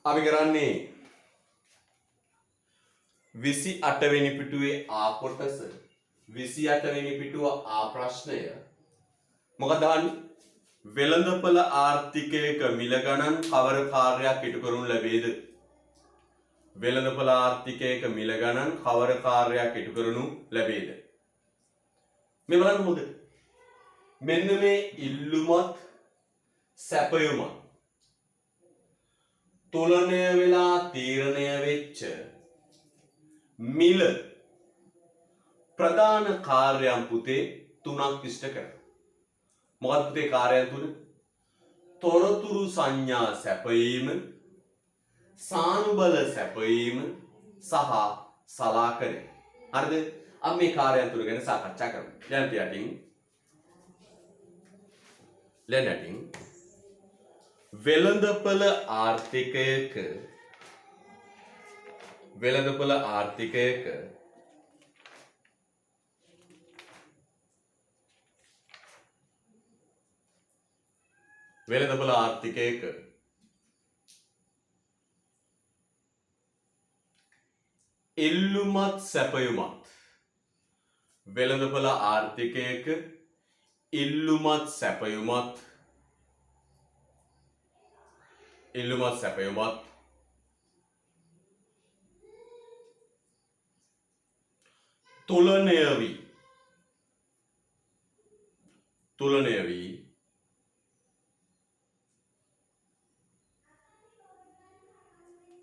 අපි කරන්නේ 28 වෙනි පිටුවේ ආ කොටස 28 වෙනි පිටුව ආ ප්‍රශ්නය මොකක්ද අහන්නේ වෙළඳපොළ ආර්ථිකයක මිල ගණන් කවර කාර්යයක් ඉටු කරනු ලැබේද වෙළඳපොළ ආර්ථිකයක මිල ගණන් කවර කාර්යයක් ඉටු කරනු ලැබේද මේ බලන්න හොඳට මෙන්න මේ ඉල්ලුමත් සැපයුමත් තුලණය වෙලා තීරණය වෙච්ච මිල ප්‍රධාන කාර්යයන් පුතේ තුනක් ඉෂ්ට කරනවා. මොකක්ද පුතේ කාර්යයන් තුන? තොරතුරු සංඥා සැපයීම, සානුබල සැපයීම සහ සලාකනය. හරිද? අපි මේ කාර්යයන් තුන ගැන සාකච්ඡා කරමු. දැන් යටින් වෙළඳපොළ ආර්ථිකයක වෙළඳපොළ ආර්ථිකයක ඉල්ලුමත් සැපයුමත් වෙළඳපොළ ආර්ථිකයක ඉල්ලුමත් සැපයුමත්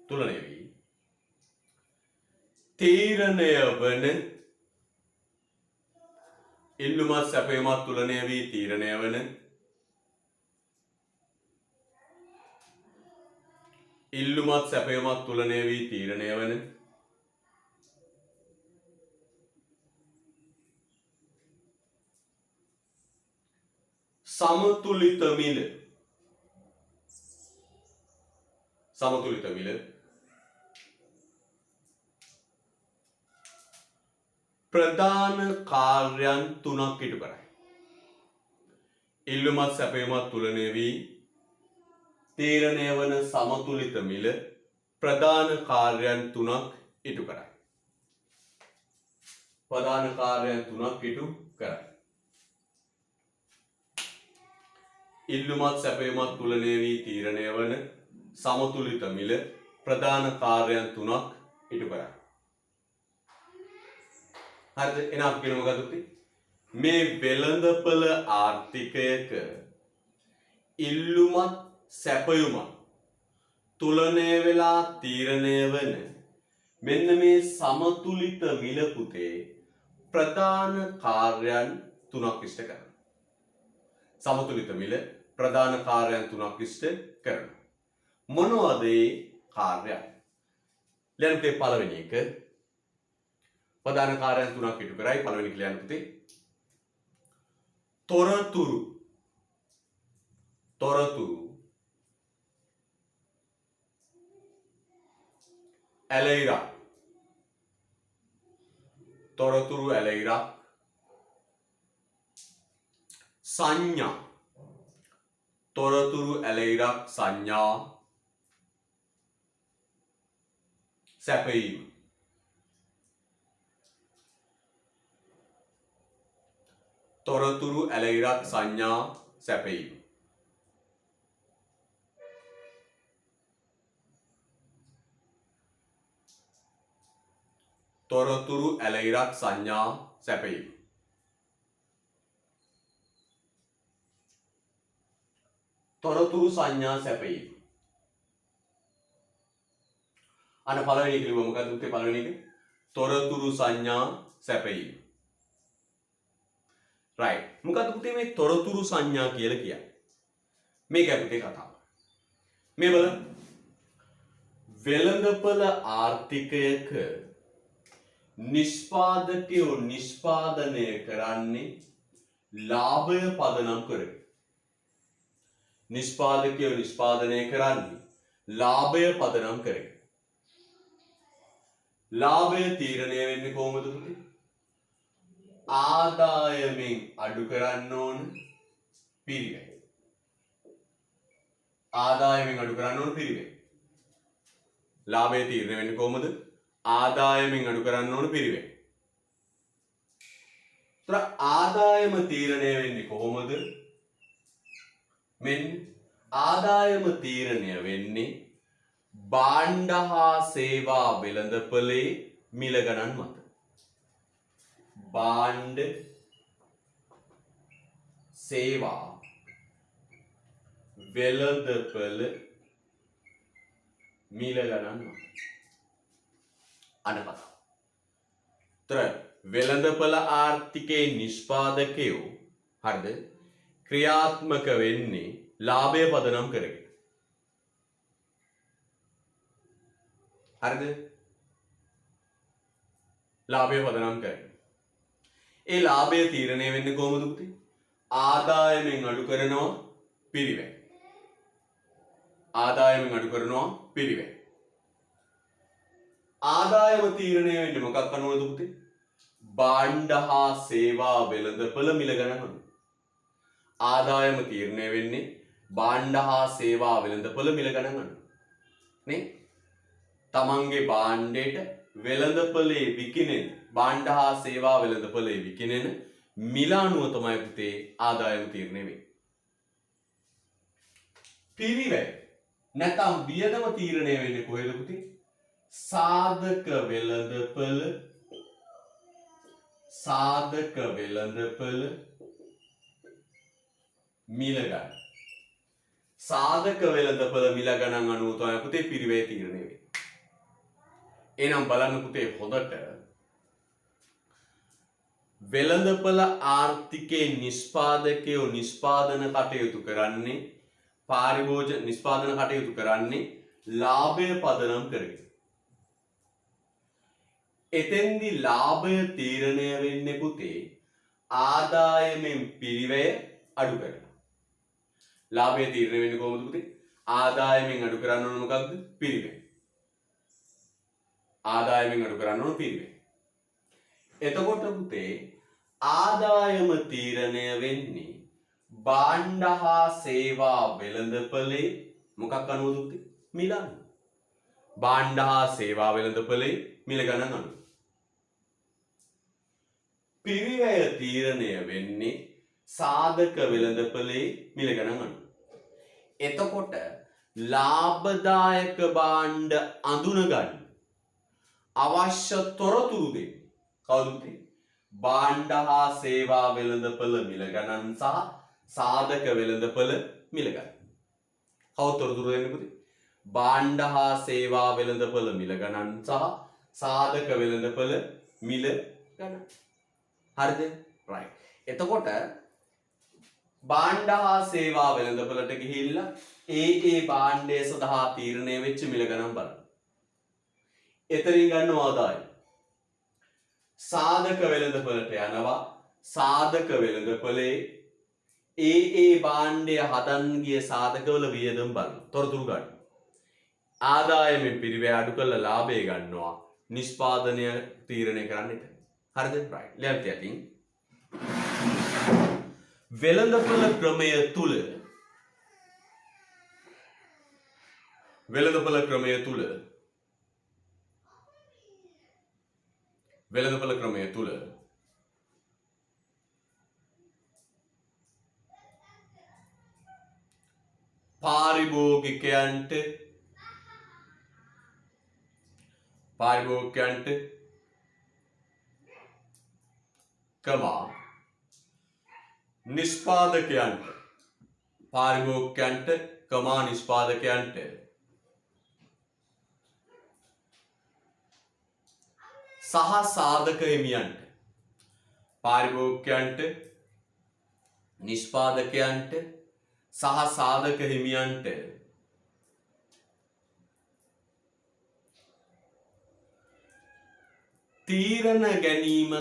තුලණය වී තීරණය වන ඉල්ලුමත් සැපයුමත් තුලණය වී තීරණය වන ඉල්ලුමත් සැපයුමත් තුලණය වී තීරණය වන සමතුලිත මිල ප්‍රධාන කාර්යයන් තුනක් ඉටු කරයි. ඉල්ලුමත් සැපයුමත් තුලණය වී තීරණය වන සමතුලිත මිල ප්‍රධාන කාර්යයන් තුනක් ඉටු කරයි. ඉල්ලුමත් සැපයුමත් තුලණය වී තීරණය වන සමතුලිත මිල ප්‍රධාන කාර්යයන් තුනක් ඉටු කරයි. හරිද? එහෙනම් අපි කියමු මොකද උත්තේ? මේ වෙළඳපොළ ආර්ථිකයක ඉල්ලුමත් සැපයුමත් තුලණය වෙලා තීරණය වන මෙන්න මේ සමතුලිත මිල පුතේ ප්‍රධාන කාර්යයන් තුනක් ඉෂ්ට කරනවා. සමතුලිත මිල ප්‍රධාන කාර්යයන් තුනක් ඉෂ්ට කරනවා. මොනවද ඒ කාර්යයන්? ලියන්න පුතේ පළවෙනි එක ප්‍රධාන කාර්යයන් තුනක් ඉටු කරයි. පළවෙනි එක ලියන්න පුතේ තොරතුරු ඇලයිරක් සංඥා සැපයීම තොරතුරු ඇලයිරක් සංඥා සැපයීම තොරතුරු ඇලයිරක් සංඥා සැපයීම තොරතුරු සංඥා සැපයීම අන්න පළවෙනි එක ලියුවා මොකක්ද උත්තේ පළවෙනි එක තොරතුරු සංඥා සැපයීම right මොකක්ද පුතේ මේ තොරතුරු සංඥා කියලා කියන්නේ මේකයි පුතේ කතාව මේ බලන්න වෙළඳපොළ ආර්ථිකයක නිෂ්පාදකයෝ නිෂ්පාදනය කරන්නේ ලාභය පදනම් කරගෙන නිෂ්පාදකයෝ නිෂ්පාදනය කරන්නේ ලාභය පදනම් කරගෙන ලාභය තීරණය වෙන්නේ කොහොමද පුතේ ආදායමෙන් අඩු කරන්න ඕන පිරිවැය. ලාභය තීරණය වෙන්නේ කොහොමද? ආදායමෙන් අඩු කරන්න ඕන පිරිවෙන්. ඒතර ආදායම තීරණය වෙන්නේ කොහොමද? මෙන්න ආදායම තීරණය වෙන්නේ භාණ්ඩ හා සේවා වෙළඳපොලේ මිල ගණන් මත. භාණ්ඩ සේවා වෙළඳපොළ මිල ගණන් මත. අනපත. තර වෙළඳපොළ ආර්ථිකයේ නිෂ්පාදකයෝ හරිද ක්‍රියාත්මක වෙන්නේ ලාභය පදනම් කරගෙන. හරිද? ලාභය පදනම් කරගෙන. ඒ ලාභය තීරණය වෙන්නේ කොහොමද පුතේ? ආදායමෙන් අඩු කරනවා පිරිවෙන්. ආදායමෙන් අඩු කරනවා පිරිවෙන්. ආදායම තීරණය වෙන්නේ මොකක් අනුවද පුතේ? භාණ්ඩ හා සේවා වෙළඳපොළ මිල ගණන අනුව. ආදායම තීරණය වෙන්නේ භාණ්ඩ හා සේවා වෙළඳපොළ මිල ගණන අනුව. නේ? තමන්ගේ භාණ්ඩයට වෙළඳපොලේ විකිණෙන භාණ්ඩ හා සේවා වෙළඳපොලේ විකිණෙන මිල අනුව තමයි පුතේ ආදායම තීරණය වෙන්නේ. පිරිවැය නැත්නම් වියදම තීරණය වෙන්නේ කොහෙද පුතේ? සාධක වෙළඳපොළ මිල ගණන්. සාධක වෙළඳපොළ මිල ගණන් අනුව තමයි පුතේ පිරිවැය තීරණය වෙන්නේ. එහෙනම් බලන්න පුතේ හොඳට වෙළඳපොළ ආර්ථිකයේ නිෂ්පාදකයෝ නිෂ්පාදන කටයුතු කරන්නේ පාරිභෝජන නිෂ්පාදන කටයුතු කරන්නේ ලාභය පදනම් කරගෙන. එතෙන්දි ලාභය තීරණය වෙන්නේ පුතේ ආදායමෙන් පිරිවැය අඩු කරලා. ලාභය තීරණය වෙන්නේ කොහොමද පුතේ? ආදායමෙන් අඩු කරන්න ඕන මොකක්ද? පිරිවැය. ආදායමෙන් අඩු කරන්න ඕන පිරිවෙන්. එතකොට පුතේ ආදායම තීරණය වෙන්නේ භාණ්ඩ හා සේවා වෙළඳපොලේ මොකක් අනුවද පුතේ? මිල අනුව. භාණ්ඩ හා සේවා වෙළඳපොලේ මිල ගණන් අනුව. පිරිවැය තීරණය වෙන්නේ සාධක වෙළඳපොලේ මිල ගණන් අනුව. එතකොට ලාභදායක භාණ්ඩ අඳුන ගන්න අවශ්‍ය තොරතුරු දෙන්නේ කවුද පුතේ? භාණ්ඩ හා සේවා වෙළඳපොළ මිල ගණන් සහ සාධක වෙළඳපොළ මිල ගණන්. කවුද තොරතුරු දෙන්නේ පුතේ? භාණ්ඩ හා සේවා වෙළඳපොළ මිල ගණන් සහ සාධක වෙළඳපොළ මිල ගණන්. හරිද? right. එතකොට භාණ්ඩ හා සේවා වෙළඳපොළට ගිහිල්ලා ඒ භාණ්ඩය සඳහා තීරණය වෙච්ච මිල ගණන් බලන්න. එතනින් ගන්න ආදායම. සාධක වෙළඳපොළට යනවා. සාධක වෙළඳපොලේ ඒ භාණ්ඩය හදන් ගිය සාධකවල වියදම් බලන. තොරතුරු ගන්න. ආදායමෙන් පිරිවැය අඩු කරලා ලාභය ගන්නවා. නිෂ්පාදනය තීරණය කරන්න එතන. හරිද? right. ලියන්න යටින්. වෙළඳපොළ ක්‍රමය තුල වෙළඳපොළ ක්‍රමය තුල පාරිභෝගිකයන්ට කමා නිෂ්පාදකයන්ට පාරිභෝගිකයන්ට කමා නිෂ්පාදකයන්ට සහ සාධක හිමියන්ට පාරිභෝගිකයන්ට නිෂ්පාදකයන්ට සහ සාධක හිමියන්ට තීරණ ගැනීම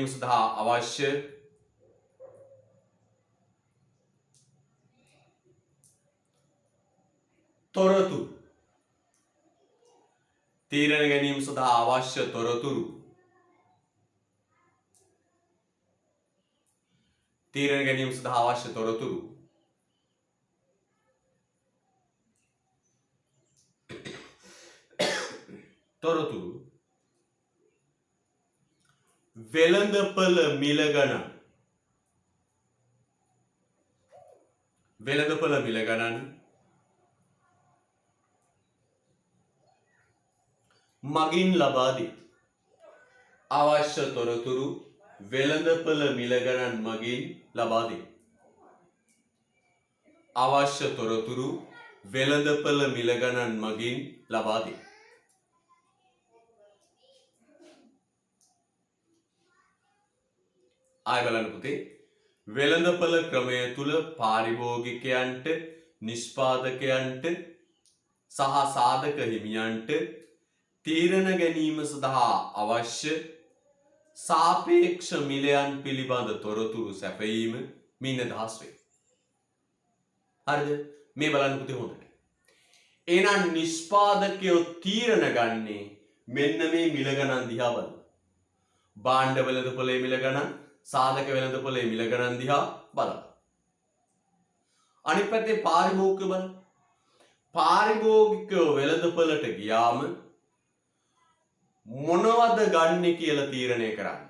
සඳහා අවශ්‍ය තොරතුරු. තීරණ ගැනීම සඳහා අවශ්‍ය තොරතුරු. තීරණ ගැනීම සඳහා අවශ්‍ය තොරතුරු. තොරතුරු. වෙළඳපළ මිල ගණන්. වෙළඳපළ මිල ගණන්. මගින් ලබා දී. අවශ්‍ය තොරතුරු වෙළඳපළ මිල ගණන් මගින් ලබා දී. අවශ්‍ය තොරතුරු වෙළඳපළ මිල ගණන් මගින් ලබා දී. ආය බලන්න පුතේ, වෙළඳපළ ක්‍රමය තුල පාරිභෝගිකයන්ට, නිෂ්පාදකයන්ට සහ සාධක හිමියන්ට තීරණ ගැනීම සඳහා අවශ්‍ය සාපේක්ෂ මිලයන් පිළිබඳ තොරතුරු සැපයීම මින් අදහස් වේ. හරිද? මේ බලන්න පුතේ හොඳට. එහෙනම් නිෂ්පාදකයෝ තීරණ ගන්නේ මෙන්න මේ මිල ගණන් දිහා බලලා. භාණ්ඩ වෙළඳපොලේ මිල ගණන්, සාධක වෙළඳපොලේ මිල ගණන් දිහා බලලා. අනිත් පැත්තේ පාරිභෝගිකයෝ බලන්න. පාරිභෝගිකයෝ වෙළඳපොලට ගියාම මොනවද ගන්නෙ කියලා තීරණය කරන්නේ.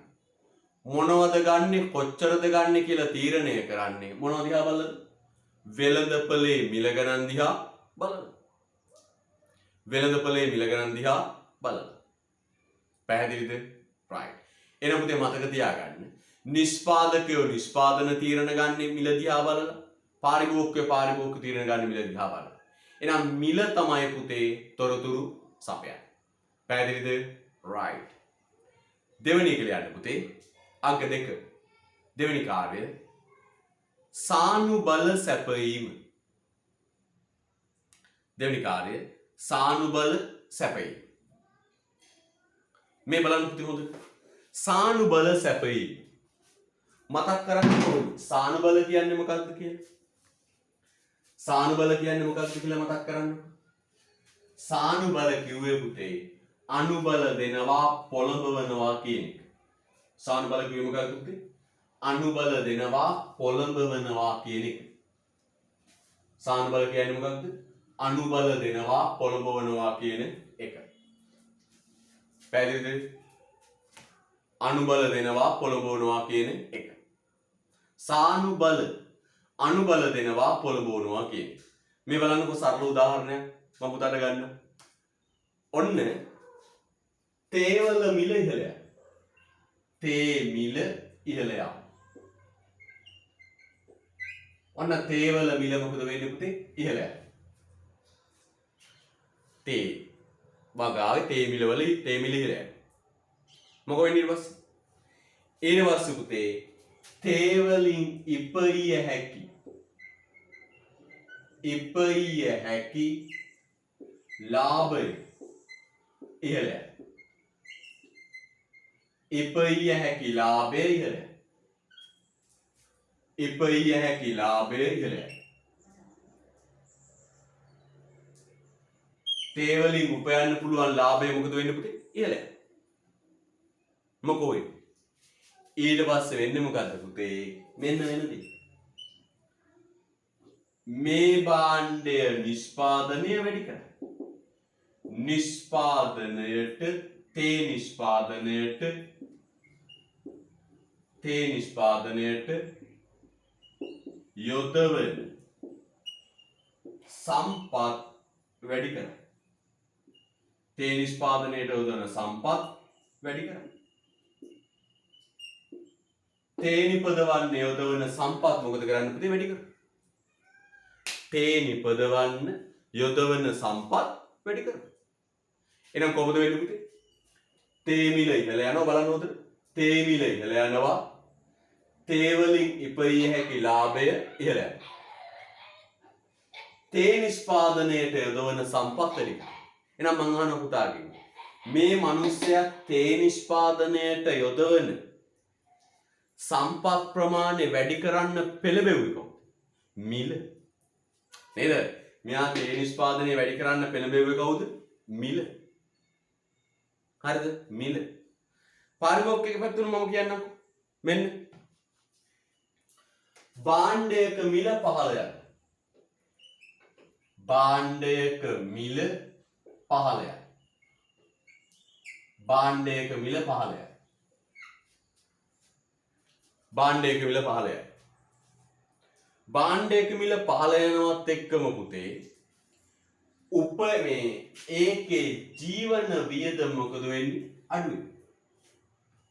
මොනවද ගන්නෙ, කොච්චරද ගන්නෙ කියලා තීරණය කරන්නේ මොනවද දිහා බලලා? වෙළඳපොලේ මිල ගණන් දිහා බලලා. වෙළඳපොලේ මිල ගණන් දිහා බලලා. පැහැදිලිද? right. එන පුතේ මතක තියාගන්න. නිෂ්පාදකයෝ නිෂ්පාදන තීරණ ගන්නේ මිල දිහා බලලා. පාරිභෝගිකයෝ පාරිභෝගික තීරණ ගන්නේ මිල දිහා බලලා. එහෙනම් මිල තමයි පුතේ තොරතුරු සපයන්නේ. පැහැදිලිද? right. දෙවෙනි එක ලියන්න පුතේ. අංක 2. දෙවෙනි කාර්යය සානුබල සැපයීම. දෙවෙනි කාර්යය සානුබල සැපයීම. මේ බලන්න පුතේ හොඳට. සානුබල සැපයීම. මතක් කරගන්න ඕනේ. සානුබල කියන්නේ මොකක්ද කියලා? සානුබල කියන්නේ මොකක්ද කියලා මතක් කරගන්න. සානුබල කිව්වේ පුතේ අනුබල දෙනවා, පොළඹවනවා කියන එක. සානුබල කිව්වේ මොකක්ද පුතේ? අනුබල දෙනවා, පොළඹවනවා කියන එක. සානුබල කියන්නේ මොකක්ද? අනුබල දෙනවා, පොළඹවනවා කියන එක. පැහැදිලිද? අනුබල දෙනවා, පොළඹවනවා කියන එක. සානුබල අනුබල දෙනවා, පොළඹවනවා කියන එක. මේ බලන්නකො සරල උදාහරණයක් මම පුතාට ගන්න. ඔන්න තේවල මිල ඉහළ යනවා. තේ මිල ඉහළ යනවා. ඔන්න තේවල මිල මොකද වෙන්නේ පුතේ? ඉහළ යනවා. තේ වගාවේ තේ මිල වල තේ මිල ඉහළ යනවා. මොකෝ වෙන්නේ ඊට පස්සේ? ඊට පස්සේ පුතේ තේ වලින් ඉපරිය හැකි ලාභය ඉහළ යනවා. ඉපරිය හැකි ලාභය ඉහළ යනවා. ඉපරිය හැකි ලාභය ඉහළ යනවා. තේ වලින් උපයන්න පුළුවන් ලාභය මොකද වෙන්නේ පුතේ? ඉහළ යනවා. මොකෝ වෙන්නේ? ඊට පස්සේ වෙන්නේ මොකද්ද පුතේ? මෙන්න වෙන දේ. මේ භාණ්ඩය නිෂ්පාදනය වැඩි කරනවා. නිෂ්පාදනයට තේ නිෂ්පාදනයට යොදවන සම්පත් වැඩි කරනවා. තේ නිෂ්පාදනයට යොදවන සම්පත් වැඩි කරනවා. තේ නිපදවන්න යොදවන සම්පත් මොකද කරන්න පුතේ? වැඩි කරනවා. තේ නිපදවන්න යොදවන සම්පත් වැඩි කරනවා. එහෙනම් කොහොමද වෙන්නේ පුතේ? තේ මිල ඉහළ යනවා බලන්න හොඳට. තේ මිල ඉහළ යනවා. තේ වලින් ඉපරිය හැකි ලාභය ඉහළ යනවා. තේ නිෂ්පාදනයට යොදවන සම්පත් වැඩි කරනවා. එහෙනම් මං අහන පුතාගෙන් මේ මිනිස්සයා තේ නිෂ්පාදනයට යොදවන සම්පත් ප්‍රමාණය වැඩි කරන්න පෙළඹෙව්වේ කොහොමද? මිල. නේද? මෙයා තේ නිෂ්පාදනය වැඩි කරන්න පෙළඹෙන්නේ කවුද? මිල. හරිද? මිල. පාරිභෝගික පැත්තට මම කියන්නම්. මෙන්න භාණ්ඩයක මිල 15යි. භාණ්ඩයක මිල 15යි. භාණ්ඩයක මිල 15යි. භාණ්ඩයක මිල 15යි. භාණ්ඩයක මිල 15 යනවත් එක්කම පුතේ මේ ඒකේ ජීවන වියදම මොකද වෙන්නේ? අඩු වෙනවා.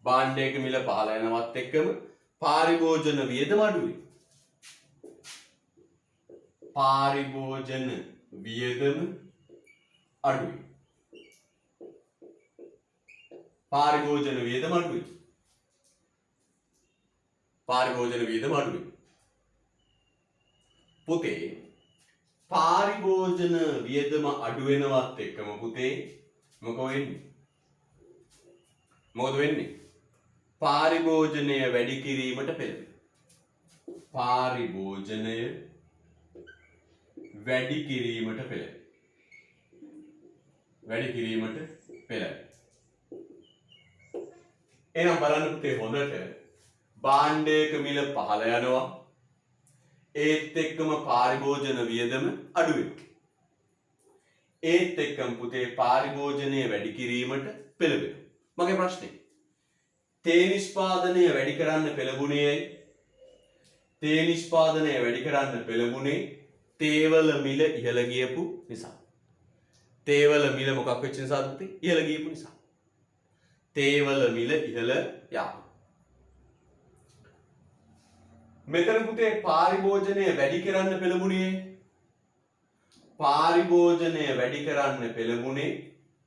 භාණ්ඩයක මිල 15 යනවත් එක්කම පාරිභෝජන වියදම අඩු වෙනවා. පාරිභෝජන වියදම අඩු වෙනවා. පාරිභෝජන වියදම අඩු වෙනවා. පාරිභෝජන වියදම අඩු වෙනවා. පුතේ පාරිභෝජන වියදම අඩු වෙනවත් එක්කම පුතේ මොකද වෙන්නේ? මොකද වෙන්නේ? පාරිභෝජනය වැඩි කිරීමට පෙළඹෙනවා. පාරිභෝජනය වැඩි කිරීමට පෙළඹෙනවා. වැඩි කිරීමට පෙළඹෙනවා. එහෙනම් බලන්න පුතේ හොඳට භාණ්ඩයක මිල 15 යනවා. ඒත් එක්කම පාරිභෝජන වියදම අඩු වෙනවා. ඒත් එක්කම පුතේ පාරිභෝජනය වැඩි කිරීමට පෙළඹෙනවා. මගේ ප්‍රශ්නේ තේ නිෂ්පාදනය වැඩි කරන්න පෙළඹුණේ තේ නිෂ්පාදනය වැඩි කරන්න පෙළඹුණේ තේවල මිල ඉහළ ගියපු නිසා. තේවල මිල මොකක් වෙච්ච නිසාද පුතේ? ඉහළ ගියපු නිසා. තේවල මිල ඉහළ යාම. මෙතන පුතේ පාරිභෝජනය වැඩි කරන්න පෙළඹුණේ පාරිභෝජනය වැඩි කරන්න පෙළඹුණේ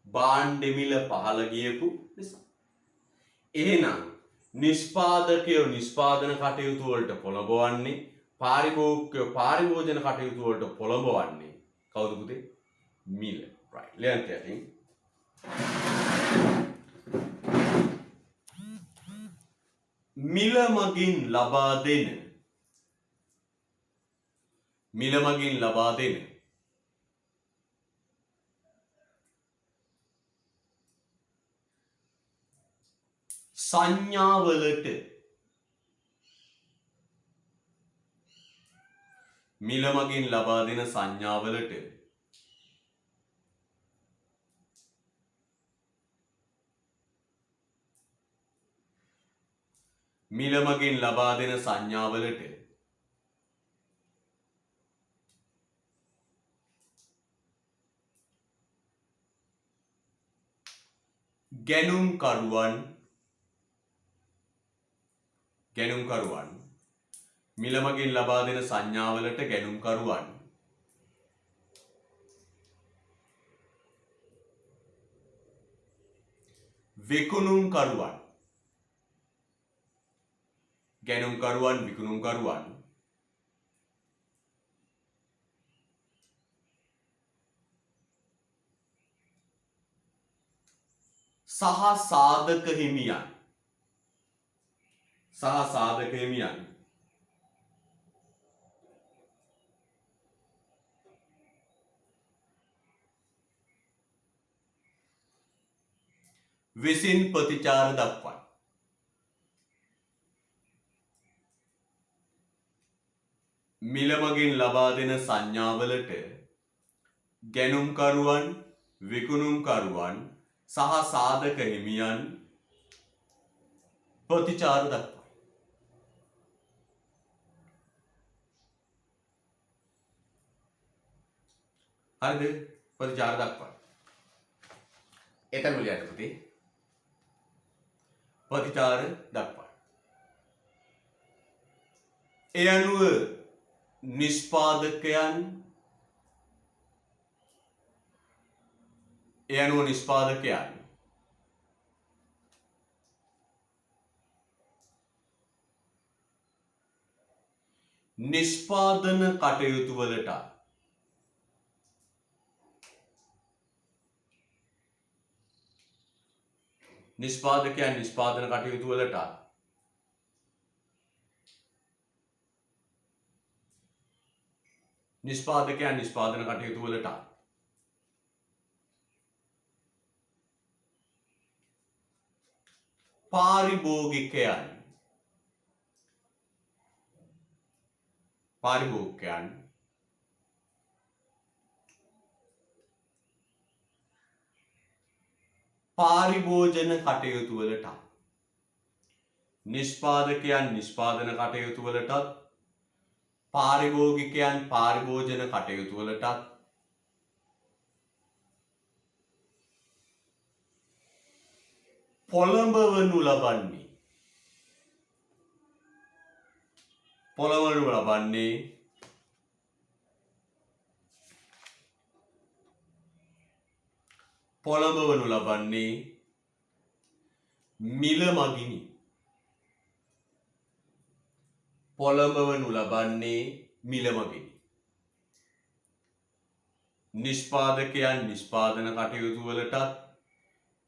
භාණ්ඩ මිල පහළ ගියපු නිසා. එහෙනම් නිෂ්පාදකයෝ නිෂ්පාදන කටයුතු වලට පොළඹවන්නේ පාරිභෝගිකයෝ පාරිභෝජන කටයුතු වලට පොළඹවන්නේ කවුද පුතේ? මිල. right. ලියන්න තියෙන්නේ මිල මගින් ලබා දෙන සංඥාවලට මිල මගින් ලබා දෙන සංඥාවලට මිල මගින් ලබා දෙන සංඥාවලට ගැනුම්කරුවන් මිල මගින් ලබා දෙන සංඥාවලට ගැනුම්කරුවන් විකුණුම්කරුවන් විකුණුම්කරුවන් සහ සාධක හිමියන් විසින් ප්‍රතිචාර දක්වයි. මිල මගින් ලබා දෙන සංඥාවලට ගැනුම්කරුවන් විකුණුම්කරුවන් සහ සාධක හිමියන් ප්‍රතිචාර දක්වයි. හරිද? ප්‍රතිචාර දක්වයි. එතන ලියන්න පුතේ. ප්‍රතිචාර දක්වයි. ඒ අනුව නිෂ්පාදකයන් නිෂ්පාදන කටයුතු වලට නිෂ්පාදකයන් නිෂ්පාදන කටයුතු වලට පාරිභෝගිකයන් පාරිභෝජන කටයුතු වලට නිෂ්පාදකයන් නිෂ්පාදන කටයුතු වලටත් පාරිභෝගිකයන් පාරිභෝජන කටයුතු වලටත් පොළඹවනු ලබන්නේ මිල මගිනි. නිෂ්පාදකයන් නිෂ්පාදන කටයුතු වලටත්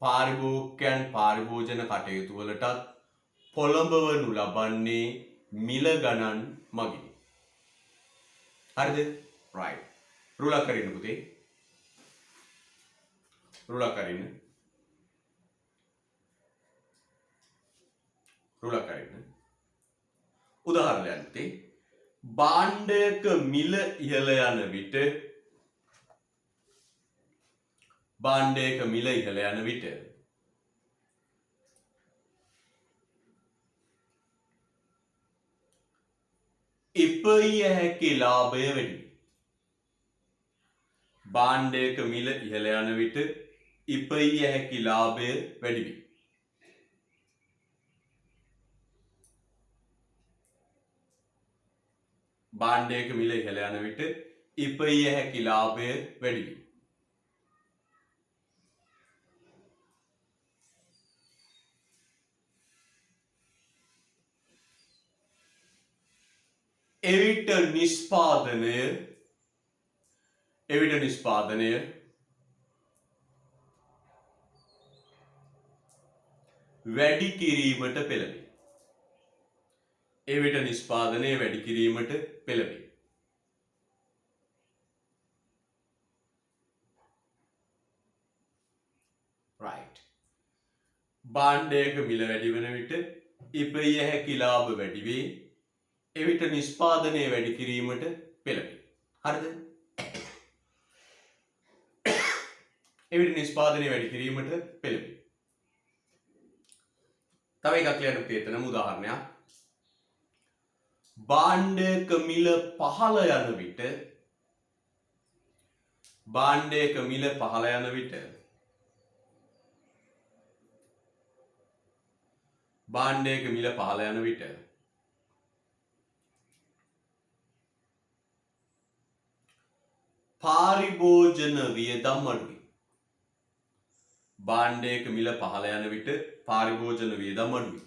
පාරිභෝගිකයන් පාරිභෝජන කටයුතු වලටත් පොළඹවනු ලබන්නේ මිල ගණන් මගිනි. හරිද? right. රුලක් කරින්න පුතේ. රුලක් කරින්න. උදාහරණයක් පුතේ. භාණ්ඩයක මිල ඉහළ යන විට ඉපිය හැකි ලාභය වැඩි. භාණ්ඩයක මිල ඉහළ යන විට ඉපිය හැකි ලාභය වැඩි වේ. භාණ්ඩයක මිල ඉහළ යන විට ඉපිය හැකි ලාභය වැඩි වේ. එවිට නිෂ්පාදනය වැඩි කිරීමට පෙළඹේ. right. භාණ්ඩයක මිල වැඩි වන විට ඉපිය හැකි ලාභ වැඩි වේ. එවිට නිෂ්පාදනය වැඩි කිරීමට පෙළඹේ. හරිද? තව එකක් ලියන්න තියෙන උදාහරණයක්. භාණ්ඩයක මිල පහළ යන විට පාරිභෝජන වියදම් අඩුයි. භාණ්ඩයක මිල පහළ යන විට පාරිභෝජන වියදම් අඩුයි.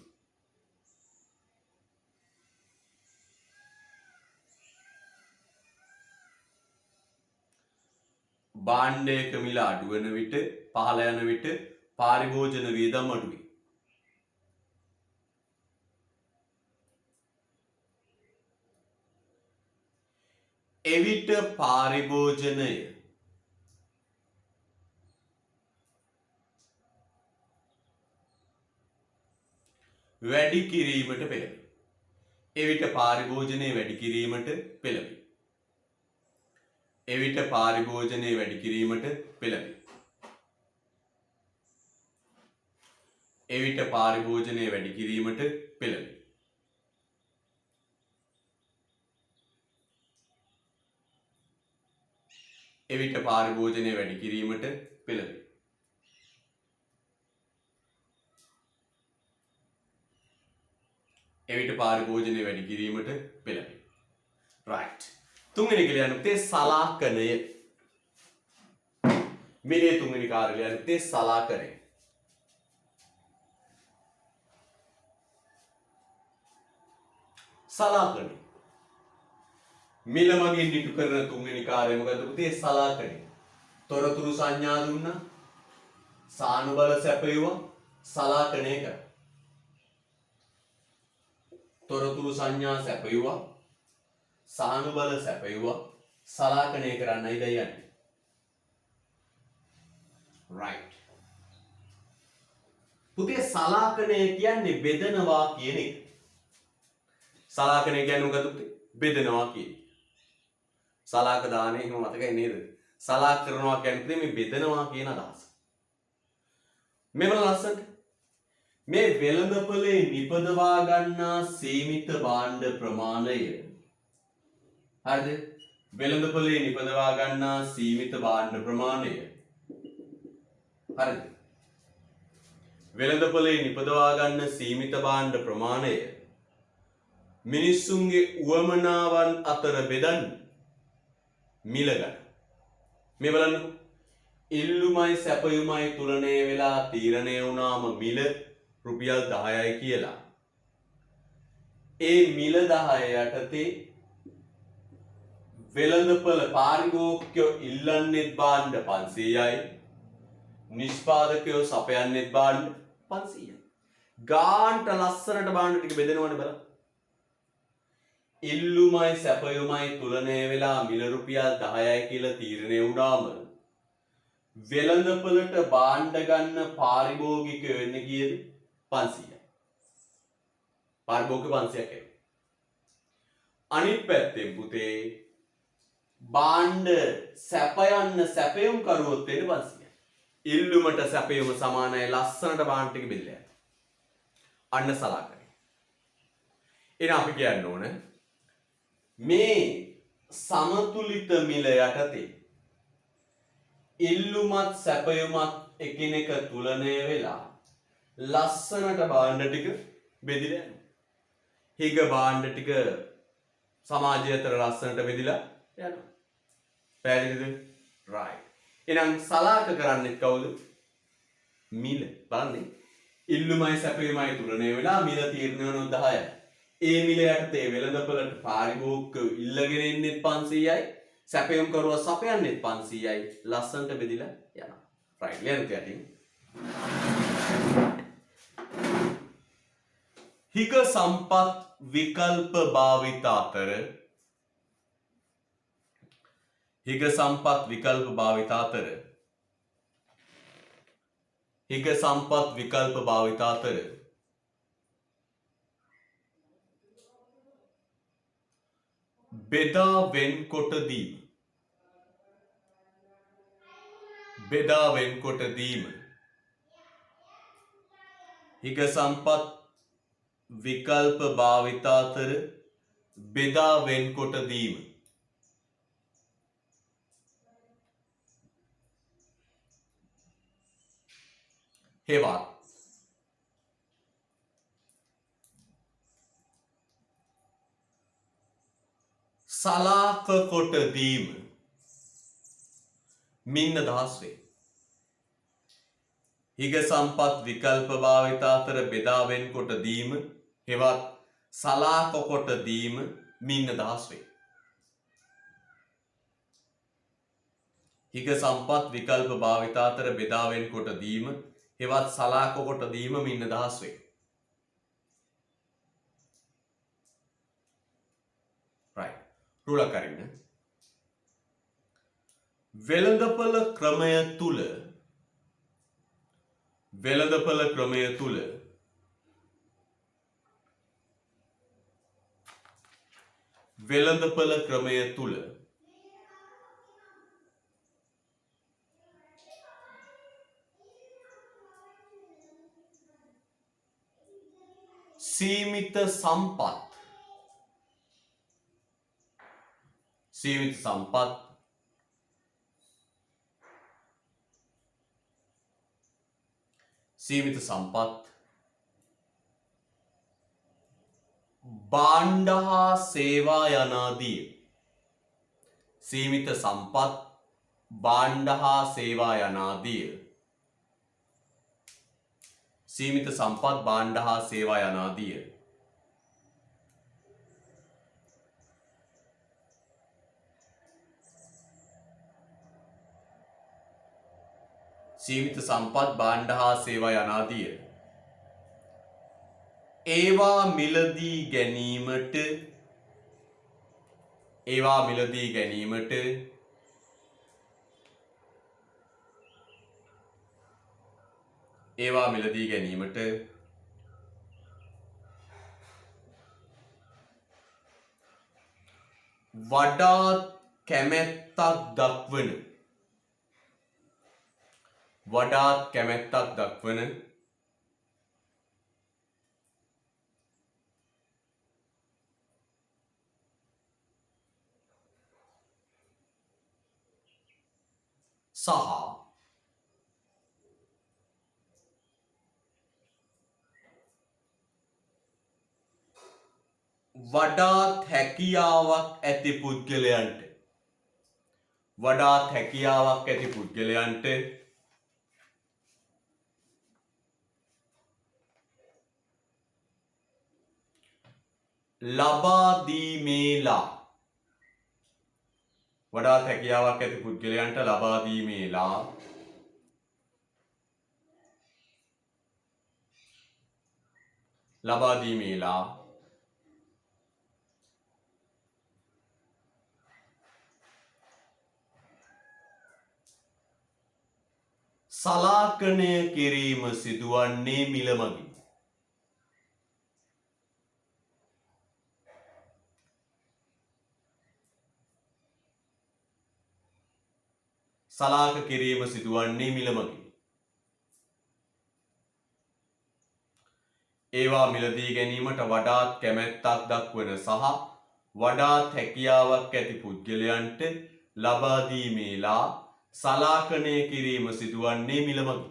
භාණ්ඩයක මිල අඩු වන විට පහළ යන විට පාරිභෝජන වියදම් අඩුයි. එවිට පාරිභෝජනය වැඩි කිරීමට පෙළඹේ. එවිට පාරිභෝජනය වැඩි කිරීමට පෙළඹේ. right. තුන්වෙනි එක ලියන්න පුතේ සලාකනය. මිලේ තුන්වෙනි කාර්යය ලියන්න පුතේ සලාකනය. මිල මගින් ඉටු කරන තුන්වෙනි කාර්යය මොකද්ද පුතේ? සලාකනය. තොරතුරු සංඥා දුන්නා, සානුබල සැපයුවා, සලාකනය කරා. තොරතුරු සංඥා සැපයුවා, සානුබල සැපයුවා, සලාකණය කරන්නයි දැන් යන්නේ. right. පුතේ සලාකණය කියන්නේ බෙදනවා කියන එක. සලාකණය කියන්නේ මොකද පුතේ? බෙදනවා කියන එක. සලාක දානේ එහෙම මතකයි නේද? සලාක් කරනවා කියන්නේ මේ බෙදනවා කියන අදහස. මෙවල ලස්සනට මේ වෙළඳපොලේ නිපදවා ගන්නා සීමිත භාණ්ඩ ප්‍රමාණය හරිද? වෙළඳපොලේ නිපදවා ගන්නා සීමිත භාණ්ඩ ප්‍රමාණය හරිද? වෙළඳපොලේ නිපදවා ගන්න සීමිත භාණ්ඩ ප්‍රමාණය මිනිස්සුන්ගේ උවමනාවන් අතර බෙදන්න මිල ගන්න. මේ බලන්න ඉල්ලුමයි සැපයුමයි තුලනය වෙලා තීරණය වුණාම මිල රුපියල් 10යි කියලා. ඒ මිල 10 යටතේ වෙළඳපොළ පාරිභෝගිකයෝ ඉල්ලන්නේ භාණ්ඩ 500යි. නිෂ්පාදකයෝ සපයන්නේ භාණ්ඩ 500යි. ගාන්ට ලස්සනට භාණ්ඩ ටික බෙදෙනවනේ බලන්න. ඉල්ලුමයි සැපයුමයි තුලනය වෙලා මිල රුපියල් 10යි කියලා තීරණය වුණාම වෙළඳපොළට භාණ්ඩ ගන්න පාරිභෝගිකයෝ වෙන්නේ කීයද? 500යි. පාරිභෝගික 500ක් එනවා. අනිත් පැත්තෙන් පුතේ භාණ්ඩ සැපයන්න සැපයුම් කරුවොත් වෙන්නේ 500යි. ඉල්ලුමට සැපයුම සමානයි ලස්සනට භාණ්ඩ ටික බෙදලා යනවා. අන්න සලාකණය. එහෙනම් අපි කියන්න ඕන මේ සමතුලිත මිල යටතේ ඉල්ලුමත් සැපයුමත් එකිනෙක තුලනය වෙලා ලස්සනට භාණ්ඩ ටික බෙදිලා යනවා. හිග භාණ්ඩ ටික සමාජය අතර ලස්සනට බෙදිලා යනවා. පැහැදිලිද? right. එහෙනම් සලාක කරන්නේ කවුද? මිල. බලන්න. ඉල්ලුමයි සැපයුමයි තුලනය වෙලා මිල තීරණය වෙනවා 10යි. ඒ මිල යටතේ වෙළඳපොළට පාරිභෝගිකයෝ ඉල්ලගෙන ඉන්නේ 500යි. සැපයුම් කරුවා සපයන්නේ 500යි. ලස්සනට බෙදිලා යනවා. right. ලියන්න තියටින්. හිග සම්පත් විකල්ප භාවිත අතර හිග සම්පත් විකල්ප භාවිත අතර හිග සම්පත් විකල්ප භාවිත අතර බෙදා වෙන්කොට දීම බෙදා වෙන්කොට දීම හිග සම්පත් විකල්ප භාවිත අතර බෙදා වෙන්කොට දීම හෙවත් සලාක කොට දීම මින් අදහස් වේ. හිග සම්පත් විකල්ප භාවිත අතර බෙදා වෙන්කොට දීම හෙවත් සලාක කොට දීම මින් අදහස් වේ. හිග සම්පත් විකල්ප භාවිත අතර බෙදා වෙන්කොට දීම හෙවත් සලාක කොට දීම මින් අදහස් වේ. right. රුලක් අරින්න. වෙළඳපොළ ක්‍රමය තුල වෙළඳපොළ ක්‍රමය තුල වෙළඳපොළ ක්‍රමය තුල සීමිත සම්පත් භාණ්ඩ හා සේවා යනාදී සීමිත සම්පත් භාණ්ඩ හා සේවා යනාදී සීමිත සම්පත් භාණ්ඩ හා සේවා යනාදී සීමිත සම්පත් භාණ්ඩ හා සේවා යනාදී ඒවා මිලදී ගැනීමට ඒවා මිලදී ගැනීමට වඩාත් කැමැත්තක් දක්වන සහ වඩාත් හැකියාවක් ඇති පුද්ගලයන්ට ලබා දීමේලා සලාකනය කිරීම සිදුවන්නේ මිල මගින්. සලාක කිරීම සිදුවන්නේ මිල මගින්. ඒවා මිලදී ගැනීමට වඩාත් කැමැත්තක් දක්වන සහ වඩාත් හැකියාවක් ඇති පුද්ගලයන්ට ලබා දීමේලා සලාකනය කිරීම සිදුවන්නේ මිල මගින්.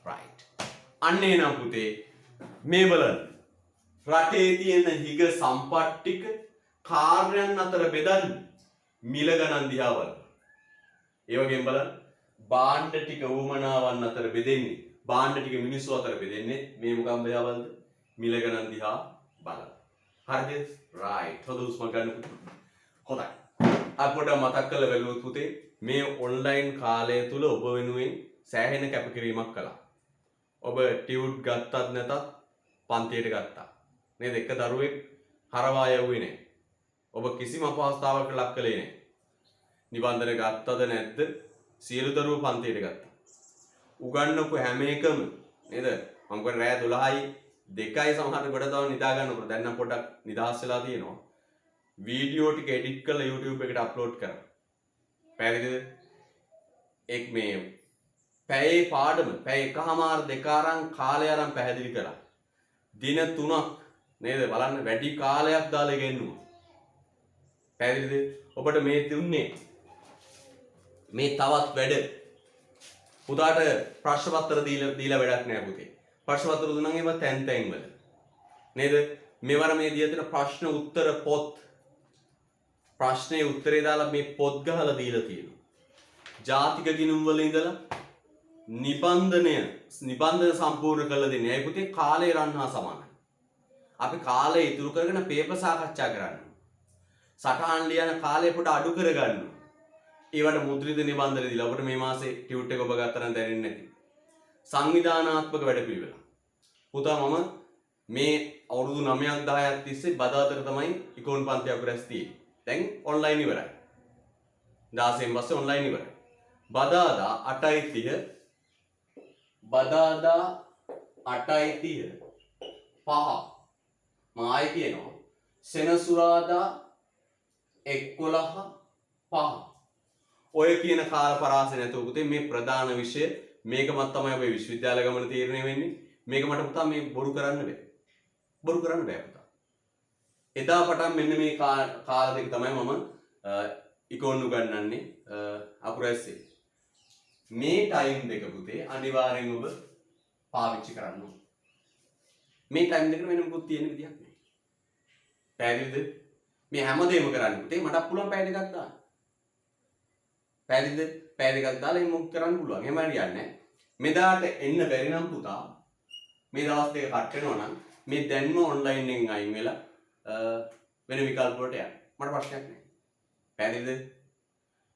right. අන්නේ නම් පුතේ මේ බලන්න. රටේ තියෙන හිග සම්පත් ටික කාර්යයන් අතර බෙදන්නේ මිල ගණන් දිහා බලන්න. ඒ වගේම බලන්න භාණ්ඩ ටික වුමනාවන් අතර බෙදෙන්නේ භාණ්ඩ ටික මිනිස්සු අතර බෙදෙන්නේ මේ මොකක්ද දිහා බලන්න මිල ගණන් දිහා බලන්න. හරිද? right. හොඳ උස්ම ගන්න පුතේ. හොඳයි. අපොට මතක් කරලා බලුවොත් පුතේ මේ ඔන්ලයින් කාලය තුල ඔබ වෙනුවෙන් සෑහෙන කැපකිරීමක් කළා. ඔබ ටියුට් ගත්තත් නැතත් පන්තියට ගත්තා. නේද? එක දරුවෙක් හරවා යවුවේ නැහැ. ඔබ කිසිම අපහසුතාවයකට ලක් කළේ නැහැ. නිබන්ධන ගත්තද නැද්ද? සියලු දරුවෝ පන්තියට ගත්තා. උගන්නපු හැම එකම නේද? මම කියන්නේ රෑ 12යි 2යි සමහරවිට ගොඩ තව නිදා ගන්නකොට දැන් නම් පොඩක් නිදහස් වෙලා තියෙනවා. වීඩියෝ ටික එඩිට් කරලා YouTube එකට අප්ලෝඩ් කරා. පැහැදිලිද? එක් මේ පැයේ පාඩම පැය එකමාර දෙක අරන් කාලය අරන් පැහැදිලි කරා. දින 3ක් නේද? බලන්න වැඩි කාලයක් දාලා ඉගෙනුවා. පැහැදිලිද? ඔබට මේ දුන්නේ මේ තවත් වැඩ. පුතාට ප්‍රශ්න පත්‍ර දීලා වැඩක් නෑ පුතේ. ප්‍රශ්න පත්‍ර දුන්නම් ඒවා තැන් වල. නේද? මෙවර මේ දී තියෙන ප්‍රශ්න උත්තර පොත් ප්‍රශ්නේ උත්තරේ දාලා මේ පොත් ගහලා දීලා තියෙනවා. ජාතික ගිණුම් වල ඉඳලා නිබන්ධන සම්පූර්ණ කරලා දෙන්නේ. අය පුතේ කාලේ රන් හා සමානයි. අපි කාලය ඉතුරු කරගෙන පේපර් සාකච්ඡා කරනවා. සටහන් ලියන කාලය පොඩ අඩු කරගන්නවා. ඒවට මුද්‍රිත නිබන්ධන දීලා ඔබට මේ මාසේ ටියුට් එක ඔබ ගත්තා නම් දැනෙන්නේ නැති. සංවිධානාත්මක වැඩපිළිවෙල. පුතා මම මේ අවුරුදු 9ක් 10ක් තිස්සේ බදාතර තමයි ඉකෝන් පන්ති අකුරැස් තියෙන්නේ. දැන් ඔන්ලයින් ඉවරයි. 16න් පස්සේ ඔන්ලයින් ඉවරයි. බදාදා 8:30 5 මායි කියනවා සෙනසුරාදා 11:05 ඔය කියන කාල පරාසය නැතුව පුතේ මේ ප්‍රධාන විෂය මේකමත් තමයි අපේ විශ්වවිද්‍යාල ගමන තීරණය වෙන්නේ. මේක මට පුතා මේ බොරු කරන්න බෑ. බොරු කරන්න බෑ පුතා. එදා පටන් මෙන්න මේ කාල දෙක තමයි මම ඉකෝන් උගන්වන්නේ අකුරැස්සේ. මේ ටයිම් දෙක පුතේ අනිවාර්යෙන් ඔබ පාවිච්චි කරන්න ඕනේ. මේ ටයිම් දෙකට වෙන මොකුත් තියෙන විදියක් නෑ. පැහැදිලිද? මේ හැමදේම කරන්න පුතේ මට පුළුවන් පැය දෙකක් දාන්න. පැහැදිලිද? පැය දෙකක් දාලා මේ මොක් කරන්න පුළුවන්. එහෙම හරියන්නේ නැහැ. මෙදාට එන්න බැරි නම් පුතා මේ දවස් දෙක කට් වෙනවා නම් මේ දැන්ම ඔන්ලයින් එකෙන් අයින් වෙලා වෙන විකල්ප වලට යන්න. මට ප්‍රශ්නයක් නැහැ. පැහැදිලිද?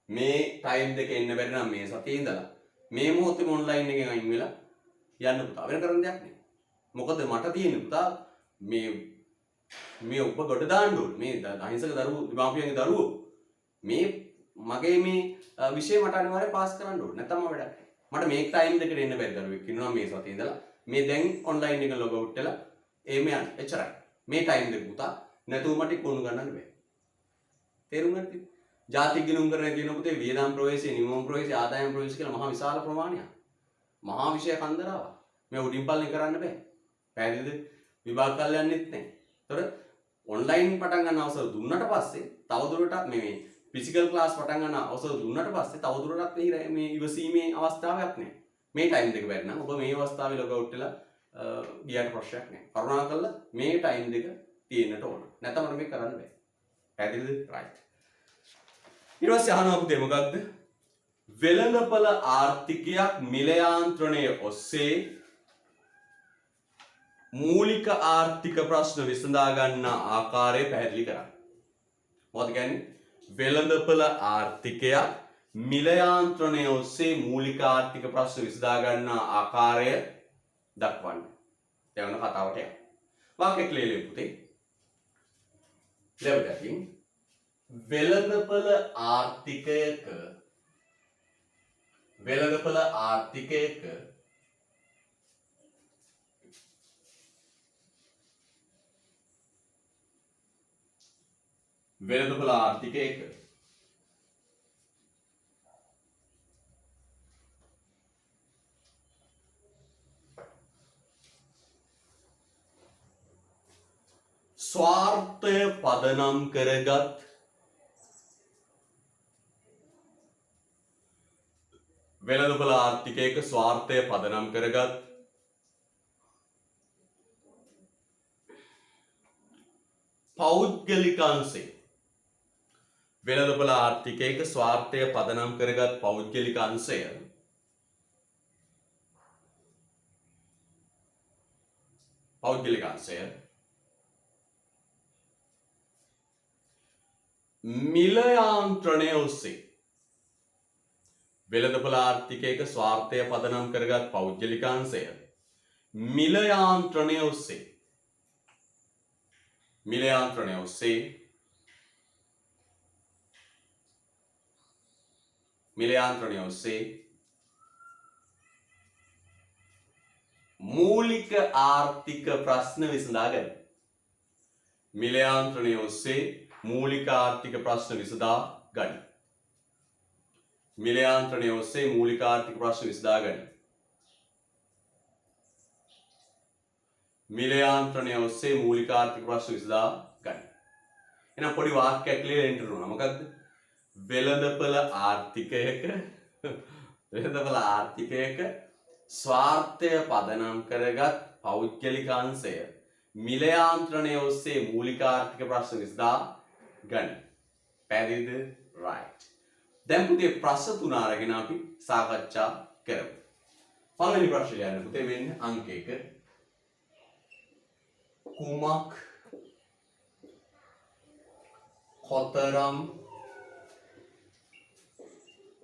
මේ ටයිම් දෙක එන්න බැරි නම් මේ සතියේ ඉඳලා මේ මොහොතේ ඔන්ලයින් එකෙන් අයින් වෙලා යන්න පුතා. වෙන කරන්න දෙයක් නැහැ. මොකද මට තියෙන්නේ පුතා මේ මේ ඔබ ගොඩ දාන්න ඕනේ. මේ අහිංසක දරුවෝ දෙමාපියන්ගේ දරුවෝ මේ මගේ මේ විෂය මට අනිවාර්යයෙන් පාස් කරන්න ඕනේ. නැත්නම් මම වැඩක් නැහැ. මට මේ ටයිම් දෙකට එන්න බැරි දරුවෙක් ඉන්නවා මේ සතියේ ඉඳලා. මේ දැන් ඔන්ලයින් එක ලොග් අවුට් වෙලා එහෙම යන්න. එච්චරයි. මේ ටයිම් දෙක පුතා නැතුව මට කොණු ගන්නන්න බෑ. තේරුම් ගත්තද? ජාතික ගිණුම් කරන කියන පුතේ වියදම් ප්‍රවේශය, නිමවුම් ප්‍රවේශය, ආදායම් ප්‍රවේශය කියලා මහා විශාල ප්‍රමාණයක්. මහා විෂය කන්දරාවක්. මේ උඩින් පල්ලෙන් කරන්න බෑ. පැහැදිලිද? විභාග කල් යන්නෙත් නැහැ. ඒතර ඔන්ලයින් පටන් ගන්න අවසර දුන්නට පස්සේ තවදුරටත් මේ ෆිසිකල් ක්ලාස් පටන් ගන්න අවසර දුන්නට පස්සේ තවදුරටත් මේ ඉවසීමේ අවස්ථාවක් නැහැ. මේ ටයිම් දෙක බැරි නම් ඔබ මේ අවස්ථාවේ ලොග් අවුට් වෙලා ගියාට ප්‍රශ්නයක් නැහැ. කරුණාකරලා මේ ටයිම් දෙක තියෙන්නට ඕන. නැත්නම් මට මේක කරන්න බෑ. පැහැදිලිද? රයිට්. ඊට පස්සේ අහනවා පුතේ මොකක්ද? වෙළඳපළ ආර්ථිකයක් මිල යාන්ත්‍රණය ඔස්සේ මූලික ආර්ථික ප්‍රශ්න විසඳා ගන්න ආකාරය පැහැදිලි කරන්න. මොකද කියන්නේ? වෙළඳපළ ආර්ථිකයක් මිල යාන්ත්‍රණය ඔස්සේ මූලික ආර්ථික ප්‍රශ්න විසඳා ගන්න ආකාරය දක්වන්න. දැන් කතාවට යමු. වාක්‍යයක් ලියලා පුතේ. ලැබෙකින් වෙළඳපළ ආර්ථිකයක වෙළඳපළ ආර්ථිකයක වෙළඳපළ ආර්ථිකයක ස්වාර්ථය පදනම් කරගත් වෙළඳපළ ආර්ථිකයක ස්වාර්ථය පදනම් කරගත් පෞද්ගලික අංශය වෙළඳපළ ආර්ථිකයක ස්වාර්ථය පදනම් කරගත් පෞද්ගලික අංශය මිල යාන්ත්‍රණය ඔස්සේ වෙළඳපළ ආර්ථිකයක ස්වාර්ථය පදනම් කරගත් පෞද්ගලික අංශය මිල යාන්ත්‍රණය ඔස්සේ මූලික ආර්ථික ප්‍රශ්න විසඳා ගන්න. මිල යාන්ත්‍රණය ඔස්සේ මූලික ආර්ථික ප්‍රශ්න විසඳා ගන්න. මිල යාන්ත්‍රණය ඔස්සේ මූලික ආර්ථික ප්‍රශ්න විසඳා ගන්න. මිල යාන්ත්‍රණය ඔස්සේ මූලික ආර්ථික ප්‍රශ්න විසඳා ගන්න. එහෙනම් පොඩි වාක්‍යයක් ලියලා එන්න ඕන. මොකක්ද? වෙළඳපළ ආර්ථිකයක ස්වාර්ථය පදනම් කරගත් පෞද්ගලික අංශය මිල යාන්ත්‍රණය ඔස්සේ මූලික ආර්ථික ප්‍රශ්න විසඳා ගන්න. පැහැදිලිද? right. දැන් පුතේ ප්‍රශ්න තුන අරගෙන අපි සාකච්ඡා කරමු. පළවෙනි ප්‍රශ්නේ ලියන්න පුතේ මෙන්න අංක 1. කුමක් කොතරම්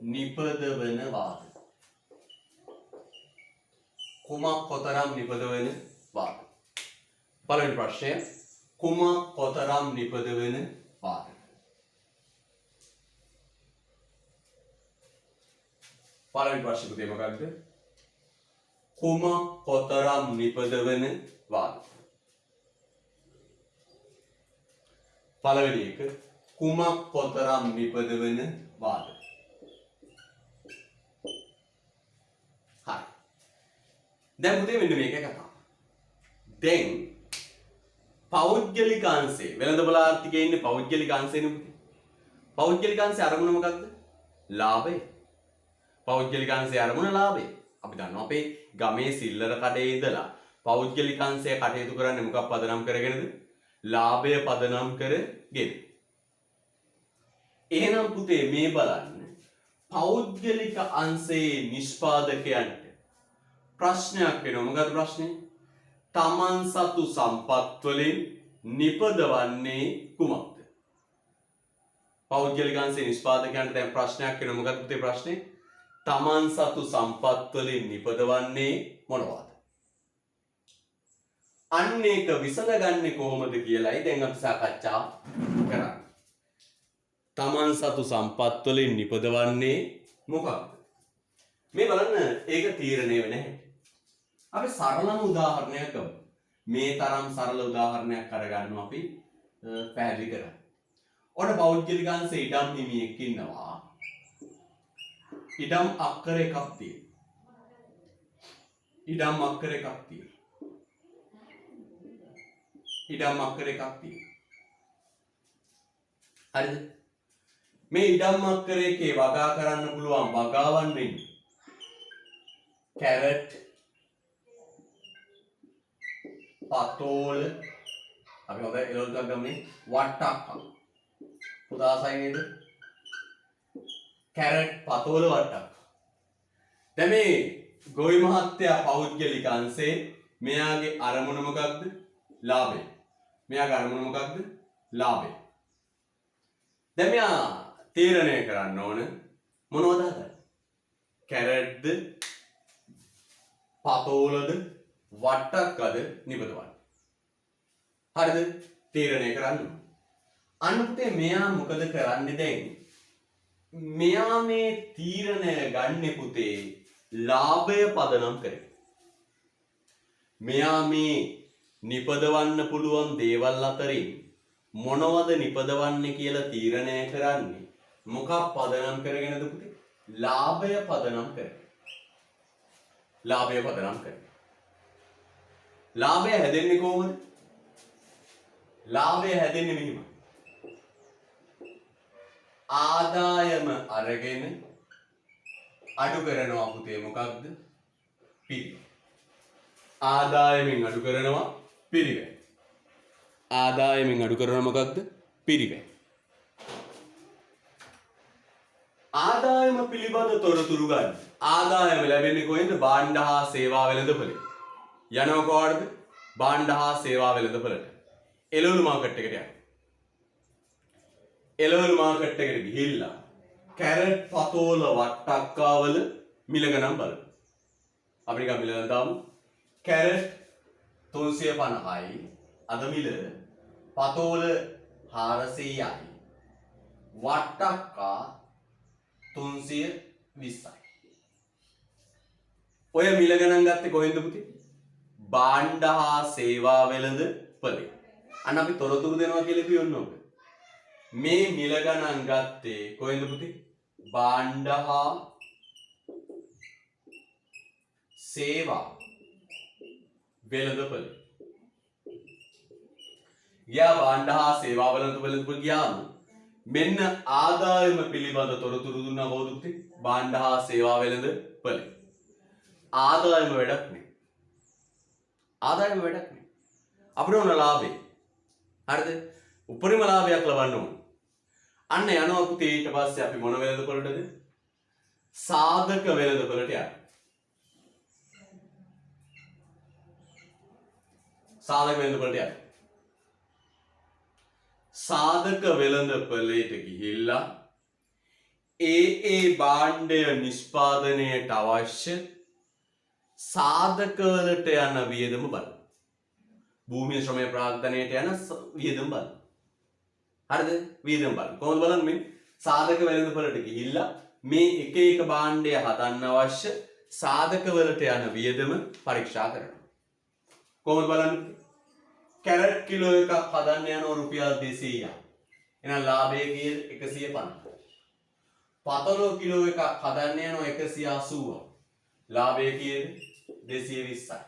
නිපදවන වාද? කුමක් කොතරම් නිපදවන වාද? පළවෙනි ප්‍රශ්නය කුමක් කොතරම් නිපදවන වාද? පළවෙනි ප්‍රශ්නේ පුතේ මොකක්ද? කුමක් කොතරම් නිපදවන වාද? පළවෙනි එක කුමක් කොතරම් නිපදවන වාද? හරි. දැන් පුතේ මෙන්න මේක කතාව. දැන් පෞද්ගලික අංශය වෙළඳපළ ආර්ථිකයේ ඉන්නේ පෞද්ගලික අංශයනේ පුතේ. පෞද්ගලික අංශයේ අරමුණ මොකක්ද? ලාභය. පෞද්ගලික අංශයේ අරමුණ ලාභය. අපි දන්නවා අපේ ගමේ සිල්ලර කඩේ ඉඳලා පෞද්ගලික අංශය කටයුතු කරන්නේ මොකක් පදනම් කරගෙනද? ලාභය පදනම් කරගෙන. එහෙනම් පුතේ මේ බලන්න පෞද්ගලික අංශයේ නිෂ්පාදකයන්ට ප්‍රශ්නයක් වෙනවා. මොකද ප්‍රශ්නේ? තමන් සතු සම්පත් වලින් නිපදවන්නේ කුමක්ද? පෞද්ගලික අංශයේ නිෂ්පාදකයන්ට දැන් ප්‍රශ්නයක් වෙනවා. මොකද පුතේ ප්‍රශ්නේ? තමන් සතු සම්පත් වලින් නිපදවන්නේ මොනවද? අන්න ඒක විසඳගන්නේ කොහොමද කියලායි දැන් අපි සාකච්ඡා කරන්නේ. තමන් සතු සම්පත් වලින් නිපදවන්නේ මොකක්ද? මේ බලන්න ඒක තීරණය වෙන්නේ නැහැ. අපි සරලම උදාහරණයක් ගමු. මේ තරම් සරල උදාහරණයක් අරගන්නවා අපි පැහැදිලි කරන්න. ඔන්න පෞද්ගලික ඉඩම් හිමියෙක් ඉන්නවා. ඉඩම් අක්කර එකක් තියෙනවා. ඉඩම් අක්කර එකක් තියෙනවා. ඉඩම් අක්කර එකක් තියෙනවා. හරිද? මේ ඉඩම් අක්කර එකේ වගා කරන්න පුළුවන් වගාවන් වෙන්නේ කැරට්, පතෝල, අපි හොඳ එළවලු ටිකක් ගමු නේ, වට්ටක්ක. පුදාසයි නේද? කැරට්, පතෝල, වට්ටක්ක. දැන් මේ ගොවි මහත්තයා පෞද්ගලික අංශේ මෙයාගේ අරමුණ මොකක්ද? ලාභය. මෙයාගේ අරමුණ මොකක්ද? ලාභය. දැන් මෙයා තීරණය කරන්න ඕන මොනවද හදන්නේ? කැරට්ද, පතෝලද, වට්ටක්කද නිපදවන්න. හරිද? තීරණය කරන්න. අන්න පුතේ මෙයා මොකද කරන්නේ දැන්? මෙයා මේ තීරණය ගන්නේ පුතේ ලාභය පදනම් කරගෙන. මෙයා මේ නිපදවන්න පුළුවන් දේවල් අතරින් මොනවද නිපදවන්නේ කියලා තීරණය කරන්නේ මොකක් පදනම් කරගෙනද පුතේ? ලාභය පදනම් කරගෙන. ලාභය පදනම් කරගෙන. ලාභය හැදෙන්නේ කොහොමද? ලාභය හැදෙන්නේ මෙහිම. ආදායම අරගෙන අඩු කරනවා පුතේ මොකක්ද? පිරිවැය. ආදායමෙන් අඩු කරනවා පිරිවැය. ආදායමෙන් අඩු කරනවා මොකක්ද? පිරිවැය. ආදායම පිළිබඳ තොරතුරු ගන්න. ආදායම ලැබෙන්නේ කොහෙන්ද? භාණ්ඩ හා සේවා වෙළඳපොලේ. යනවා කොහොමද? භාණ්ඩ හා සේවා වෙළඳපොලට. එළවලු මාකට් එකට යනවා. එළවලු මාකට් එකට ගිහිල්ලා කැරට්, පතෝල, වට්ටක්කාවල මිල ගණන් බලන්න. අපි නිකන් මිල ගණන් දාමු. කැරට් 350යි අද මිල. පතෝල 400යි. වට්ටක්කා 320යි. ඔය මිල ගණන් ගත්තේ කොහෙන්ද පුතේ? භාණ්ඩ හා සේවා වෙළඳපොලේ. අන්න අපි තොරතුරු දෙනවා කියලා කියන්න ඕක. මේ මිල ගණන් ගත්තේ කොහෙන්ද පුතේ? භාණ්ඩ හා සේවා වෙළඳපොලේ. ගියා භාණ්ඩ හා සේවා වෙළඳපොලේ ගියාම මෙන්න ආදායම පිළිබඳ තොරතුරු දුන්නා කොහොමද පුතේ? භාණ්ඩ හා සේවා වෙළඳපොලේ. ආදායම වැඩක් නේ. ආදායම වැඩක් නේ. අපිට ඕන ලාභේ. හරිද? උපරිම ලාභයක් ලබන්න ඕන. අන්න යනවා පුතේ ඊට පස්සේ අපි මොන වෙළඳපොළටද? සාධක වෙළඳපොළට යනවා. සාධක වෙළඳපොළට යනවා. සාධක වෙළඳපොළට ගිහිල්ලා ඒ භාණ්ඩය නිෂ්පාදනයට අවශ්‍ය සාධකවලට යන වියදම බලන්න. භූමිය ශ්‍රමය ප්‍රාග්ධනයට යන වියදම බලන්න. හරිද? වියදම බලන්න. කොහොමද බලන්නේ? සාධක වෙළඳපොළට ගිහිල්ලා මේ එක එක භාණ්ඩය හදන්න අවශ්‍ය සාධකවලට යන වියදම පරීක්ෂා කරනවා. කොහොමද බලන්නේ? කැරට් කිලෝ එකක් හදන්න යනවා රුපියල් 200ක්. එහෙනම් ලාභය කීයද? 150. පතොල කිලෝ එකක් හදන්න යනවා 180ක්. ලාභය කීයද? 220යි.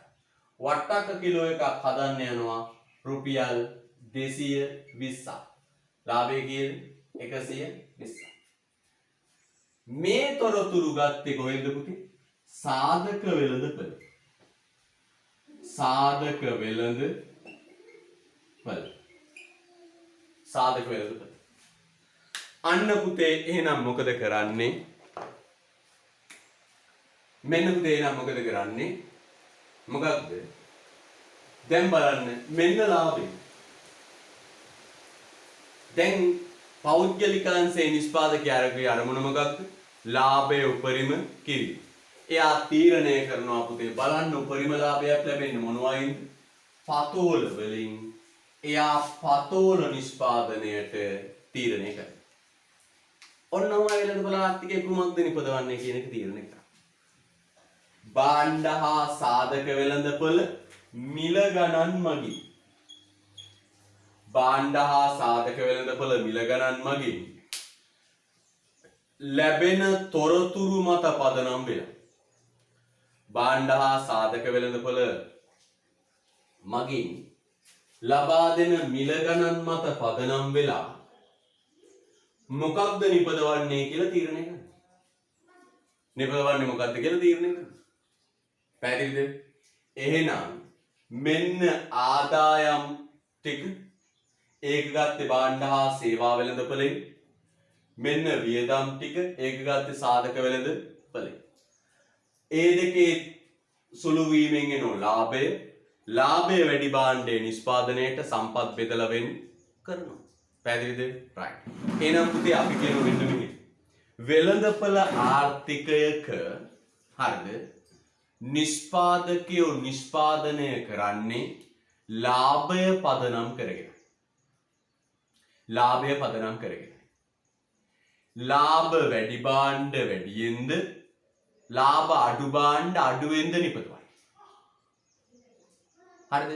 වට්ටක්ක කිලෝ එකක් හදන්න යනවා රුපියල් 220ක්. ලාභය කීයද? 120යි. මේ තොරතුරු ගත්තේ කොහෙන්ද පුතේ? සාධක වෙළඳපොළ. සාධක වෙළඳපොළ. සාධක වෙළඳපොළ. අන්න පුතේ එහෙනම් මොකද කරන්නේ? මෙන්න පුතේ එහෙනම් මොකද කරන්නේ? මොකක්ද? දැන් බලන්න මෙන්න ලාභය. දැන් පෞද්ගලිකාංශයේ නිෂ්පාදකයාගේ අරමුණ මොකක්ද? ලාභය උපරිම කිරීම. එයා තීරණය කරනවා පුතේ බලන්න උපරිම ලාභයක් ලැබෙන්නේ මොනවයින්ද? පතෝල වලින් එයා පතෝල නිෂ්පාදනයට තීරණය කරනවා. ඔන්නම වෙළඳපොළ ආර්ථිකය කුමක්ද නිපදවන්නේ කියන එක තීරණය කරනවා. භාණ්ඩ හා සාධක වෙළඳපොළ මිල ගණන් මගින් භාණ්ඩ හා සාධක වෙළඳපොළ මිල ගණන් මගින් ලැබෙන තොරතුරු මත පදනම් වෙනවා. භාණ්ඩ හා සාධක වෙළඳපොළ මගින් ලබා දෙන මිල ගණන් මත පදනම් වෙලා මොකක්ද නිපදවන්නේ කියලා තීරණය කරනවා. නිපදවන්නේ මොකක්ද කියලා තීරණය කරනවා. පැහැදිලිද? එහෙනම් මෙන්න ආදායම් ටික ඒක ගත්තේ භාණ්ඩ හා සේවා වෙළඳපොළෙන්. මෙන්න වියදම් ටික ඒක ගත්තේ සාධක වෙළඳපොළෙන්. ඒ දෙකේ සුළු වීමෙන් එන ලාභය වැඩි භාණ්ඩයේ නිෂ්පාදනයට සම්පත් බෙදලා වෙන් කරනවා. පැහැදිලිද? right. එහෙනම් පුතේ අපි කියමු මෙන්න මෙහෙම. වෙළඳපොළ ආර්ථිකයක හරිද? නිෂ්පාදකයෝ නිෂ්පාදනය කරන්නේ ලාභය පදනම් කරගෙන. ලාභය පදනම් කරගෙන. ලාභ වැඩි භාණ්ඩ වැඩියෙන්ද ලාභ අඩු භාණ්ඩ අඩුවෙන්ද නිපදවන්නේ. හරිද?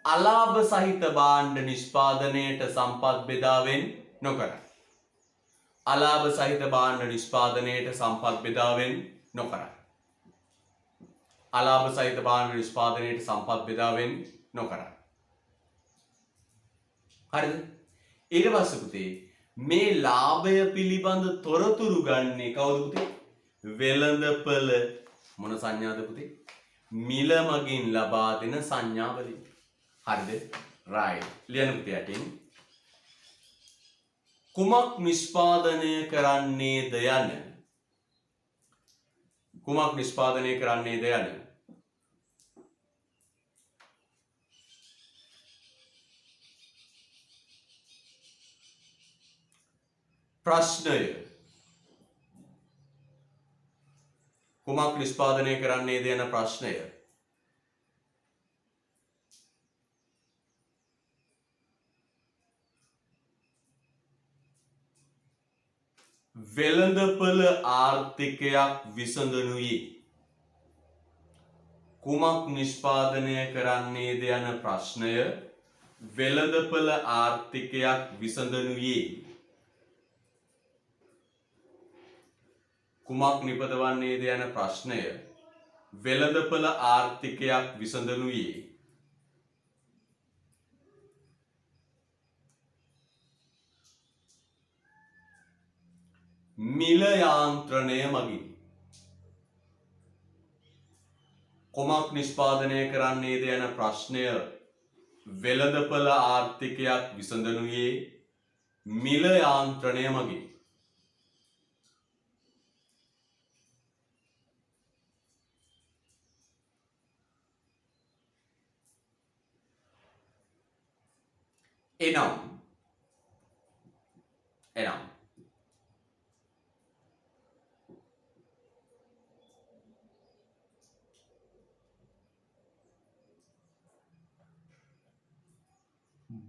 අලාභ සහිත භාණ්ඩ නිෂ්පාදනයට සම්පත් බෙදා වෙන් නොකරයි. අලාභ සහිත භාණ්ඩ නිෂ්පාදනයට සම්පත් බෙදා වෙන් නොකරයි. අලාභ සහිත භාණ්ඩ නිෂ්පාදනයට සම්පත් බෙදා වෙන් නොකරයි. හරිද? ඊට පස්සේ පුතේ මේ ලාභය පිළිබඳ තොරතුරු ගන්නේ කවුද පුතේ? වෙළඳපොළ මොන සංඥාද පුතේ? මිල මගින් ලබා දෙන සංඥාවලින්. හරිද? right. ලියන්න පුතේ යටින්. කුමක් නිෂ්පාදනය කරන්නේද යන කුමක් නිෂ්පාදනය කරන්නේද යන ප්‍රශ්නය කුමක් නිෂ්පාදනය කරන්නේද යන ප්‍රශ්නය වෙළඳපොළ ආර්ථිකයක් විසඳනුයේ කුමක් නිෂ්පාදනය කරන්නේද යන ප්‍රශ්නය වෙළඳපොළ ආර්ථිකයක් විසඳනුයේ කුමක් නිපදවන්නේද යන ප්‍රශ්නය වෙළඳපොළ ආර්ථිකයක් විසඳනුයේ මිල යාන්ත්‍රණය මගින්. කුමක් නිෂ්පාදනය කරන්නේද යන ප්‍රශ්නය වෙළඳපොළ ආර්ථිකයක් විසඳනුයේ මිල යාන්ත්‍රණය මගින්. එනම්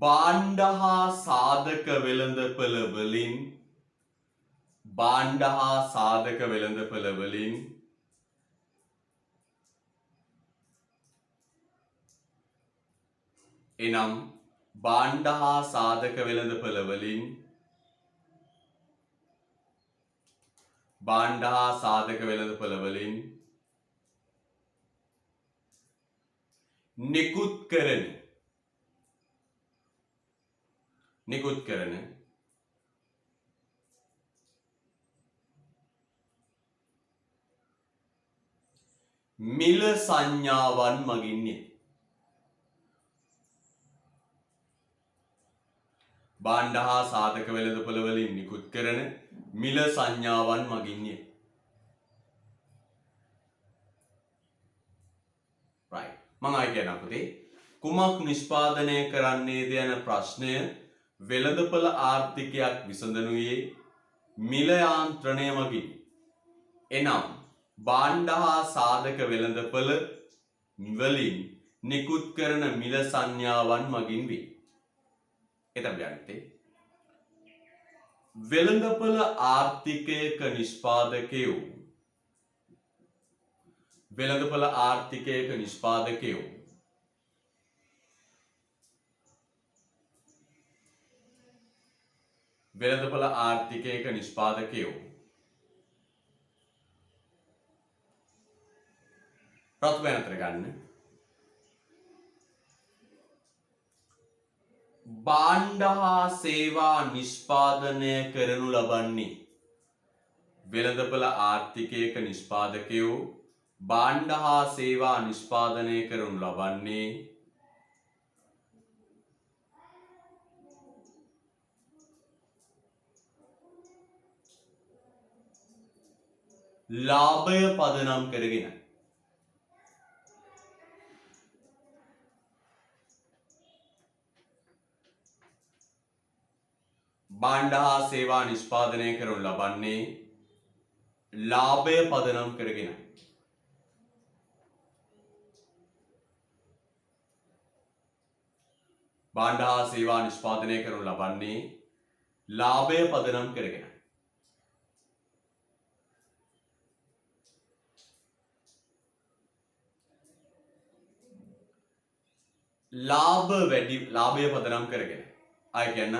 භාණ්ඩ හා සාධක වෙළඳපොළ වලින් භාණ්ඩ හා සාධක වෙළඳපොළ වලින් එනම් භාණ්ඩ හා සාධක වෙළඳපොළ වලින් භාණ්ඩ හා සාධක වෙළඳපොළ වලින් නිකුත් කරන මිල සංඥාවන් මගින්ය. භාණ්ඩ හා සාධක වෙළඳපොළ වලින් නිකුත් කරන මිල සංඥාවන් මගින්ය. right. මම ආයි කියන අපතේ කුමක් නිෂ්පාදනය කරන්නේද යන ප්‍රශ්නය වෙළඳපොළ ආර්ථිකයක් විසඳනුයේ මිල යාන්ත්‍රණය මගින්. එනම් භාණ්ඩ හා සාධක වෙළඳපොළ වලින් නිකුත් කරන මිල සංඥාවන් මගින් වේ. එතන යන්නේ වෙළඳපොළ ආර්ථිකයක නිෂ්පාදකයෝ වෙළඳපොළ ආර්ථිකයක නිෂ්පාදකයෝ වෙළඳපොළ ආර්ථිකයක නිෂ්පාදකයෝ රත් වෙනතර ගන්න භාණ්ඩ හා සේවා නිෂ්පාදනය කරනු ලබන්නේ වෙළඳපොළ ආර්ථිකයක නිෂ්පාදකයෝ භාණ්ඩ හා සේවා නිෂ්පාදනය කරනු ලබන්නේ ලාභය පදනම් කරගෙන. භාණ්ඩ හා සේවා නිෂ්පාදනය කරනු ලබන්නේ ලාභය පදනම් කරගෙන. භාණ්ඩ හා සේවා නිෂ්පාදනය කරනු ලබන්නේ ලාභය පදනම් කරගෙන. ලාභය පදනම් කරගෙන. අය කියන්න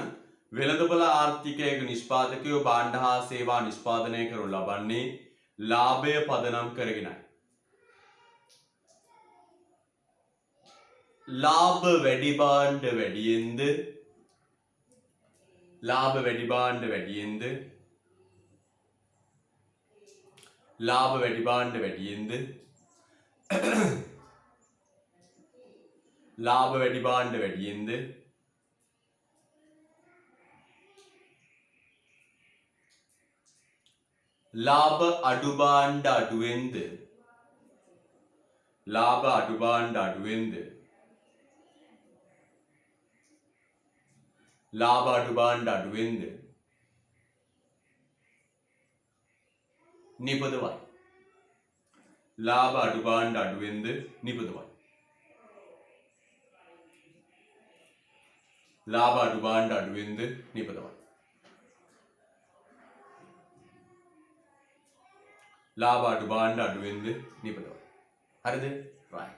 වෙළඳපොළ ආර්ථිකයක නිෂ්පාදකයෝ භාණ්ඩ හා සේවා නිෂ්පාදනය කරනු ලබන්නේ ලාභය පදනම් කරගෙනයි. ලාභ වැඩි භාණ්ඩ වැඩියෙන්ද ලාභ වැඩි භාණ්ඩ වැඩියෙන්ද ලාභ වැඩි භාණ්ඩ වැඩියෙන්ද ලාභ වැඩි භාණ්ඩ වැඩියෙන්ද ලාභ අඩු භාණ්ඩ අඩුවෙන්ද ලාභ අඩු භාණ්ඩ අඩුවෙන්ද ලාභ අඩු භාණ්ඩ අඩුවෙන්ද නිපදවයි. ලාභ අඩු භාණ්ඩ අඩුවෙන්ද නිපදවයි. ලාභ අඩු භාණ්ඩ අඩුවෙන්ද නිපදවයි. ලාභ අඩු භාණ්ඩ අඩුවෙන්ද නිපදවයි. හරිද? right.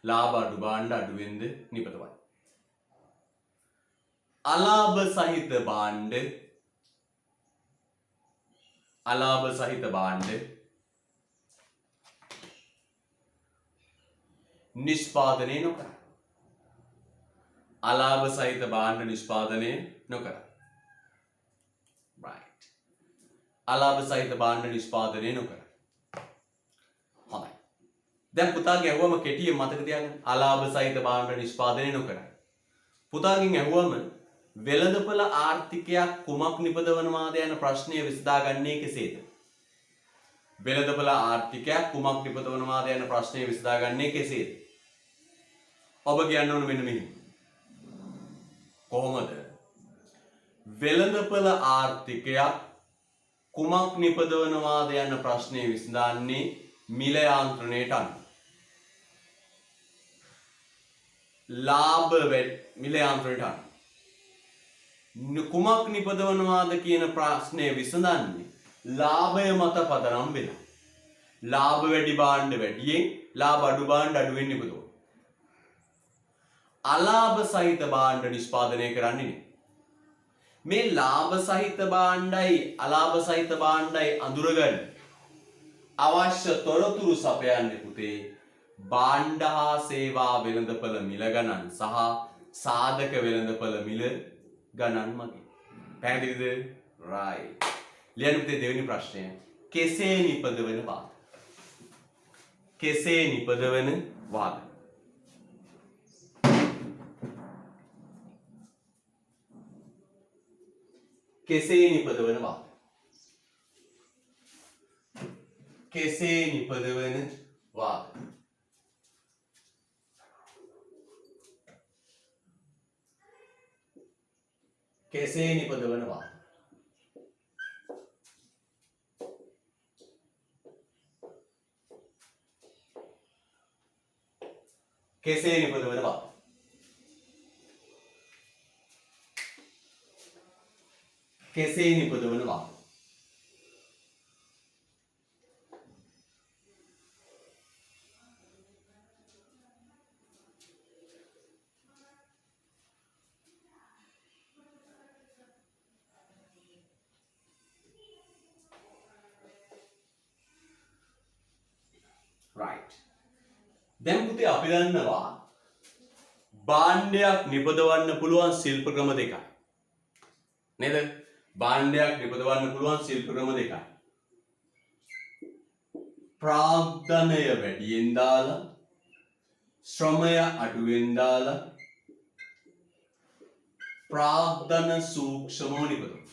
ලාභ අඩු භාණ්ඩ අඩුවෙන්ද නිපදවයි. අලාභ සහිත භාණ්ඩ අලාභ සහිත භාණ්ඩ නිෂ්පාදනය නොකර. අලාභ සහිත භාණ්ඩ නිෂ්පාදනය නොකර. right. අලාභ සහිත භාණ්ඩ නිෂ්පාදනය නොකර. හොඳයි. දැන් පුතාගේ ඇහුවම කෙටියෙන් මතක තියාගන්න. අලාභ සහිත භාණ්ඩ නිෂ්පාදනය නොකර. පුතාගෙන් ඇහුවම වෙළඳපොළ ආර්ථිකයක් කුමක් නිපදවනවාද යන ප්‍රශ්නය විසඳාගන්නේ කෙසේද? වෙළඳපොළ ආර්ථිකයක් කුමක් නිපදවනවාද යන ප්‍රශ්නය විසඳාගන්නේ කෙසේද? ඔබ කියන්න ඕන මෙන්න මෙහෙම. කොහොමද වෙළඳපොළ ආර්ථිකයක් කුමක් නිපදවනවාද යන ප්‍රශ්නය විසඳන්නේ මිල යාන්ත්‍රණයට අනුව. ලාභ මිල යාන්ත්‍රණයට අනුව. කුමක් නිපදවනවාද කියන ප්‍රශ්නය විසඳන්නේ ලාභය මත පදනම් වෙනවා. ලාභ වැඩි භාණ්ඩ වැඩියෙන් ලාභ අඩු භාණ්ඩ අඩුවෙන් නිපදවනවා. අලාභ සහිත භාණ්ඩ නිෂ්පාදනය කරන්නේ නේ. මේ ලාභ සහිත භාණ්ඩයි අලාභ සහිත භාණ්ඩයි අඳුරගන්න අවශ්‍ය තොරතුරු සපයන්නේ පුතේ භාණ්ඩ හා සේවා වෙළඳපොළ මිල ගණන් සහ සාධක වෙළඳපොළ මිල ගණන් මගින්. පැහැදිලිද? right. ලියන්න පුතේ දෙවෙනි ප්‍රශ්නය. කෙසේ නිපදවන වාද? කෙසේ නිපදවන වාද? කෙසේ නිපදවන වාද? කෙසේ නිපදවන වාද? කෙසේ නිපදවන වාද? කෙසේ නිපදවන වාද. කෙසේ නිපදවන වාද. right. දැන් පුතේ අපි දන්නවා භාණ්ඩයක් නිපදවන්න පුළුවන් ශිල්ප ක්‍රම දෙකයි. නේද? භාණ්ඩයක් නිපදවන්න පුළුවන් ශිල්ප ක්‍රම දෙකයි. ප්‍රාග්ධනය වැඩියෙන් දාලා ශ්‍රමය අඩුවෙන් දාලා ප්‍රාග්ධන සූක්ෂමව නිපදවීම.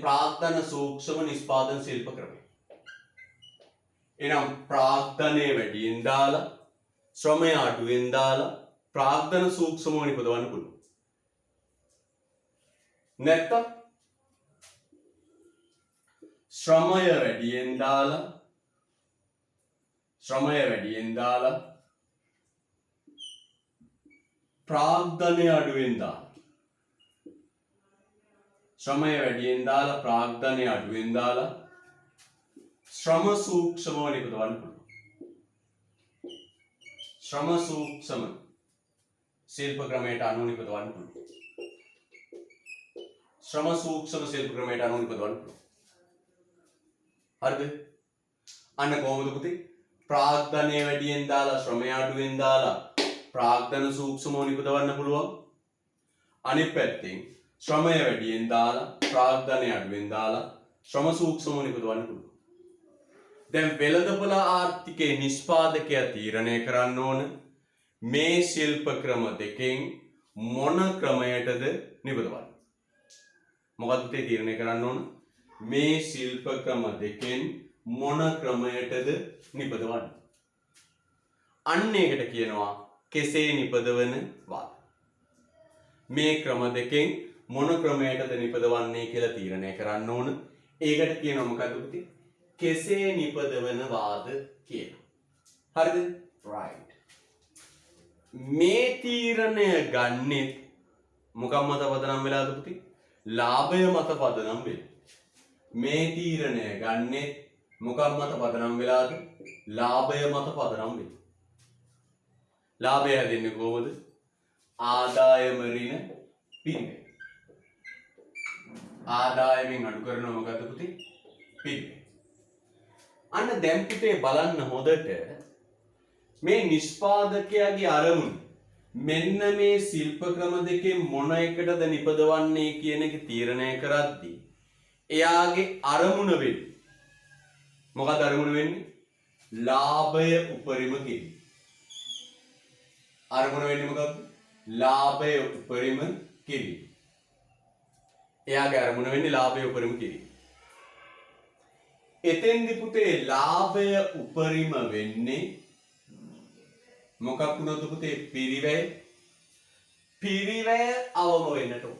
ප්‍රාග්ධන සූක්ෂම නිෂ්පාදන ශිල්ප ක්‍රමය. එනම් ප්‍රාග්ධනය වැඩියෙන් දාලා ශ්‍රමය අඩුවෙන් දාලා ප්‍රාග්ධන සූක්ෂමව නිපදවන්න පුළුවන්. නැත්නම් ශ්‍රමය වැඩියෙන් දාලා ප්‍රාග්ධනය අඩුවෙන් දාලා ශ්‍රමය වැඩියෙන් දාලා ප්‍රාග්ධනය අඩුවෙන් දාලා ශ්‍රම සූක්ෂමව නිපදවන්න පුළුවන්. ශ්‍රම සූක්ෂම ශිල්ප ක්‍රමයට අනුව නිපදවන්න පුළුවන්. ශ්‍රම සූක්ෂම ශිල්ප ක්‍රමයට අනුව නිපදවන්න පුළුවන්. හරිද? අන්න කොහොමද පුතේ? ප්‍රාග්ධනය වැඩියෙන් දාලා ශ්‍රමය අඩුවෙන් දාලා ප්‍රාග්ධන සූක්ෂමව නිපදවන්න පුළුවන්. අනිත් පැත්තෙන් ශ්‍රමය වැඩියෙන් දාලා ප්‍රාග්ධනය අඩුවෙන් දාලා ශ්‍රම සූක්ෂමව නිපදවන්න පුළුවන්. දැන් වෙළඳපොළ ආර්ථිකයේ නිෂ්පාදකයා තීරණය කරන්න ඕන මේ ශිල්ප ක්‍රම දෙකෙන් මොන ක්‍රමයටද නිපදවන්නේ? මොකක්ද පුතේ තීරණය කරන්න ඕන? මේ ශිල්ප ක්‍රම දෙකෙන් මොන ක්‍රමයටද නිපදවන්නේ? අන්න ඒකට කියනවා කෙසේ නිපදවන වාද. මේ ක්‍රම දෙකෙන් මොන ක්‍රමයටද නිපදවන්නේ කියලා තීරණය කරන්න ඕන. ඒකට කියනවා මොකද්ද පුතේ? කෙසේ නිපදවන වාද කියලා. හරිද? right. මේ තීරණය ගන්නෙ මොකක් මත පදනම් වෙලාද පුතේ? ලාභය මත පදනම් වෙලා. මේ තීරණය ගන්නෙ මොකක් මත පදනම් වෙලාද? ලාභය මත පදනම් වෙලා. ලාභය හැදෙන්නේ කොහොමද? ආදායම ඍණ පිරිවෙන්. ආදායමෙන් අඩු කරනවා මොකද්ද පුතේ? පිරිවෙන්. අන්න දැන් පුතේ බලන්න හොඳට මේ නිෂ්පාදකයාගේ අරමුණ මෙන්න මේ ශිල්ප ක්‍රම දෙකේ මොන එකටද නිපදවන්නේ කියන එක තීරණය කරද්දී එයාගේ අරමුණ වෙන්නේ මොකද? අරමුණ වෙන්නේ ලාභය උපරිම කිරීම. අරමුණ වෙන්නේ මොකක්ද? ලාභය උපරිම කිරීම. එයාගේ අරමුණ වෙන්නේ ලාභය උපරිම කිරීම. එතෙන්දි පුතේ ලාභය උපරිම වෙන්නේ මොකක් වුණොත් පුතේ? පිරිවැය. පිරිවැය අවම වෙන්නට ඕන.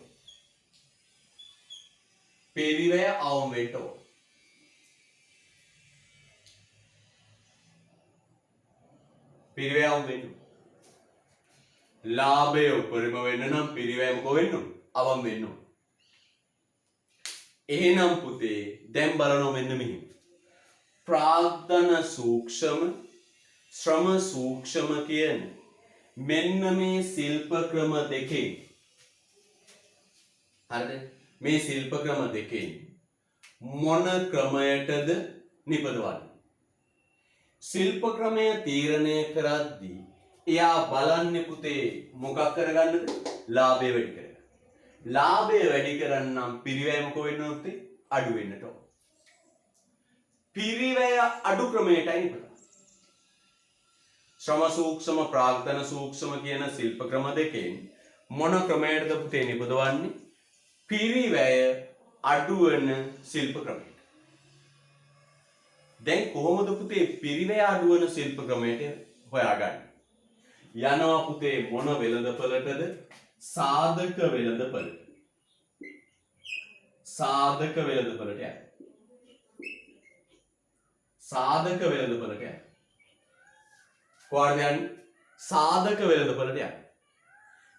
පිරිවැය අවම වෙන්න ඕන. පිරිවැය අවම වෙන්න. ලාභය උපරිම වෙන්න නම් පිරිවැය මොකෝ වෙන්න ඕන? අවම වෙන්න ඕන. එහෙනම් පුතේ දැන් බලනවා මෙන්න මෙහෙම. ප්‍රාග්ධන සූක්ෂම ශ්‍රම සූක්ෂම කියන මෙන්න මේ ශිල්ප ක්‍රම දෙකේ හරිද? මේ ශිල්ප ක්‍රම දෙකේ මොන ක්‍රමයටද නිපදවන්නේ? ශිල්ප ක්‍රමය තීරණය කරද්දී එයා බලන්නේ පුතේ මොකක් කරගන්නද? ලාභය වැඩි කරගන්න. ලාභය වැඩි කරන්නම් පිරිවැය මොකෝ වෙන්න ඕනේ? අඩු වෙන්නට ඕන. පිරිවැය අඩු ක්‍රමයටයි නිපදවන්නේ. ශ්‍රම සූක්ෂම ප්‍රාග්ධන සූක්ෂම කියන ශිල්ප ක්‍රම දෙකෙන් මොන ක්‍රමයටද පුතේ නිපදවන්නේ? පිරිවැය අඩු වෙන ශිල්ප ක්‍රමයට. දැන් කොහොමද පුතේ පිරිවැය අඩු වෙන ශිල්ප ක්‍රමයට හොයාගන්නේ? යනවා පුතේ මොන වෙළඳපළටද? සාධක වෙළඳපළට. සාධක වෙළඳපළට යනවා. සාධක වෙළඳපළට යන්න. කොහොමද යන්නේ? සාධක වෙළඳපළට යන්න.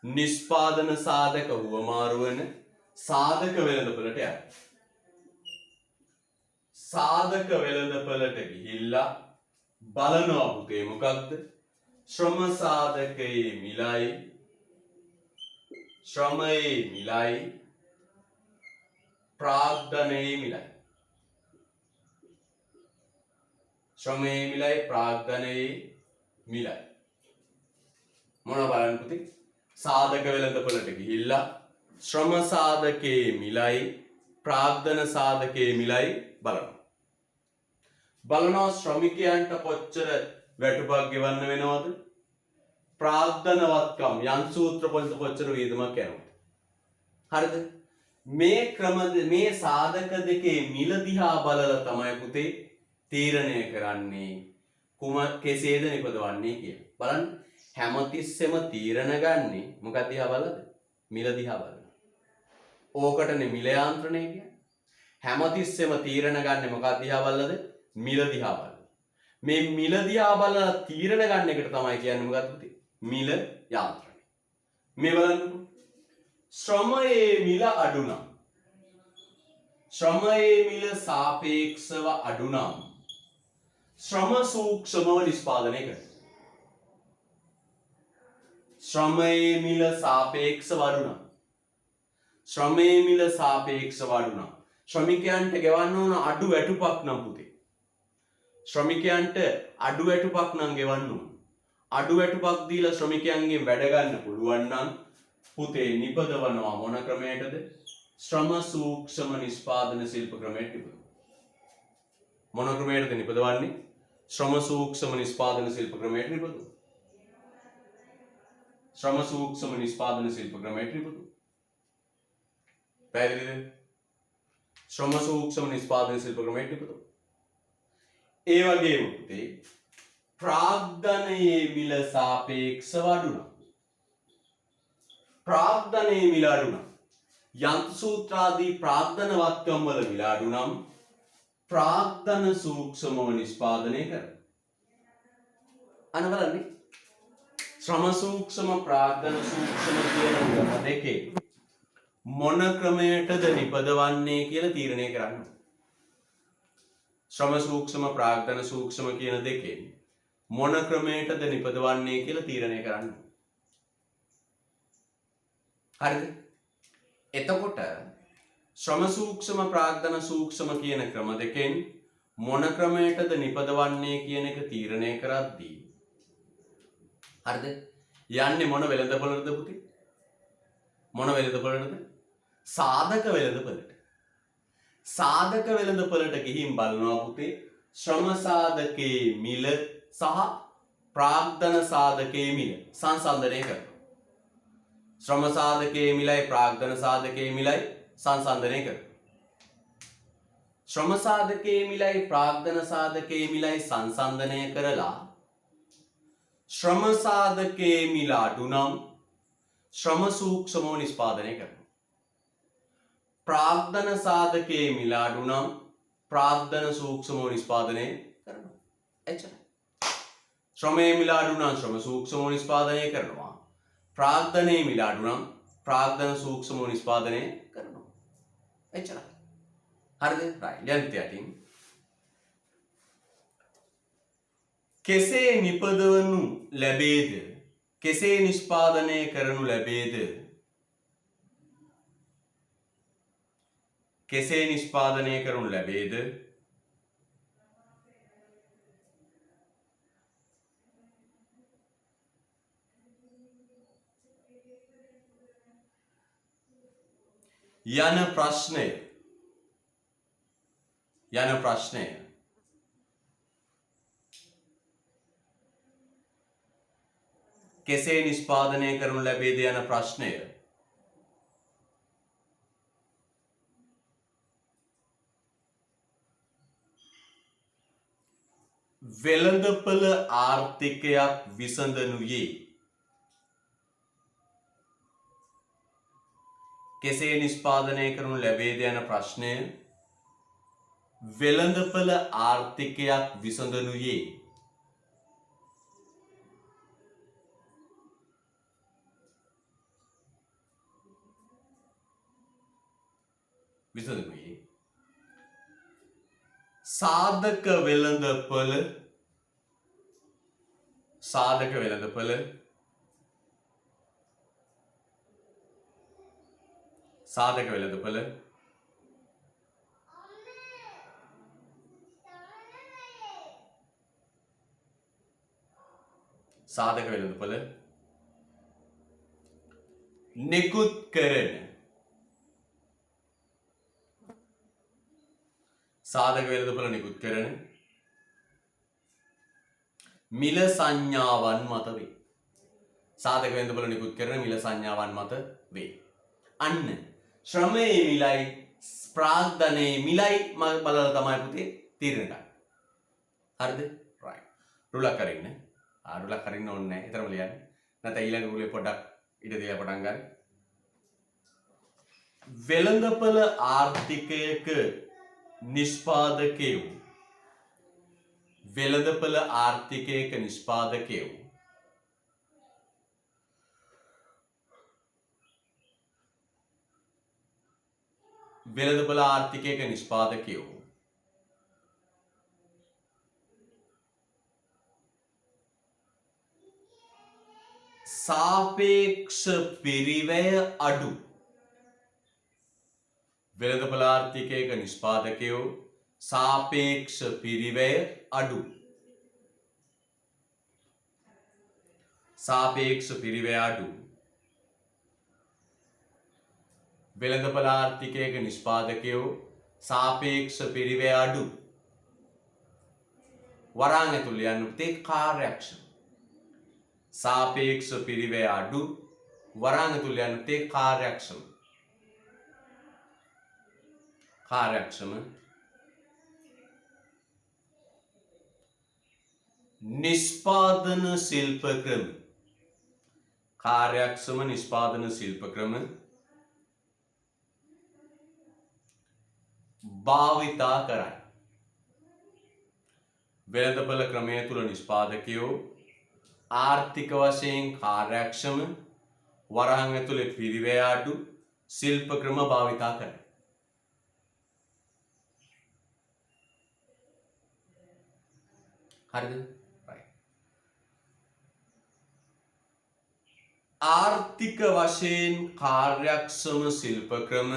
නිෂ්පාදන සාධක හුවමාරු වෙන සාධක වෙළඳපළට යන්න. සාධක වෙළඳපළට ගිහිල්ලා බලනවා පුතේ මොකක්ද? ශ්‍රම සාධකයේ මිලයි ශ්‍රමයේ මිලයි ප්‍රාග්ධනයේ මිලයි. ශ්‍රමයේ මිලයි ප්‍රාග්ධනයේ මිලයි. මොනවා බලන්න පුතේ? සාධක වෙළඳපළට ගිහිල්ලා ශ්‍රම සාධකයේ මිලයි ප්‍රාග්ධන සාධකයේ මිලයි බලනවා. බලනවා ශ්‍රමිකයන්ට කොච්චර වැටුපක් ගෙවන්න වෙනවද? ප්‍රාග්ධනවත්කම් යන් සූත්‍ර පොළට කොච්චර වියදමක් යනවද? හරිද? මේ සාධක දෙකේ මිල දිහා බලලා තමයි පුතේ තීරණය කරන්නේ කුමක් කෙසේද නිපදවන්නේ කියලා. බලන්න හැමතිස්සෙම තීරණ ගන්නේ මොකක් දිහා බලලාද? මිල දිහා බලලා. ඕකටනේ මිල යාන්ත්‍රණය කියන්නේ. හැමතිස්සෙම තීරණ ගන්නේ මොකක් දිහා බලලාද? මිල දිහා බලලා. මේ මිල දිහා බලලා තීරණ ගන්න එකට තමයි කියන්නේ මොකක්ද පුතේ? මිල යාන්ත්‍රණය. මේ බලන්නකෝ. ශ්‍රමයේ මිල අඩු නම් ශ්‍රමයේ මිල සාපේක්ෂව අඩු නම් ශ්‍රම සූක්ෂමව නිෂ්පාදනය කරනවා. ශ්‍රමයේ මිල සාපේක්ෂව අඩු නම් ශ්‍රමයේ මිල සාපේක්ෂව අඩු නම් ශ්‍රමිකයන්ට ගෙවන්න ඕන අඩු වැටුපක් නම් පුතේ. ශ්‍රමිකයන්ට අඩු වැටුපක් නම් ගෙවන්න ඕන. අඩු වැටුපක් දීලා ශ්‍රමිකයන්ගෙන් වැඩ ගන්න පුළුවන් නම් පුතේ නිපදවනවා මොන ක්‍රමයකටද? ශ්‍රම සූක්ෂම නිෂ්පාදන ශිල්ප ක්‍රමයට නිපදවනවා. මොන ක්‍රමයකටද නිපදවන්නේ? ශ්‍රම සූක්ෂම නිෂ්පාදන ශිල්ප ක්‍රමයට නිපදවනවා. ශ්‍රම සූක්ෂම නිෂ්පාදන ශිල්ප ක්‍රමයට නිපදවනවා. පැහැදිලිද? ශ්‍රම සූක්ෂම නිෂ්පාදන ශිල්ප ක්‍රමයට නිපදවනවා. ඒ වගේම පුතේ ප්‍රාග්ධනයේ මිල සාපේක්ෂව අඩු නම් ප්‍රාග්ධනයේ මිල අඩු නම් යන්ත්‍ර සූත්‍රාදී ප්‍රාග්ධනවත්කම් වල මිල අඩු නම් ප්‍රාග්ධන සූක්ෂමව නිෂ්පාදනය කරනවා. අන්න බලන්න ශ්‍රම සූක්ෂම ප්‍රාග්ධන සූක්ෂම කියන දෙකේ මොන ක්‍රමයටද නිපදවන්නේ කියලා තීරණය කරන්න. ශ්‍රම සූක්ෂම ප්‍රාග්ධන සූක්ෂම කියන දෙකේ මොන ක්‍රමයටද නිපදවන්නේ කියලා තීරණය කරන්න. හරිද? එතකොට ශ්‍රම සූක්ෂම ප්‍රාග්ධන සූක්ෂම කියන ක්‍රම දෙකෙන් මොන ක්‍රමයටද නිපදවන්නේ කියන එක තීරණය කරද්දී හරිද? යන්නේ මොන වෙළඳපොළටද පුතේ? මොන වෙළඳපොළටද? සාධක වෙළඳපොළට. සාධක වෙළඳපොළට ගිහින් බලනවා පුතේ ශ්‍රම සාධකයේ මිල සහ ප්‍රාග්ධන සාධකයේ මිල සංසන්දනය කරනවා. ශ්‍රම සාධකයේ මිලයි ප්‍රාග්ධන සාධකයේ මිලයි සංසන්දනය කරනවා. ශ්‍රම සාධකයේ මිලයි ප්‍රාග්ධන සාධකයේ මිලයි සංසන්දනය කරලා ශ්‍රම සාධකයේ මිල අඩු නම් ශ්‍රම සූක්ෂමව නිෂ්පාදනය කරනවා. ප්‍රාග්ධන සාධකයේ මිල අඩු නම් ප්‍රාග්ධන සූක්ෂමව නිෂ්පාදනය කරනවා. එච්චරයි. ශ්‍රමයේ මිල අඩු නම් ශ්‍රම සූක්ෂමව නිෂ්පාදනය කරනවා. ප්‍රාග්ධනයේ මිල අඩු නම් ප්‍රාග්ධන සූක්ෂමව නිෂ්පාදනය කරනවා. එච්චරයි. හරිද? right. යන්ත්‍ය යටින් කෙසේ නිපදවනු ලැබේද? කෙසේ නිෂ්පාදනය කරනු ලැබේද? කෙසේ නිෂ්පාදනය කරනු ලැබේද? යන ප්‍රශ්නය කෙසේ නිෂ්පාදනය කරනු ලැබේද යන ප්‍රශ්නය වෙළඳපළ ආර්ථිකයක් විසඳනුයේ කෙසේ නිෂ්පාදනය කරනු ලැබේද යන ප්‍රශ්නය වෙළඳපළ ආර්ථිකයක් විසඳනුයේ සාධක වෙළඳපළ නිකුත් කරන මිල සංඥාවන් මත වේ. සාධක වෙළඳපළ නිකුත් කරන මිල සංඥාවන් මත වේ. අන්න ශ්‍රමයේ මිලයි ප්‍රාග්ධනයේ මිලයි මම බලලා තමයි පුතේ තීරණය ගන්න. හරිද? right. රුලක් අරින්න. රුලක් අරින්න ඕනේ නැහැ. ඒතරම ලියන්න. නැත්නම් ඊළඟ රුලේ පොඩ්ඩක් ඊට දීලා පටන් ගන්න. වෙළඳපළ ආර්ථිකයක නිෂ්පාදකයෝ වෙළඳපළ ආර්ථිකයක නිෂ්පාදකයෝ සාපේක්ෂ පිරිවැය අඩු වෙළඳපළ ආර්ථිකයක නිෂ්පාදකයෝ සාපේක්ෂ පිරිවැය අඩු වෙළඳපළ ආර්ථිකයක නිෂ්පාදකයෝ සාපේක්ෂ පිරිවැය අඩු වරාන් ඇතුළේ යන පුතේ කාර්යක්ෂම සාපේක්ෂ පිරිවැය අඩු වරාන් ඇතුළේ යන පුතේ කාර්යක්ෂම නිෂ්පාදන ශිල්ප ක්‍රම කාර්යක්ෂම නිෂ්පාදන ශිල්ප ක්‍රම භාවිතා කරයි. වෙළඳපළ ක්‍රමය තුල නිෂ්පාදකයෝ ආර්ථික වශයෙන් කාර්යක්ෂම වරහන් ඇතුලේ පිරිවැය අඩු ශිල්ප ක්‍රම භාවිතා කරයි. හරිද? right. ආර්ථික වශයෙන් කාර්යක්ෂම ශිල්ප ක්‍රම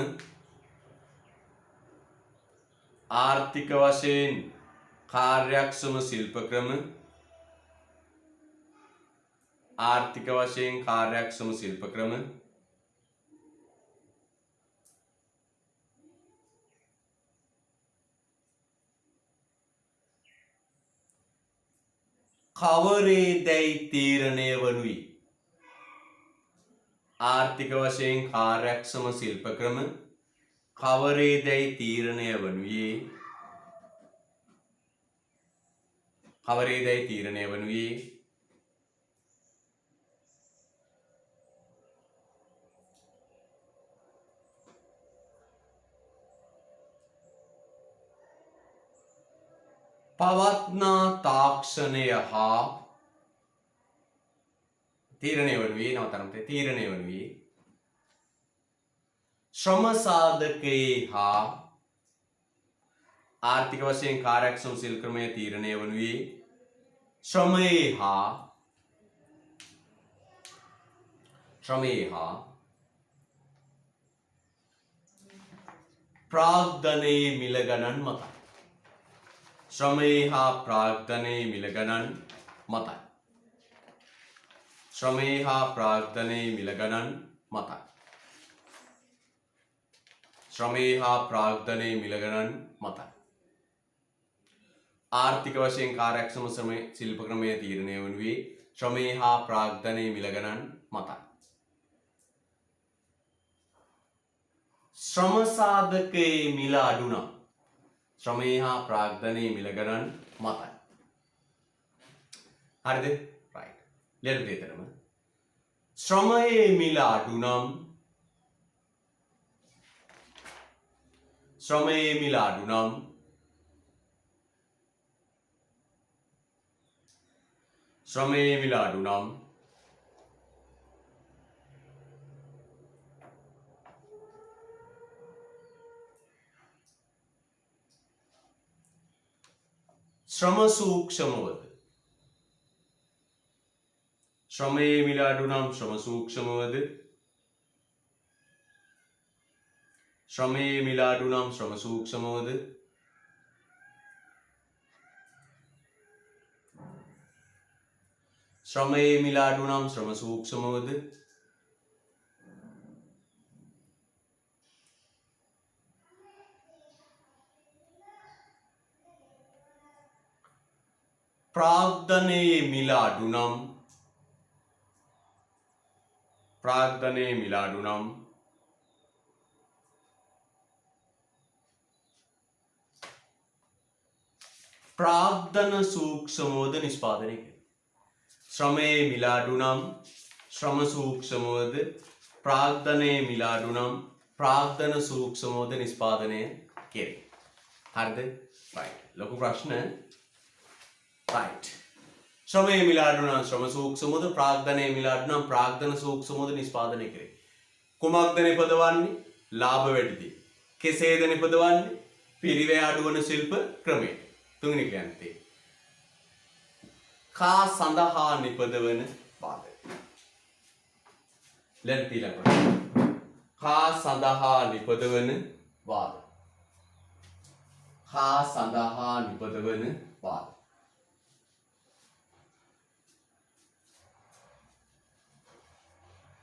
කවරේදැයි තීරණය වනුයේ ආර්ථික වශයෙන් කාර්යක්ෂම ශිල්ප ක්‍රම කවරේදැයි තීරණය වනුයේ පවත්නා තාක්ෂණය හා තීරණය වනුයේ ශ්‍රම සාධකයේ හා ආර්ථික වශයෙන් කාර්යක්ෂම ශිල්ප ක්‍රමය තීරණය වනුයේ ශ්‍රමයේ හා ප්‍රාග්ධනයේ මිල ගණන් මතයි. ශ්‍රමයේ හා ප්‍රාග්ධනයේ මිල ගණන් මතයි. ආර්ථික වශයෙන් කාර්යක්ෂම ශිල්ප ක්‍රමය තීරණය වනුයේ ශ්‍රමයේ හා ප්‍රාග්ධනයේ මිල ගණන් මතයි. ශ්‍රම සාධකයේ මිල අඩු නම් ශ්‍රමයේ හා ප්‍රාග්ධනයේ මිල ගණන් මතයි. හරිද? right. ලියන්න දෙතරම ශ්‍රමයේ මිල අඩු නම් ශ්‍රමයේ මිල අඩු නම් ශ්‍රම සූක්ෂමවද ශ්‍රමයේ මිල අඩු නම් ශ්‍රම සූක්ෂමවද ශ්‍රමයේ මිල අඩු නම් ශ්‍රම සූක්ෂමවද ශ්‍රමයේ මිල අඩු නම් ශ්‍රම සූක්ෂමවද ප්‍රාග්ධනයේ මිල අඩු නම් ප්‍රාග්ධනයේ මිල අඩු නම් ප්‍රාග්ධන සූක්ෂමවද නිෂ්පාදනය කෙරේ. ශ්‍රමයේ මිල අඩු නම් ශ්‍රම සූක්ෂමවද ප්‍රාග්ධනයේ මිල අඩු නම් ප්‍රාග්ධන සූක්ෂමවද නිෂ්පාදනය කෙරේ. හරිද? right. ලොකු ප්‍රශ්න. right. ශ්‍රමයේ මිල අඩු නම් ශ්‍රම සූක්ෂමවද ප්‍රාග්ධනයේ මිල අඩු නම් ප්‍රාග්ධන සූක්ෂමවද නිෂ්පාදනය කෙරේ. කුමක්ද නිපදවන්නේ? ලාභ වැඩිදී. කෙසේද නිපදවන්නේ? පිරිවැය අඩුවන ශිල්ප ක්‍රමයට. තුන්වෙනි ක්‍රියාන්තේ කා සඳහා නිපදවන වාදක. ලෙන්ති ලකුණ. කා සඳහා නිපදවන වාදක. කා සඳහා නිපදවන වාදක.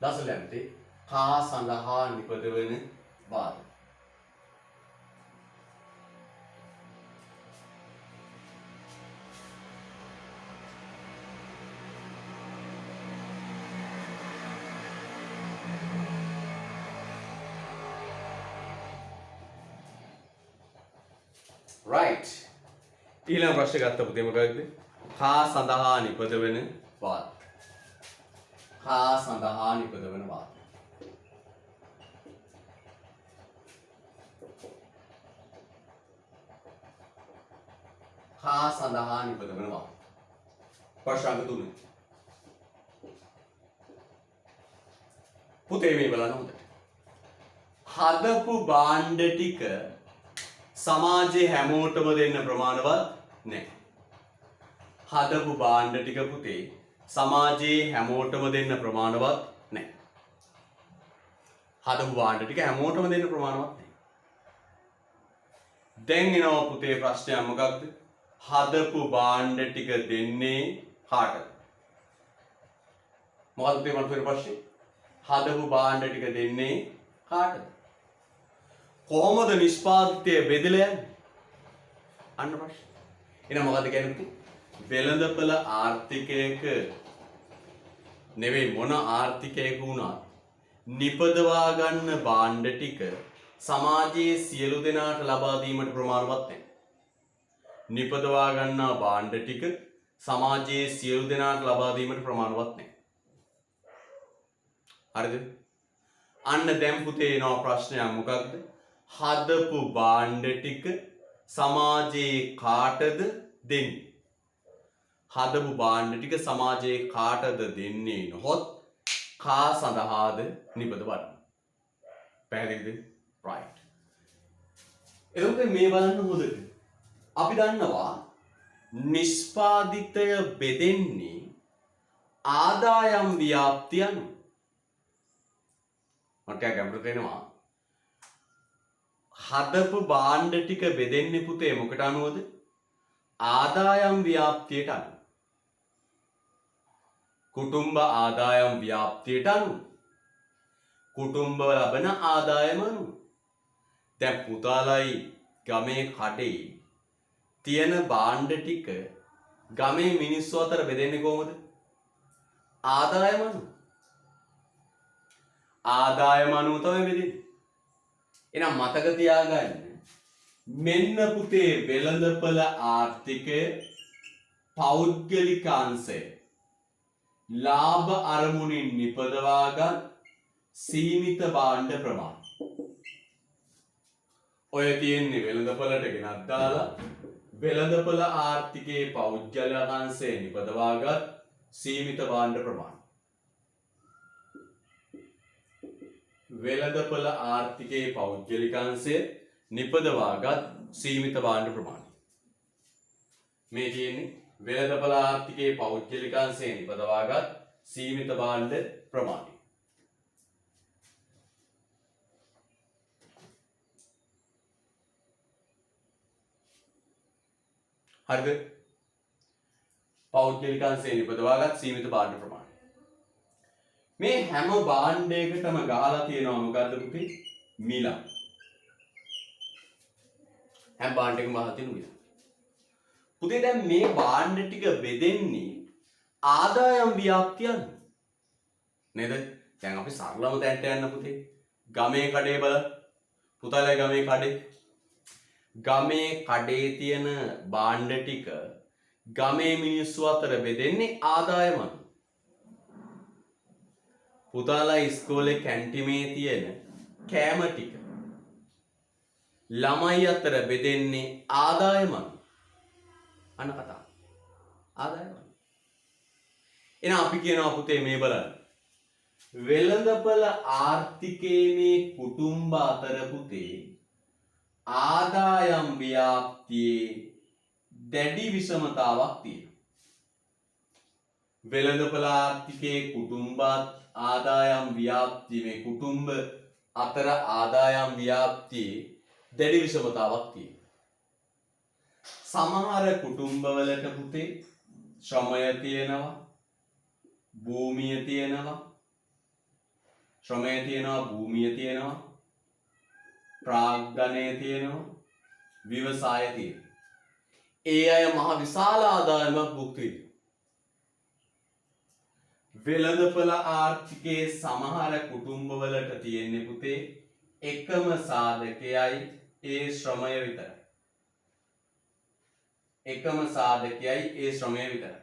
දස ලෙන්ති කා සඳහා නිපදවන වාදක. right. ඊළඟ ප්‍රශ්නේ ගත්ත පුතේ මොකක්ද? කා සඳහා නිපදවන වාද. කා සඳහා නිපදවන වාද. කා සඳහා නිපදවන වාද. ප්‍රශ්න 3. පුතේ මේ බලන්න හොඳට. හදපු භාණ්ඩ ටික සමාජයේ හැමෝටම දෙන්න ප්‍රමාණවත් නැහැ. හදපු භාණ්ඩ ටික පුතේ සමාජයේ හැමෝටම දෙන්න ප්‍රමාණවත් නැහැ. හදපු භාණ්ඩ ටික හැමෝටම දෙන්න ප්‍රමාණවත් නැහැ. දැන් එනවා පුතේ ප්‍රශ්නය මොකක්ද? හදපු භාණ්ඩ ටික දෙන්නේ කාටද? මොකක්ද පුතේ මට ප්‍රශ්නේ? හදපු භාණ්ඩ ටික දෙන්නේ කාටද? කොහොමද නිෂ්පාදිතය බෙදලා යන්නේ? අන්න ප්‍රශ්න. එහෙනම් මොකද කියන්නේ? වෙළඳපළ ආර්ථිකයක නෙවෙයි මොන ආර්ථිකයක වුණත් නිපදවා ගන්න භාණ්ඩ ටික සමාජයේ සියලු දෙනාට ලබා දීමට ප්‍රමාණවත් නැහැ. නිපදවා ගන්නා භාණ්ඩ ටික සමාජයේ සියලු දෙනාට ලබා දීමට ප්‍රමාණවත් නැහැ. හරිද? අන්න දැන් පුතේ එනවා ප්‍රශ්නයක් මොකක්ද? හදපු භාණ්ඩ ටික සමාජයේ කාටද දෙන්නේ? හදපු භාණ්ඩ ටික සමාජයේ කාටද දෙන්නේ නොහොත් කා සඳහාද නිපදවන්නේ? පැහැදිලිද? right. එතකොට මේ බලන්න හොඳට. අපි දන්නවා නිෂ්පාදිතය බෙදෙන්නේ ආදායම් ව්‍යාප්තිය අනුව. මට ගැඹුරට එනවා. හදපු භාණ්ඩ ටික බෙදෙන්නේ පුතේ මොකට අනුවද? ආදායම් ව්‍යාප්තියට අනුව. කුටුම්බ ආදායම් ව්‍යාප්තියට අනුව. කුටුම්බ ලබන ආදායම අනුව. දැන් පුතාලයි ගමේ කඩේ තියෙන භාණ්ඩ ටික ගමේ මිනිස්සු අතර බෙදෙන්නේ කොහොමද? ආදායම අනුව. ආදායම අනුව තමයි බෙදෙන්නේ. එහෙනම් මතක තියාගන්න මෙන්න පුතේ වෙළඳපළ ආර්ථිකය පෞද්ගලික අංශය ලාභ අරමුණින් නිපදවා ගන්න සීමිත භාණ්ඩ ප්‍රමාණය. ඔය තියෙන්නේ වෙළඳපළට ගෙනත් දාලා වෙළඳපළ ආර්ථිකයේ පෞද්ගලික අංශය නිපදවාගත් සීමිත භාණ්ඩ ප්‍රමාණය. වෙළඳපොළ ආර්ථිකයේ පෞද්ගලිකාංශය නිපදවාගත් සීමිත භාණ්ඩ ප්‍රමාණය. මේ තියෙන්නේ වෙළඳපොළ ආර්ථිකයේ පෞද්ගලිකාංශය නිපදවාගත් සීමිත භාණ්ඩ ප්‍රමාණය. හරිද? පෞද්ගලිකාංශය නිපදවාගත් සීමිත භාණ්ඩ ප්‍රමාණය. මේ හැම භාණ්ඩයකටම ගහලා තියෙනවා මොකද්ද පුතේ? මිල. හැම භාණ්ඩයකම ගහලා තියෙන මිල. පුතේ දැන් මේ භාණ්ඩ ටික බෙදෙන්නේ ආදායම් ව්‍යාප්තිය අනුව. නේද? දැන් අපි සරලම තැන්ට යන්න පුතේ. ගමේ කඩේ බලන්න. පුතාලේ ගමේ කඩේ. ගමේ කඩේ තියෙන භාණ්ඩ ටික ගමේ මිනිස්සු අතර බෙදෙන්නේ ආදායම අනුව. පුතාලා ඉස්කෝලේ කැන්ටිමේ තියෙන කෑම ටික ළමයි අතර බෙදෙන්නේ ආදායම අනුව. අන්න කතාව. ආදායම අනුව. එහෙනම් අපි කියනවා පුතේ මේ බලන්න. වෙළඳපොළ ආර්ථිකයේ මේ කුටුම්බ අතර පුතේ ආදායම් ව්‍යාප්තියේ දැඩි විෂමතාවක් තියෙනවා. වෙළඳපොළ ආර්ථිකයේ කුටුම්බ ආදායම් ව්‍යාප්තිය මේ කුටුම්බ අතර ආදායම් ව්‍යාප්තියේ දැඩි විෂමතාවක් තියෙනවා. සමහර කුටුම්බවලට පුතේ ශ්‍රමය තියෙනවා, භූමිය තියෙනවා, ශ්‍රමය තියෙනවා, භූමිය තියෙනවා, ප්‍රාග්ධනය තියෙනවා, ව්‍යවසාය තියෙනවා. ඒ අය මහ විශාල ආදායමක් භුක්ති විඳිනවා. වෙළඳපොළ ආර්ථිකයේ සමහර කුටුම්බවලට තියෙන්නේ පුතේ එකම සාධකයයි ඒ ශ්‍රමය විතරයි. එකම සාධකයයි ඒ ශ්‍රමය විතරයි.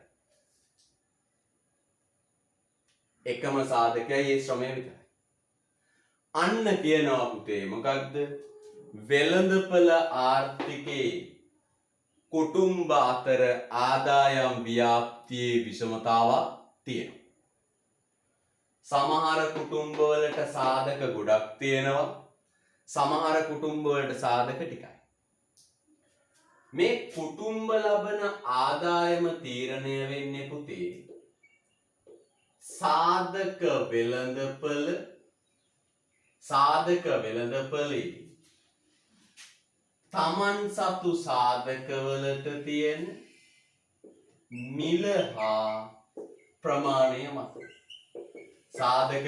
එකම සාධකයයි ඒ ශ්‍රමය විතරයි. අන්න කියනවා පුතේ මොකක්ද? වෙළඳපොළ ආර්ථිකයේ කුටුම්බ අතර ආදායම් ව්‍යාප්තියේ විෂමතාවක් තියෙනවා. සමහර කුටුම්බවලට සාධක ගොඩක් තියෙනවා. සමහර කුටුම්බවලට සාධක ටිකයි. මේ කුටුම්බ ලබන ආදායම තීරණය වෙන්නේ පුතේ සාධක වෙළඳපොළේ තමන් සතු සාධකවලට තියෙන මිල හා ප්‍රමාණය මත. සාධක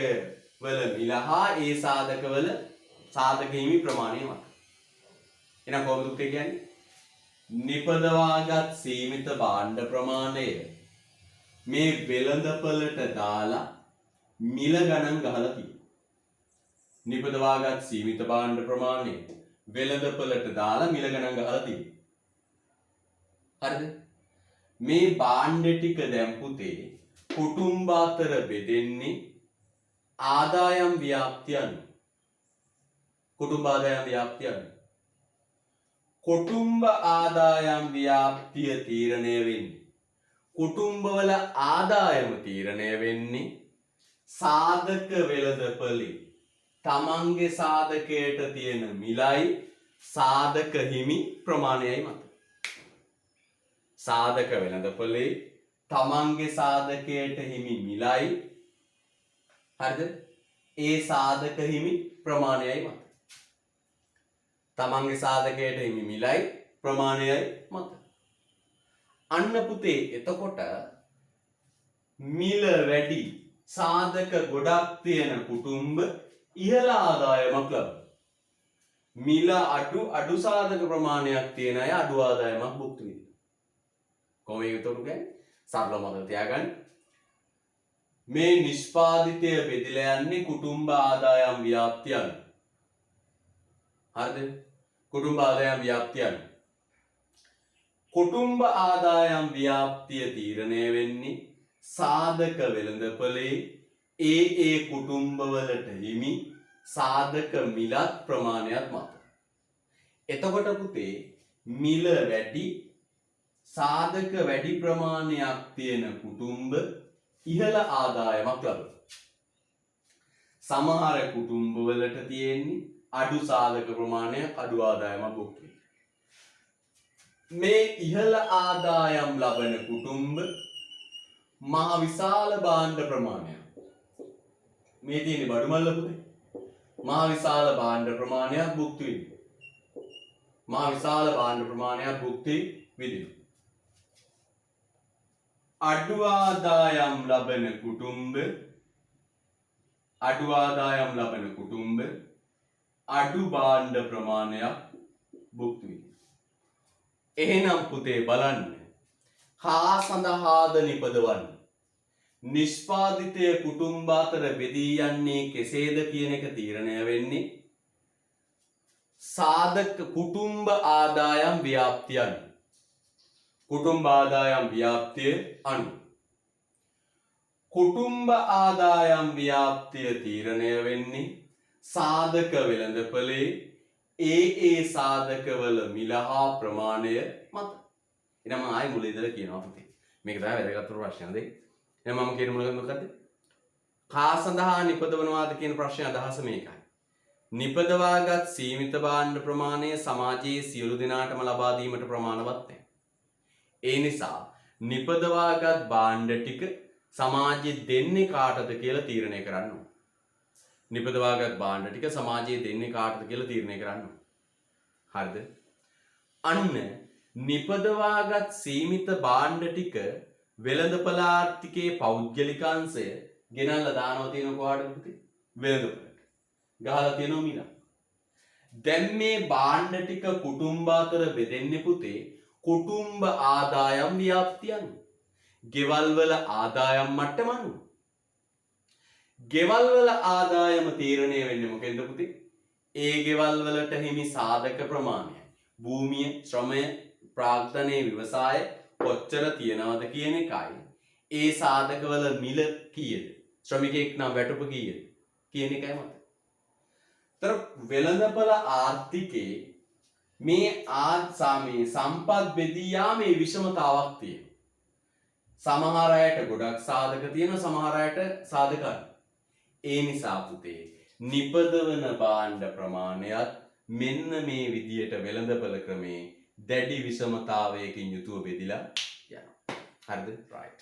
වල මිල හා ඒ සාධකවල සාධක හිමි ප්‍රමාණය මත. එහෙනම් කොහොමද උත්තර කියන්නේ? නිපදවාගත් සීමිත භාණ්ඩ ප්‍රමාණය මේ වෙළඳපොළට දාලා මිල ගණන් ගහලා තියෙනවා. නිපදවාගත් සීමිත භාණ්ඩ ප්‍රමාණය වෙළඳපොළට දාලා මිල ගණන් ගහලා තියෙනවා. හරිද? මේ භාණ්ඩ ටික දැන් පුතේ කුටුම්බ අතර බෙදෙන්නේ ආදායම් ව්‍යාප්තිය අනුව. කුටුම්බ ආදායම් ව්‍යාප්තිය අනුව. කුටුම්බ ආදායම් ව්‍යාප්තිය තීරණය වෙන්නේ කුටුම්බවල ආදායම තීරණය වෙන්නේ සාධක වෙළඳපොළේ තමන්ගේ සාධකයට තියෙන මිලයි සාධක හිමි ප්‍රමාණයයි මත. සාධක වෙළඳපොළේ තමන්ගේ සාධකයට හිමි මිලයි හරිද? ඒ සාධක හිමි ප්‍රමාණයයි මත. තමන්ගේ සාධකයට හිමි මිලයි ප්‍රමාණයයි මත. අන්න පුතේ එතකොට මිල වැඩි සාධක ගොඩක් තියෙන කුටුම්බ ඉහළ ආදායමක් ලබන. මිල අඩු සාධක ප්‍රමාණයක් තියෙන අය අඩු ආදායමක් භුක්ති විඳිනවා. කොහොමද ඒක උතරු කියන්නේ? සරලව මතක තියාගන්න. මේ නිෂ්පාදිතය බෙදලා යන්නේ කුටුම්බ ආදායම් ව්‍යාප්තිය අනුව. හරිද? කුටුම්බ ආදායම් ව්‍යාප්තිය අනුව. කුටුම්බ ආදායම් ව්‍යාප්තිය තීරණය වෙන්නේ සාධක වෙළඳපොළේ ඒ කුටුම්බවලට හිමි සාධක මිලත් ප්‍රමාණයක් මත. එතකොට පුතේ මිල වැඩි සාධක වැඩි ප්‍රමාණයක් තියෙන කුටුම්බ ඉහළ ආදායමක් ලබන. සමහර කුටුම්බවලට තියෙන්නේ අඩු සාධක ප්‍රමාණයක් අඩු ආදායමක් භුක්ති විඳින. මේ ඉහළ ආදායම් ලබන කුටුම්බ මහ විශාල භාණ්ඩ ප්‍රමාණයක්. මේ තියෙන්නේ බඩු මල්ල පුතේ. මහ විශාල භාණ්ඩ ප්‍රමාණයක් භුක්ති විඳින. මහ විශාල භාණ්ඩ ප්‍රමාණයක් භුක්ති විඳින. අඩු ආදායම් ලබන කුටුම්බ අඩු භාණ්ඩ ප්‍රමාණයක් භුක්ති විඳින. එහෙනම් පුතේ බලන්න කා සඳහාද නිපදවන්නේ නිෂ්පාදිතය කුටුම්බ අතර බෙදී යන්නේ කෙසේද කියන එක තීරණය වෙන්නේ සාධක කුටුම්බ ආදායම් ව්‍යාප්තිය අනුව. කුටුම්බ ආදායම් ව්‍යාප්තිය අනුව. කුටුම්බ ආදායම් ව්‍යාප්තිය තීරණය වෙන්නේ සාධක වෙළඳපොලේ ඒ සාධකවල මිල හා ප්‍රමාණය මත. එහෙනම් මම ආයෙ මුල ඉඳලා කියනවා පුතේ. මේක තමයි වැදගත් ප්‍රශ්න දෙක. එහෙනම් මම කියන මුල මොකද්ද? කා සඳහා නිපදවනවාද කියන ප්‍රශ්නේ අදහස මේකයි. නිපදවාගත් සීමිත භාණ්ඩ ප්‍රමාණය සමාජයේ සියලු දෙනාටම ලබා දීමට ප්‍රමාණවත් නැහැ. ඒ නිසා නිපදවාගත් භාණ්ඩ ටික සමාජයේ දෙන්නේ කාටද කියලා තීරණය කරන්න ඕන. නිපදවාගත් භාණ්ඩ ටික සමාජයේ දෙන්නේ කාටද කියලා තීරණය කරන්න ඕන. හරිද? අන්න නිපදවාගත් සීමිත භාණ්ඩ ටික වෙළඳපොළ ආර්ථිකයේ පෞද්ගලික අංශය ගෙනල්ලා දානවා තියෙන කොහාටද පුතේ? වෙළඳපොළට. ගහලා තියෙනවා මිල. දැන් මේ භාණ්ඩ ටික කුටුම්බ අතර බෙදෙන්නේ පුතේ කුටුම්බ ආදායම් ව්‍යාප්තිය අනුව. ගෙවල් වල ආදායම් මට්ටම අනුව. ගෙවල් වල ආදායම තීරණය වෙන්නේ මොකෙන්ද පුතේ? ඒ ගෙවල් වලට හිමි සාධක ප්‍රමාණයයි. භූමිය, ශ්‍රමය, ප්‍රාග්ධනයේ ව්‍යවසාය කොච්චර තියනවද කියන එකයි. ඒ සාධකවල මිල කීයද? ශ්‍රමිකයෙක් නම් වැටුප කීයද? කියන එකයි මත. තර වෙළඳපොළ ආර්ථිකයේ මේ ආත්සාමේ සම්පත් බෙදී යාමේ විෂමතාවක් තියෙනවා. සමහර අයට ගොඩක් සාධක තියෙනවා, සමහර අයට සාධක නැහැ. ඒ නිසා පුතේ නිපදවන භාණ්ඩ ප්‍රමාණයත් මෙන්න මේ විදියට වෙළඳපොළ ක්‍රමේ දැඩි විෂමතාවයකින් යුතුව බෙදිලා යනවා. හරිද? right.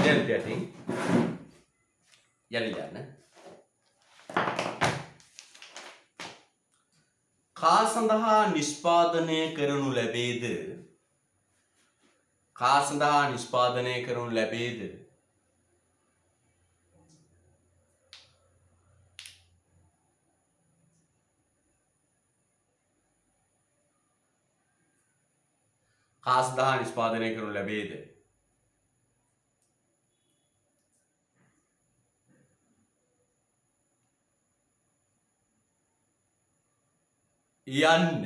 දැන් පිටින් යන්න. කා සඳහා නිෂ්පාදනය කරනු ලැබේද? කා සඳහා නිෂ්පාදනය කරනු ලැබේද? කා සඳහා නිෂ්පාදනය කරනු ලැබේද? යන්න.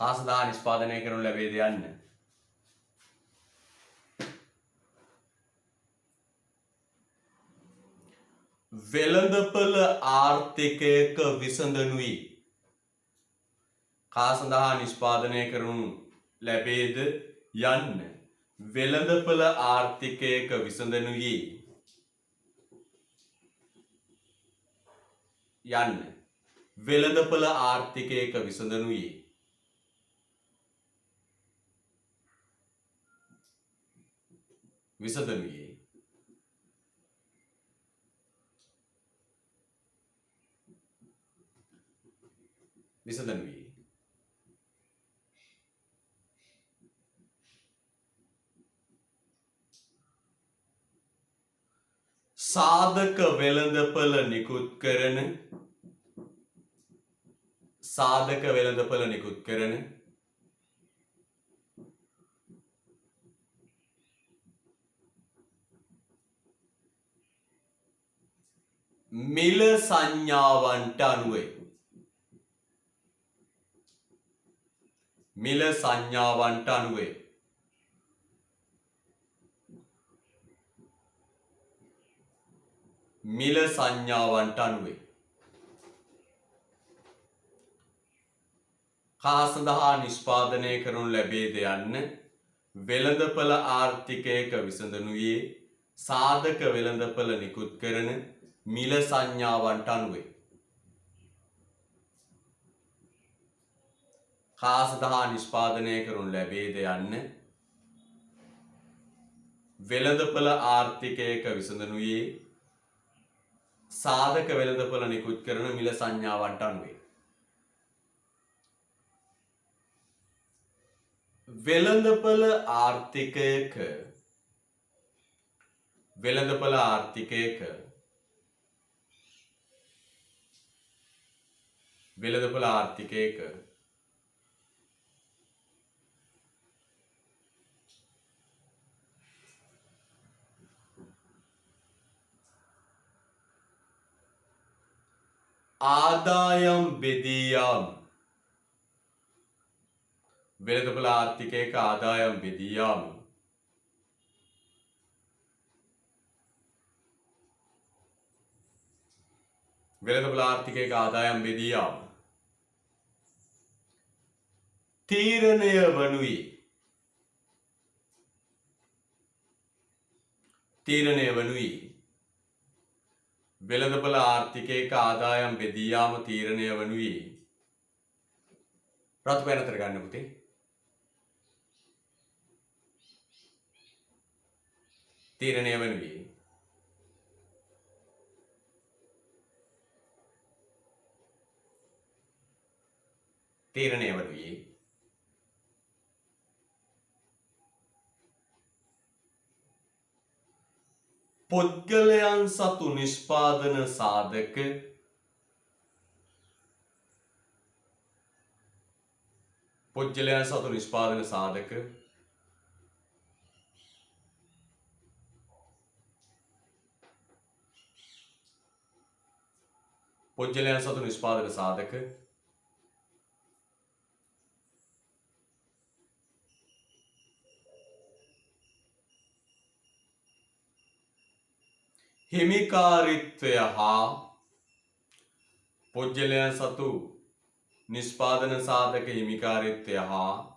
කා සඳහා නිෂ්පාදනය කරනු ලැබේද යන්න. වෙළඳපොළ ආර්ථිකයක විසඳනුයි. කා සඳහා නිෂ්පාදනය කරනු ලැබේද යන්න. වෙළඳපොළ ආර්ථිකයක විසඳනුයි. යන්න. වෙළඳපොළ ආර්ථිකයක විසඳනුයි. විසඳනුයි. විසඳනුයි. සාධක වෙළඳපොළ නිකුත් කරන සාධක වෙළඳපොළ නිකුත් කරන මිල සංඥාවන්ට අනුවයි. මිල සංඥාවන්ට අනුවයි. මිල සංඥාවන්ට අනුවයි. කා සඳහා නිෂ්පාදනය කරනු ලැබේද යන්න. වෙළඳපළ ආර්ථිකයක විසඳනුයේ සාධක වෙළඳපළ නිකුත් කරන මිල සංඥාවන්ට අනුවයි. කා සඳහා නිෂ්පාදනය කරනු ලැබේද යන්න වෙළඳපළ ආර්ථිකයක විසඳනුයේ සාධක වෙළඳපළ නිකුත් කරන මිල සංඥාවන්ට අනුවයි. වෙළඳපළ ආර්ථිකයක ආදායම් බෙදී යාම වෙළඳපළ ආර්ථිකයක ආදායම් බෙදී යාම වෙළඳපළ ආර්ථිකයක ආදායම් බෙදී යාම තීරණය වනුයේ වෙළඳපළ ආර්ථිකයක ආදායම් බෙදී යාම තීරණය වනුයේ රතු පැනතර ගන්න පුතේ. තීරණය වනුයේ පුද්ගලයන් සතු නිෂ්පාදන සාධක හිමිකාරීත්වය හා පුද්ගලයන් සතු නිෂ්පාදන සාධක හිමිකාරීත්වය හා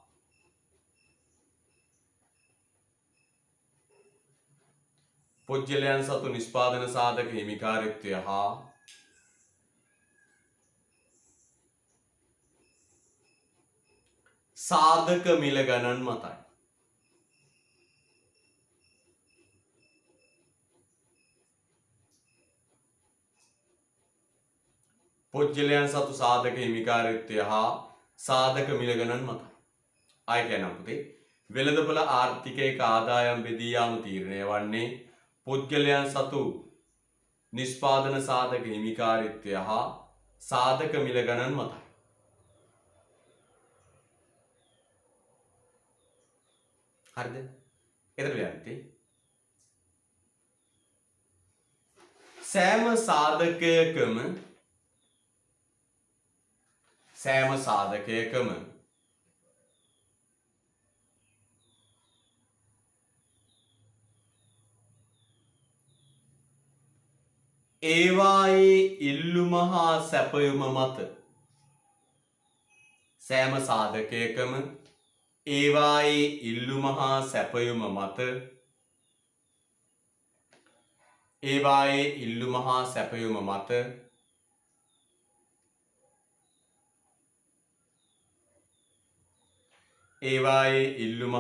පුද්ගලයන් සතු නිෂ්පාදන සාධක හිමිකාරීත්වය හා සාධක මිල ගණන් මතයි. පුද්ගලයන් සතු සාධක හිමිකාරීත්වය හා සාධක මිල ගණන් මතයි. ආයෙ කියන්නම් පුතේ. වෙළඳපළ ආර්ථිකයක ආදායම් බෙදී යාම තීරණය වන්නේ පුද්ගලයන් සතු නිෂ්පාදන සාධක හිමිකාරීත්වය හා සාධක මිල ගණන් මතයි. හරිද? එතන ලියන්නේ සෑම සාධකයකම ඒවායේ ඉල්ලුම හා සැපයුම මත සෑම සාධකයකම ඒවායේ ඉල්ලුම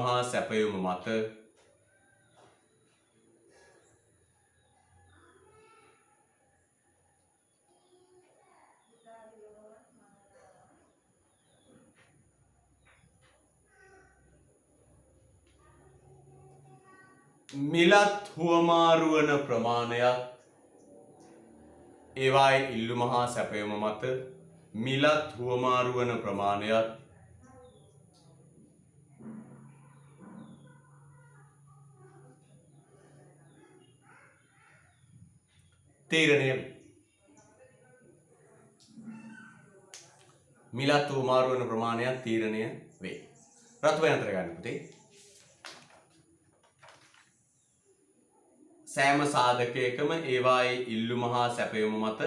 හා සැපයුම මත මිලත් හුවමාරු වන ප්‍රමාණයත් ඒවායේ ඉල්ලුම හා සැපයුම මත මිලත් හුවමාරු වන ප්‍රමාණයත් තීරණය මිලත් හුවමාරු වන ප්‍රමාණයත් තීරණය වේ. රතු වෙනතර ගන්න පුතේ. සෑම සාධකයකම ඒවායේ ඉල්ලුම හා සැපයුම මත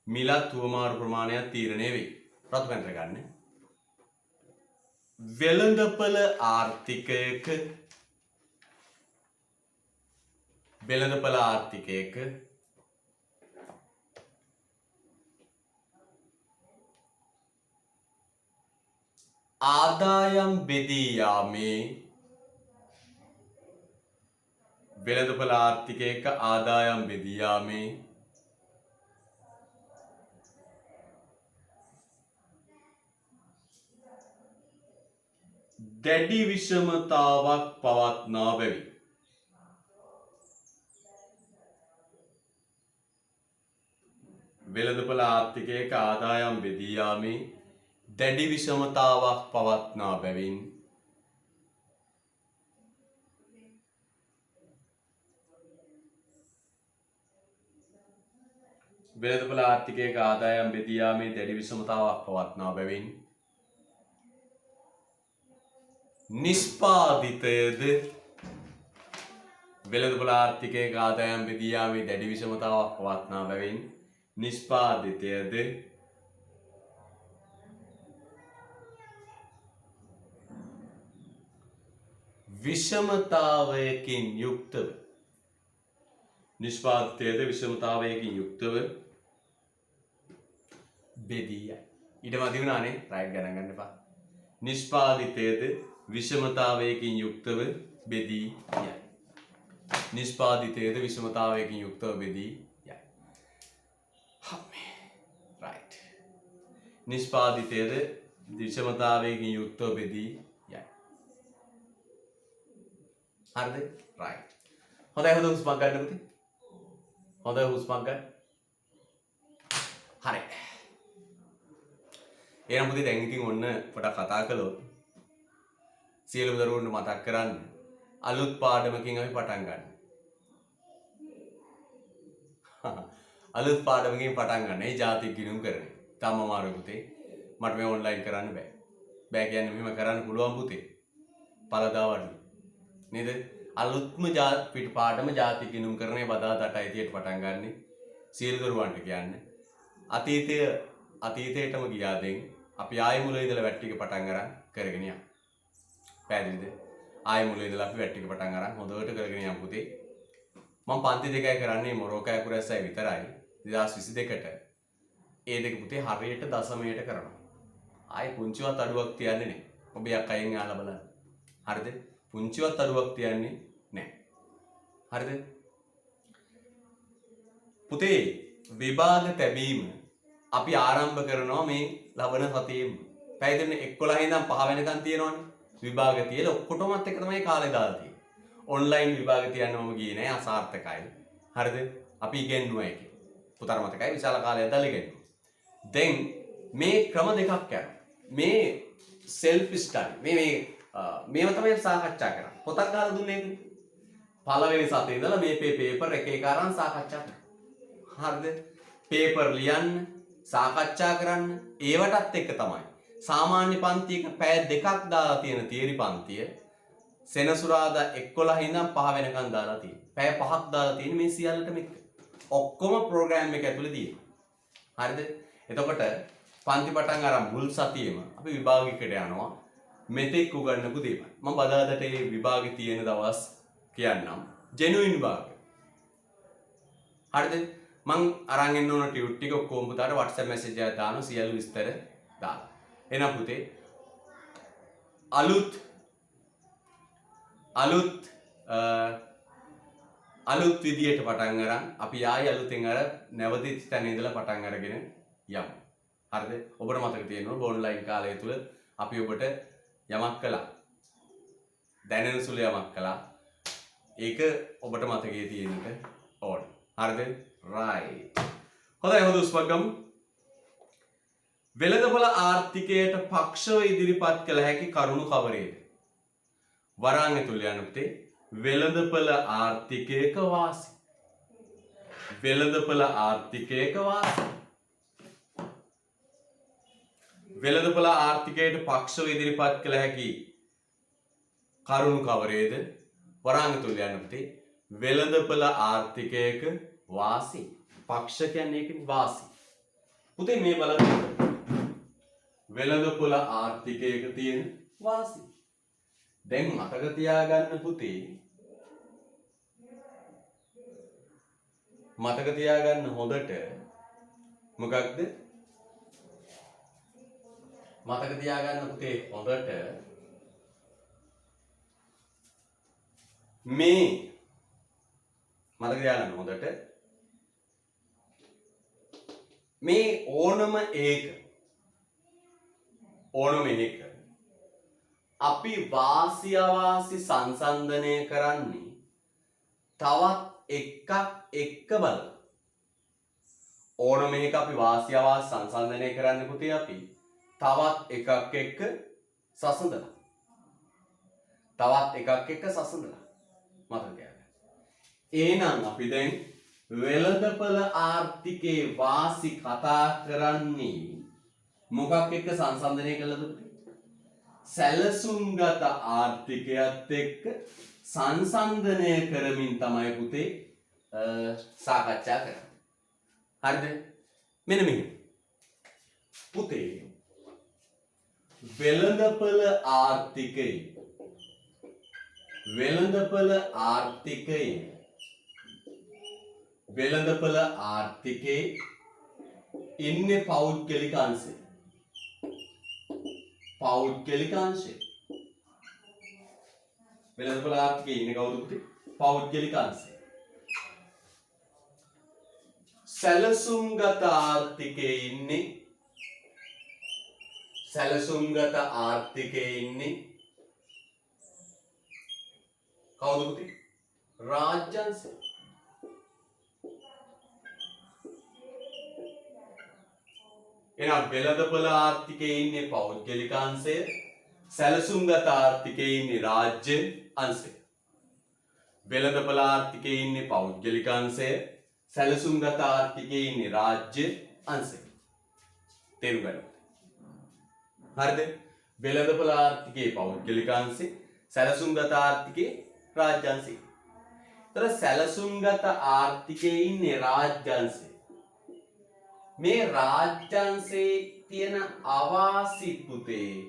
මිලත් හුවමාරු ප්‍රමාණයක් තීරණය වේ. රතු පැනතර ගන්න. වෙළඳපළ ආර්ථිකයක වෙළඳපළ ආර්ථිකයක ආදායම් බෙදී යාමේ වෙළඳපළ ආර්ථිකයක ආදායම් බෙදී යාමේ දැඩි විෂමතාවක් පවත්නා බැවින් වෙළඳපළ ආර්ථිකයක ආදායම් බෙදී යාමේ දැඩි විෂමතාවක් පවත්නා බැවින් වෙළඳපළ ආර්ථිකයක ආදායම් බෙදී යාමේ දැඩි විෂමතාවක් පවත්නා බැවින් නිෂ්පාදිතයද වෙළඳපළ ආර්ථිකයක ආදායම් බෙදී යාමේ දැඩි විෂමතාවක් පවත්නා බැවින් නිෂ්පාදිතයද විෂමතාවයකින් යුක්තව නිෂ්පාදිතයද විෂමතාවයකින් යුක්තව බෙදී යයි. ඊට මදි වුණානේ රයිට් ගණන් ගන්න එපා. නිෂ්පාදිතයද විෂමතාවයකින් යුක්තව බෙදී යයි. නිෂ්පාදිතයද විෂමතාවයකින් යුක්තව බෙදී යයි. රයිට්. නිෂ්පාදිතයද විෂමතාවයකින් යුක්තව බෙදී යයි. හරිද? රයිට්. හොඳයි හොඳ හුස්මක් ගන්න පුතේ. හොඳ හුස්මක් ගන්න. හරි. එහෙනම් පුතේ දැන් ඉතින් ඔන්න පොඩක් කතා කළොත් සියලුම දරුවන්ට මතක් කරන්න අලුත් පාඩමකින් අපි පටන් ගන්න. අලුත් පාඩමකින් පටන් ගන්න. ඒ ජාතික ගිණුම් කරන්නේ. තාම අමාරු පුතේ. මට මේ ඔන්ලයින් කරන්න බෑ. බෑ කියන්නේ මෙහෙම කරන්න පුළුවන් පුතේ. පළදා වඩු. නේද? අලුත්ම පිට පාඩම ජාතික ගිණුම් කරන්නේ බදාදට අයිතියට පටන් ගන්න. සියලු දරුවන්ට කියන්නේ අතීතයටම ගියා දෙන් අපි ආයෙ මුල ඉඳලා වැට් ටික පටන් අරන් කරගෙන යමු. පැහැදිලිද? ආයෙ මුල ඉඳලා අපි වැට් ටික පටන් අරන් හොඳට කරගෙන යමු පුතේ. මම පන්ති දෙකයි කරන්නේ මොරෝකා අකුරැස්සයි විතරයි 2022ට. ඒ දෙක පුතේ හරියට දශමයට කරනවා. ආයෙ පුංචිවත් අඩුවක් තියන්නේ නැහැ. ඔබ යක් අයින් යාලා බලන්න. හරිද? පුංචිවත් අඩුවක් තියන්නේ නැහැ. හරිද? පුතේ විභාග තැබීම අපි ආරම්භ කරනවා මේ ලබන සතියේම. පැය දෙන්න 11 ඉඳන් 5 වෙනකන් තියෙනවනේ. විභාග තියලා ඔක්කොටමත් එක තමයි කාලේ දාලා තියෙන්නේ. ඔන්ලයින් විභාග තියන්න මම ගියේ නෑ අසාර්ථකයි. හරිද? අපි ඉගෙනුවා ඒකේ. පුතර මතකයි විශාල කාලයක් දාලා ඉගෙනුවා. දැන් මේ ක්‍රම දෙකක් යනවා. මේ self study මේව තමයි සාකච්ඡා කරන්නේ. පොතක් ගහලා දුන්නේ ඒකනේ. පළවෙනි සතියේ ඉඳලා මේ පේපර් එක එක අරන් සාකච්ඡා කරනවා. හරිද? පේපර් ලියන්න සාකච්ඡා කරන්න ඒවටත් එක තමයි සාමාන්‍ය පන්තියක පැය දෙකක් දාලා තියෙන තියරි පන්තිය සෙනසුරාදා 11 ඉඳන් 5 වෙනකන් දාලා තියෙනවා. පැය 5ක් දාලා තියෙන මේ සියල්ලටම එක. ඔක්කොම ප්‍රෝග්‍රෑම් එක ඇතුලේ තියෙනවා. හරිද? එතකොට පන්ති පටන් අරන් මුල් සතියේම අපි විභාගයකට යනවා. මෙතෙක් උගන්වපු දේවල්. මම බදාදට මේ විභාගෙ තියෙන දවස් කියන්නම්. ජෙනුයින් විභාග. හරිද? මං අරන් එන්න ඕන ටියුට් ටික ඔක්කොම පුතාට WhatsApp message එකක් දානවා සියලු විස්තර දාලා. එහෙනම් පුතේ අලුත් විදියට පටන් අරන් අපි ආයෙ අලුතෙන් අර නැවතිච්ච තැන ඉඳලා පටන් අරගෙන යමු. හරිද? ඔබට මතක තියෙනවා ඔන්ලයින් කාලය තුල අපි ඔබට යමක් කළා. දැනෙන සුළු යමක් කළා. ඒක ඔබට මතකයේ තියෙන්නට ඕන. හරිද? right. හොඳයි හොඳ උස්මක් ගමු. වෙළඳපොළ ආර්ථිකයට පක්ෂව ඉදිරිපත් කළ හැකි කරුණු කවරේද? වරාන් ඇතුළේ යන පුතේ වෙළඳපොළ ආර්ථිකයක වාසි. වෙළඳපොළ ආර්ථිකයක වාසි. වෙළඳපොළ ආර්ථිකයට පක්ෂව ඉදිරිපත් කළ හැකි කරුණු කවරේද? වරාන් ඇතුළේ යන පුතේ වෙළඳපොළ ආර්ථිකයක වාසි. පක්ෂ කියන්නේ ඒකනේ වාසි. පුතේ මේ බලන්න. වෙළඳපොළ ආර්ථිකයක තියෙන වාසි. දැන් මතක තියාගන්න පුතේ මතක තියාගන්න හොඳට මොකක්ද? මතක තියාගන්න පුතේ හොඳට මේ මතක තියාගන්න හොඳට මේ ඕනම එක අපි වාසි අවාසි සංසන්දනය කරන්නේ තවත් එකක් එක්ක බලලා. ඕනම එක අපි වාසි අවාසි සංසන්දනය කරන්නේ පුතේ අපි තවත් එකක් එක්ක සසඳලා. මතක තියාගන්න. එහෙනම් අපි දැන් වෙළඳපළ ආර්ථිකයේ වාසි කතා කරන්නේ මොකක් එක්ක සංසන්දනය කළද? සැලසුම්ගත ආර්ථිකයත් එක්ක සංසන්දනය කරමින් තමයි පුතේ සාකච්ඡා කරන්නේ. හරිද? මෙන්න මෙහෙම. පුතේ වෙළඳපළ ආර්ථිකයේ ඉන්නේ පෞද්ගලික අංශය. වෙළඳපළ ආර්ථිකයේ ඉන්නේ කවුද පුතේ? පෞද්ගලික අංශය. සැලසුම්ගත ආර්ථිකයේ ඉන්නේ කවුද පුතේ? රාජ්‍ය අංශය. එහෙනම් වෙළඳපළ ආර්ථිකයේ ඉන්නේ පෞද්ගලික අංශය, සැලසුම්ගත ආර්ථිකයේ ඉන්නේ රාජ්‍ය අංශය. වෙළඳපළ ආර්ථිකයේ ඉන්නේ පෞද්ගලික අංශය, සැලසුම්ගත ආර්ථිකයේ ඉන්නේ රාජ්‍ය අංශය. තේරුම් ගන්න. හරිද? වෙළඳපළ ආර්ථිකයේ පෞද්ගලික අංශය, සැලසුම්ගත ආර්ථිකයේ රාජ්‍ය අංශය. ඒතර සැලසුම්ගත ආර්ථිකයේ ඉන්නේ රාජ්‍ය අංශය. මේ රාජ්‍යංශයේ තියෙන අවාසි පුතේ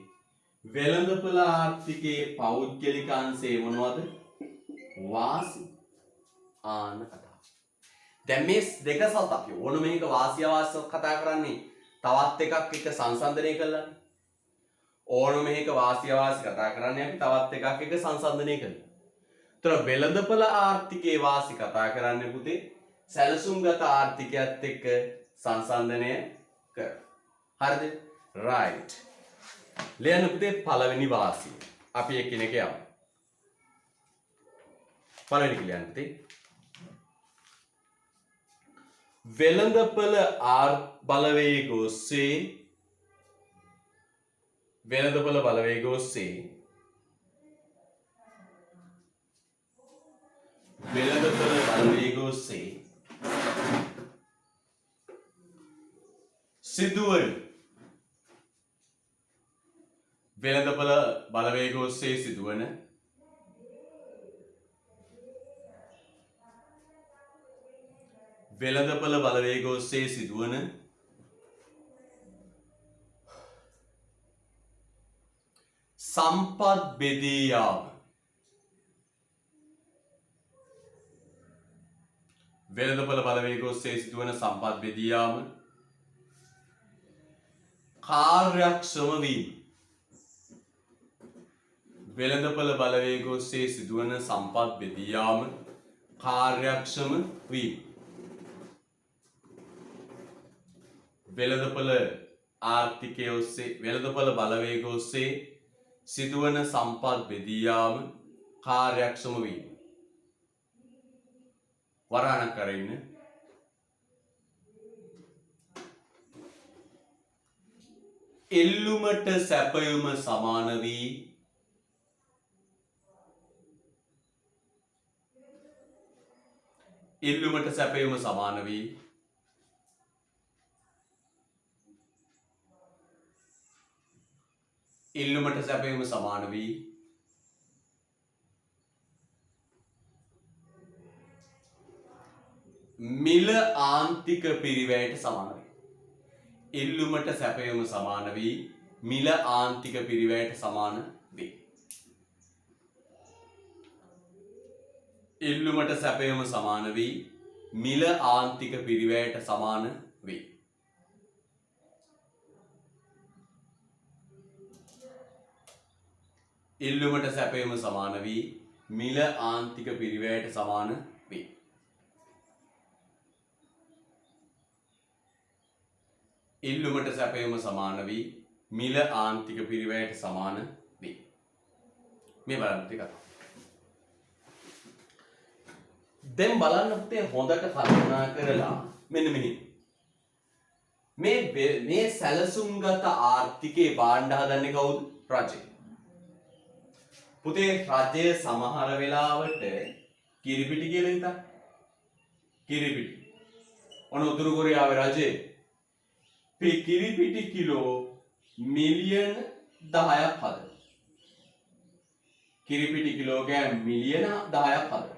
වෙළඳපළ ආර්ථිකයේ පෞද්ගලික අංශේ මොනවද? වාසි. ආන කතාව. දැන් මේ දෙක සත අපි ඕන මේක වාසි අවාසි කතා කරන්නේ තවත් එකක් එක්ක සංසන්දනය කළානේ. ඕන මේක වාසි අවාසි කතා කරන්නේ අපි තවත් එකක් එක්ක සංසන්දනය කළා. ඒතර වෙළඳපළ ආර්ථිකයේ වාසි කතා කරන්නේ පුතේ සැලසුම්ගත ආර්ථිකයත් එක්ක සංසන්දනය කර. හරිද? right. ලියන්න පුතේ පළවෙනි වාසිය. අපි එකිනෙක යමු. පළවෙනි ලියන්න පුතේ. වෙළඳපළ බලවේග ඔස්සේ සිදුවන වෙළඳපළ බලවේග ඔස්සේ සිදුවන සම්පත් බෙදී යාම. වෙළඳපළ බලවේග ඔස්සේ සිදුවන සම්පත් බෙදී යාම කාර්යක්ෂම වීම. වෙළඳපළ බලවේග ඔස්සේ සිදුවන සම්පත් බෙදී යාම කාර්යක්ෂම වීම. වෙළඳපළ ආර්ථිකයේ ඔස්සේ වෙළඳපළ බලවේග ඔස්සේ සිදුවන සම්පත් බෙදී යාම කාර්යක්ෂම වීම. වරහණක් කරගෙන එල්ලුමට සැපයුම සමාන වී එල්ලුමට සැපයුම සමාන වී මිල ආන්තික පිරිවැයට සමාන වේ. එල්ලුමට සැපයුම සමාන වී මිල ආන්තික පිරිවැයට සමාන වේ. එල්ලුමට සැපයුම සමාන වී මිල ආන්තික පිරිවැයට සමාන වේ. ඉල්ලුමට සැපයීම සමාන වී මිල ආන්තික පිරිවැයට සමාන වේ. ඉල්ලුමට සැපයීම සමාන වී මිල ආන්තික පිරිවැයට සමාන වේ. මේ බලන්න ටිකක්. දැන් බලන්න පුතේ හොඳට කල්පනා කරලා මෙන්න මේ සැලසුම්ගත ආර්ථිකේ භාණ්ඩ හදන්නේ කවුද? රජය. පුතේ රජය සමහර වෙලාවට කිරිපිටි කියලා හිතන්න. කිරිපිටි. ඔන්න උතුරු කොරියාවේ රජය කිරිපිටි කිලෝ මිලියන 10ක් හදනවා. කිරිපිටි කිලෝග්‍රෑම් මිලියන 10ක් හදනවා.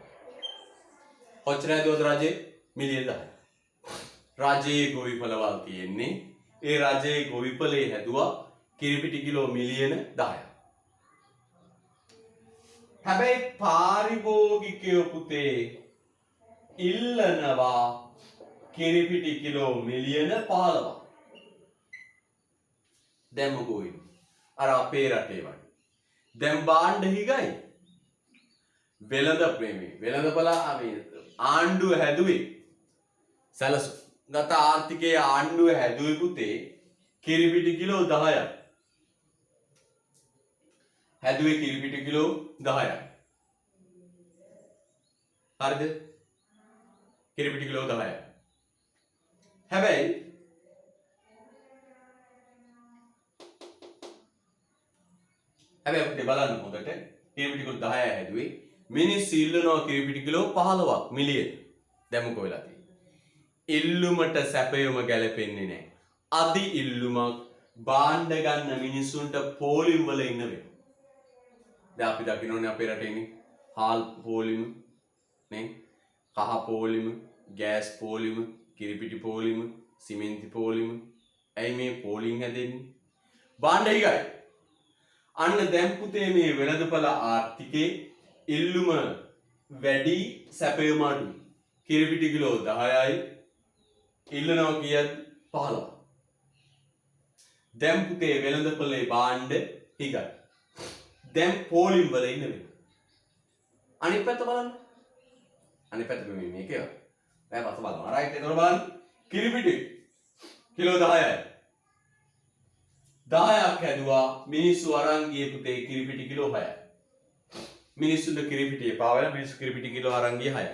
කොච්චරද රජේ? මිලියන 10ක්. රජයේ ගොවිපළවල් තියෙන්නේ. ඒ රජයේ ගොවිපළේ හැදුවා කිරිපිටි කිලෝ මිලියන 10ක්. හැබැයි පාරිභෝගිකයෝ පුතේ ඉල්ලනවා කිරිපිටි කිලෝ මිලියන 15ක්. දැන් මොකෝ වෙන්නේ? අර අපේ රටේ වගේ. දැන් භාණ්ඩ හිගයි. වෙළඳපළ ආණ්ඩුව හැදුවේ සැලසුම් ගත ආර්ථිකයේ ආණ්ඩුව හැදුවේ පුතේ කිරිපිටි කිලෝ 10ක්. හැදුවේ කිරිපිටි කිලෝ 10ක්. හරිද? කිරිපිටි කිලෝ 10ක්. හැබැයි පුතේ බලන්න හොඳට කිරිපිටි කිලෝ 10ක් හැදුවේ මිනිස්සු ඉල්ලනවා කිරිපිටි කිලෝ 15ක් මිලියන. දැන් මොකෝ වෙලා තියෙන්නේ? ඉල්ලුමට සැපයුම ගැලපෙන්නේ නැහැ. අදි ඉල්ලුමක් භාණ්ඩ ගන්න මිනිස්සුන්ට පෝලිම් වල ඉන්න වෙනවා. දැන් අපි දකින්නෝනේ අපේ රටේනේ හාල් පෝලිම නේ, කහ පෝලිම, ගෑස් පෝලිම, කිරිපිටි පෝලිම, සිමෙන්ති පෝලිම. ඇයි මේ පෝලිම් හැදෙන්නේ? භාණ්ඩ හිගයි. අන්න දැන් පුතේ මේ වෙළඳපළ ආර්ථිකේ ඉල්ලුම වැඩි සැපයුම අඩු. කිරිපිටි කිලෝ 10යි ඉල්ලනවා කීයද? 15. දැන් පුතේ වෙළඳපළේ භාණ්ඩ හිගයි. දැන් පෝලිම් වල ඉන්න වෙනවා. අනිත් පැත්ත බලන්න. අනිත් පැත්ත මේක. දැන් පස්ස බලන්න. රයිට් එතකොට බලන්න. කිරිපිටි කිලෝ 10යි. 10ක් හැදුවා මිනිස්සු අරන් ගියේ පුතේ කිරිපිටි කිලෝ 6යි. මිනිස්සුන්ට කිරිපිටි එපා වෙලා මිනිස්සු කිරිපිටි කිලෝ අරන් ගියේ 6යි.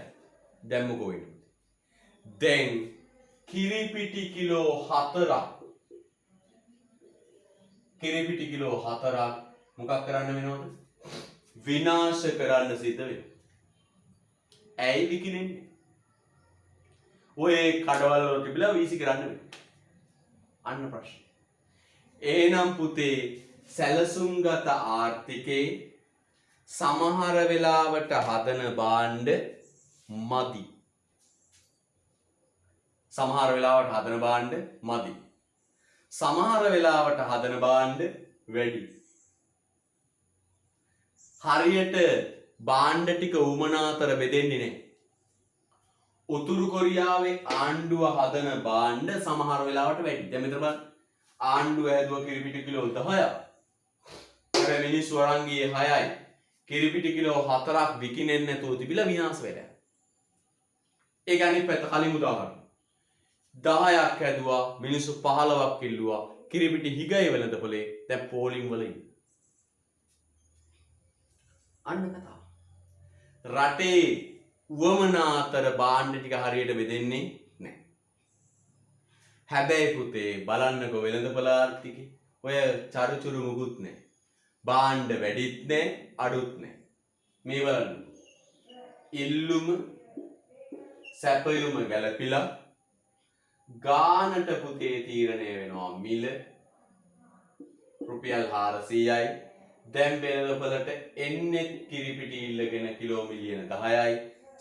දැන් මොකෝ වෙන්නේ? දැන් කිරිපිටි කිලෝ 4ක් මොකක් කරන්න වෙනවද? විනාශ කරන්න සිද්ධ වෙනවා. ඇයි විකිනෙන්නේ? ඔය කඩවල වල තිබිලා වීසි කරන්න වෙනවා. අන්න ප්‍රශ්න. එහෙනම් පුතේ සැලසුම්ගත ආර්ථිකේ සමහර වෙලාවට හදන භාණ්ඩ මදි. සමහර වෙලාවට හදන භාණ්ඩ මදි. සමහර වෙලාවට හදන භාණ්ඩ වැඩි. හරියට භාණ්ඩ ටික උමනාතර බෙදෙන්නේ නැහැ. උතුරු කොරියාවේ ආණ්ඩුව හදන භාණ්ඩ සමහර වෙලාවට වැඩි. දැන් මෙතන බලන්න. ආණ්ඩුව හැදුවා කිරිපිටි කිලෝ 10ක්. හැබැයි මිනිස්සු අරන් ගියේ 6යි. කිරිපිටි කිලෝ 4ක් විකිනෙන්නේ නැතුව තිබිලා විනාශ වෙලා. ඒක අනිත් පැත්ත කලින් උදාහරණ. 10ක් හැදුවා මිනිස්සු 15ක් ඉල්ලුවා. කිරිපිටි හිගයි වෙළඳපොලේ දැන් පෝලිම් වල ඉන්නේ. අන්න කතාව. රටේ උවමනාතර භාණ්ඩ ටික හරියට බෙදෙන්නේ නැහැ. හැබැයි පුතේ බලන්නකෝ වෙළඳපොළ ආර්ථිකේ ඔය චරුචුරු මුකුත් නැහැ. භාණ්ඩ වැඩිත් නැහැ අඩුත් නැහැ. මේ බලන්න. ඉල්ලුම සැපයුම ගැලපිලා ගානට පුතේ තීරණය වෙනවා මිල රුපියල් 400යි. දැන් වෙළඳපොළට එන්නේ කිරිපිටි ඉල්ලගෙන කිලෝ මිලියන 10යි.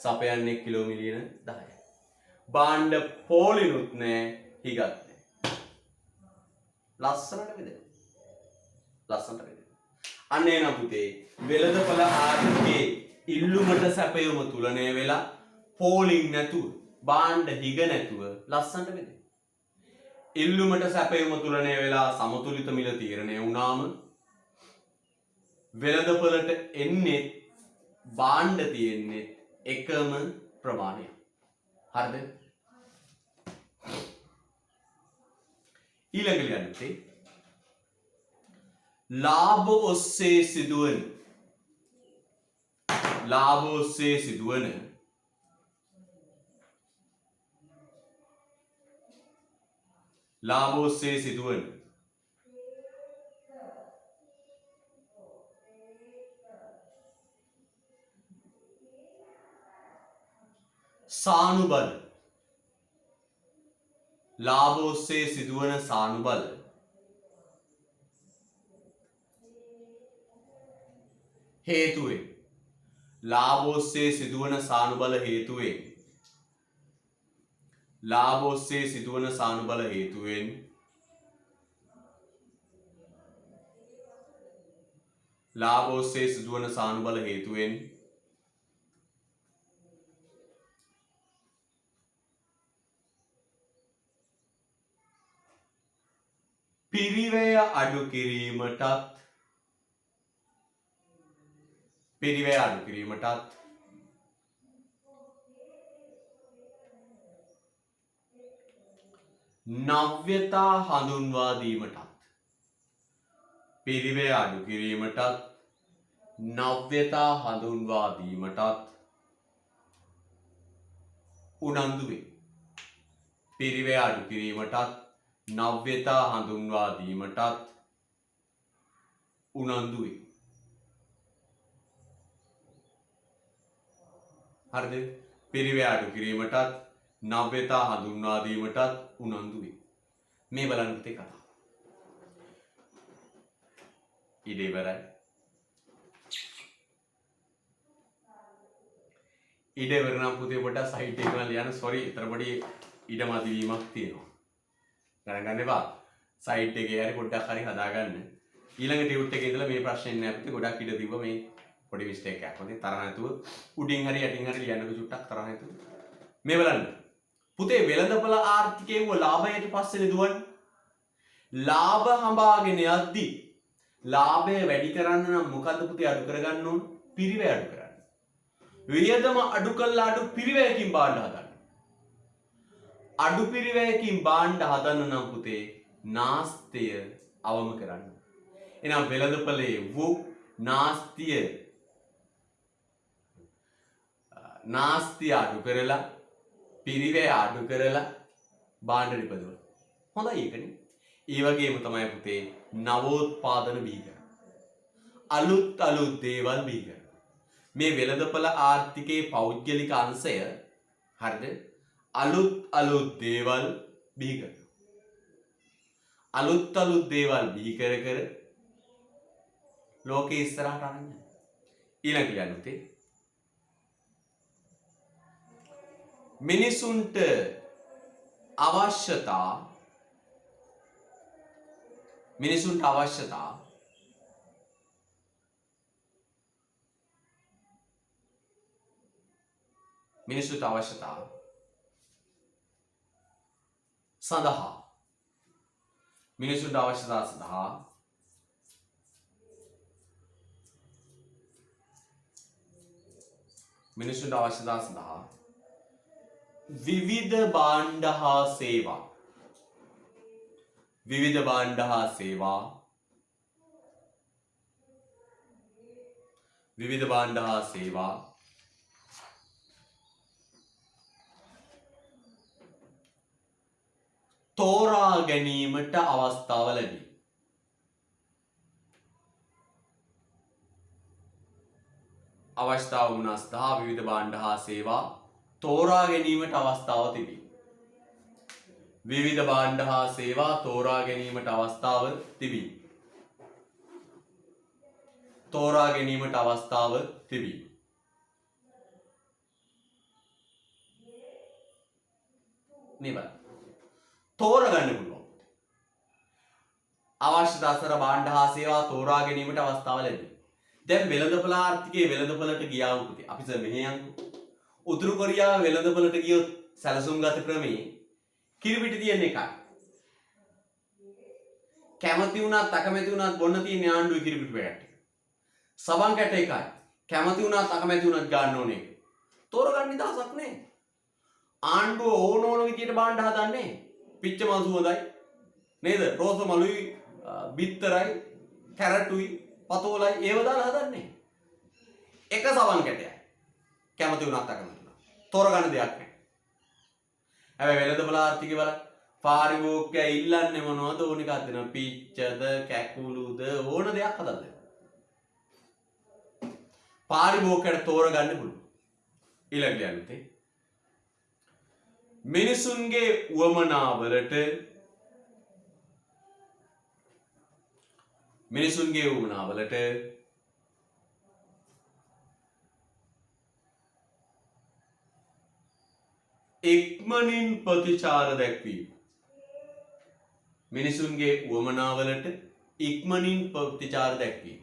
සපයන්නේ කිලෝ මිලියන 10යි. භාණ්ඩ පෝලිනුත් නැහැ හිගත් නැහැ. ලස්සනට බෙදෙනවා. අන්න එනම් පුතේ වෙළඳපොළ ආර්ථිකේ ඉල්ලුමට සැපයුම තුලණය වෙලා පෝලින් නැතුව බාණ්ඩ හිග නැතුව ලස්සනට බෙදේ. ඉල්ලුමට සැපයුම තුලනය වෙලා සමතුලිත මිල තීරණය වුණාම වෙළඳපොළට එන්නේ බාණ්ඩ තියෙන්නේ එකම ප්‍රමාණය. හරිද? ඊළඟ ලියන්නේ ලාභ ඔස්සේ සිදුවන සානුබල ලාභ ඔස්සේ සිදුවන සානුබල හේතුවෙන් ලාභ ඔස්සේ සිදුවන සානුබල හේතුවෙන් පිරිවැය අඩු කිරීමටත් නව්‍යතා හඳුන්වා දීමටත් උනන්දු වේ. පිරිවැය අඩු කිරීමටත් නව්‍යතා හඳුන්වා දීමටත් උනන්දු වේ. හරිද? පිරිවැය අඩු කිරීමටත් නව්‍යතා හඳුන්වා දීමටත් උනන්දු වේ. මේ බලන්න පුතේ කතාව. ඊට ඉවරයි. ඊට ඉවර නම් පුතේ පොඩ්ඩක් සයිට් එක ගන්න ලියන්න. සෝරි, ඊතර පොඩි ඊටමදි වීමක් තියෙනවා. ගණන් ගන්න එපා. සයිට් එකේ හරි පොඩ්ඩක් හරි හදාගන්න. ඊළඟ ටියුට් එකේ ඉඳලා මේ ප්‍රශ්නේ නෑ පුතේ. ගොඩක් ඉඩ තිබ්බ මේ පොඩි මිස්ටේක් එකක්. හොඳේ තරහ නැතුව උඩින් හරි යටින් හරි ලියන්නකො චුට්ටක් තරහ නැතුව. මේ බලන්න. පුතේ වෙළඳපොළ ආර්ථිකයේ වුව ලාභයට පස්සේ දුවන්නේ. ලාභ හඹාගෙන යද්දි ලාභය වැඩි කරන්න නම් මොකද්ද පුතේ අඩු කරගන්න ඕන? පිරිවැය අඩු කරන්න. වියදම අඩු කළා අඩු පිරිවැයකින් බාණ්ඩ හදන්න. අඩු පිරිවැයකින් බාණ්ඩ හදන්න නම් පුතේ නාස්තිය අවම කරන්න. එහෙනම් වෙළඳපොළේ වූ නාස්තිය අඩු කරලා පිරිවැය අඩු කරලා බාණ්ඩ නිපදවන. හොඳයි ඒකනේ. ඒ වගේම තමයි පුතේ නවෝත්පාදන බිහි කරන්නේ. අලුත් දේවල් බිහි කරනවා. මේ වෙළඳපොළ ආර්ථිකයේ පෞද්ගලික අංශය හරිද? අලුත් දේවල් බිහි කරනවා. අලුත් දේවල් බිහි කර ලෝකේ ඉස්සරහට අරන් යනවා. ඊළඟ කියන්නේ පුතේ මිනිසුන්ට අවශ්‍යතා සඳහා විවිධ භාණ්ඩ හා සේවා තෝරා ගැනීමට අවස්ථාව ලැබේ. අවස්ථාව වුණා සඳහා විවිධ භාණ්ඩ හා සේවා තෝරා ගැනීමට අවස්ථාව තිබේ. විවිධ භාණ්ඩ හා සේවා තෝරා ගැනීමට අවස්ථාව තිබේ. මේ බලන්න. තෝරගන්න පුළුවන්. අවශ්‍යතාවසර භාණ්ඩ හා සේවා තෝරා ගැනීමට අවස්ථාව ලැබේ. දැන් වෙළඳපොළ ආර්ථිකයේ වෙළඳපොළට ගියාම පුතේ අපි මෙහෙ යන්කෝ. උතුරු කොරියාව වෙළඳපොළට ගියොත් සැලසුම්ගත ක්‍රමේ කිරිපිටි තියෙන එකයි. කැමති වුණත් අකමැති වුණත් බොන්න තියෙන ආණ්ඩුවේ කිරිපිටි පැකට් එක. සබන් කැට එකයි. කැමති වුණත් අකමැති වුණත් ගන්න ඕනේ. තෝරගන්න නිදහසක් නැහැ. ආණ්ඩුව ඕන විදියට බාණ්ඩ හදන්නේ. පිච්ච මල් සුවඳයි. නේද? රෝස මලුයි, බිත්තරයි, කැරටුයි, පතෝලයි ඒව දාලා හදන්නේ. එක සබන් කැටයයි. කැමති වුණත් අකමැති වුණත්. තෝරගන්න දෙයක් නැහැ. හැබැයි වෙළඳපොළ ආර්ථිකය බලන්න. පාරිභෝගිකයා ඉල්ලන්නේ මොනවද? ඕන එකක් දෙනවා. පිච්චද, කැකුළුද ඕන දෙයක් හදලා දෙනවා. පාරිභෝගිකයට තෝරගන්න පුළුවන්. ඊළඟ කියන්නේ මිනිසුන්ගේ උවමනාවලට ඉක්මනින් ප්‍රතිචාර දැක්වීම. මිනිසුන්ගේ උවමනාවලට ඉක්මනින් ප්‍රතිචාර දැක්වීම.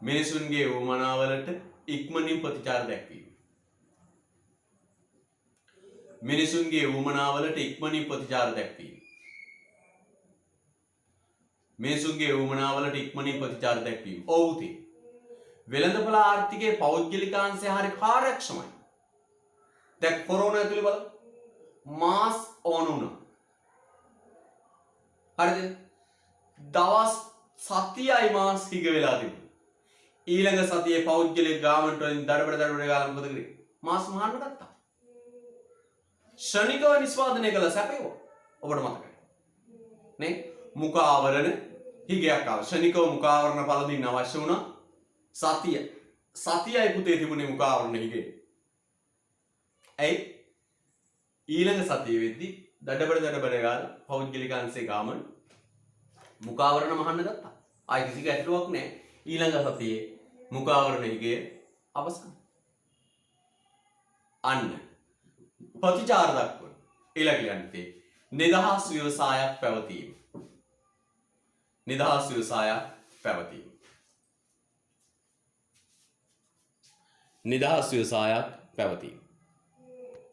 මිනිසුන්ගේ උවමනාවලට ඉක්මනින් ප්‍රතිචාර දැක්වීම. මිනිසුන්ගේ උවමනාවලට ඉක්මනින් ප්‍රතිචාර දැක්වීම. මිනිසුන්ගේ උවමනාවලට ඉක්මනින් ප්‍රතිචාර දැක්වීම. ඔව්ති. වෙළඳපොළ ආර්ථිකයේ පෞද්ගලිකාංශය හරි කාර්යක්ෂමයි. දැන් කොරෝනා ඇතුලේ බලන්න. මාස් ඕන වුණා. හරිද? දවස් සතියයි මාස් හිග වෙලා තිබුණා. ඊළඟ සතියේ පෞද්ගලික ගාමන්ට් වලින් දඩබඩ ගාලා මොකද කරේ? මාස් මහන්න ගත්තා. ශනිකව නිස්පාදනය කළ සැපයෝ ඔබට මතකයි නේ? මුඛ ආවරණ හිගයක් ආව. ශනිකව මුඛ ආවරණ පළඳින්න අවශ්‍ය වුණා සතියයි පුතේ තිබුණේ මුඛ ආවරණ හිගේ. ඇයි? ඊළඟ සතිය වෙද්දි දඩබඩ ගාලා පෞද්ගලිකාංශේ ගාමන් මුඛ ආවරණ මහන්න ගත්තා. ආයි කිසි ගැටලුවක් නැහැ. ඊළඟ සතියේ මුඛ ආවරණ හිගේ අවසන්. අන්න ප්‍රතිචාර දක්වන ඊළඟ කියන්නේ නිදහස් ව්‍යවසායක් පැවතීම. නිදහස් ව්‍යවසායක් පැවතීම. නිදහස් ව්‍යවසායක් පැවතීම.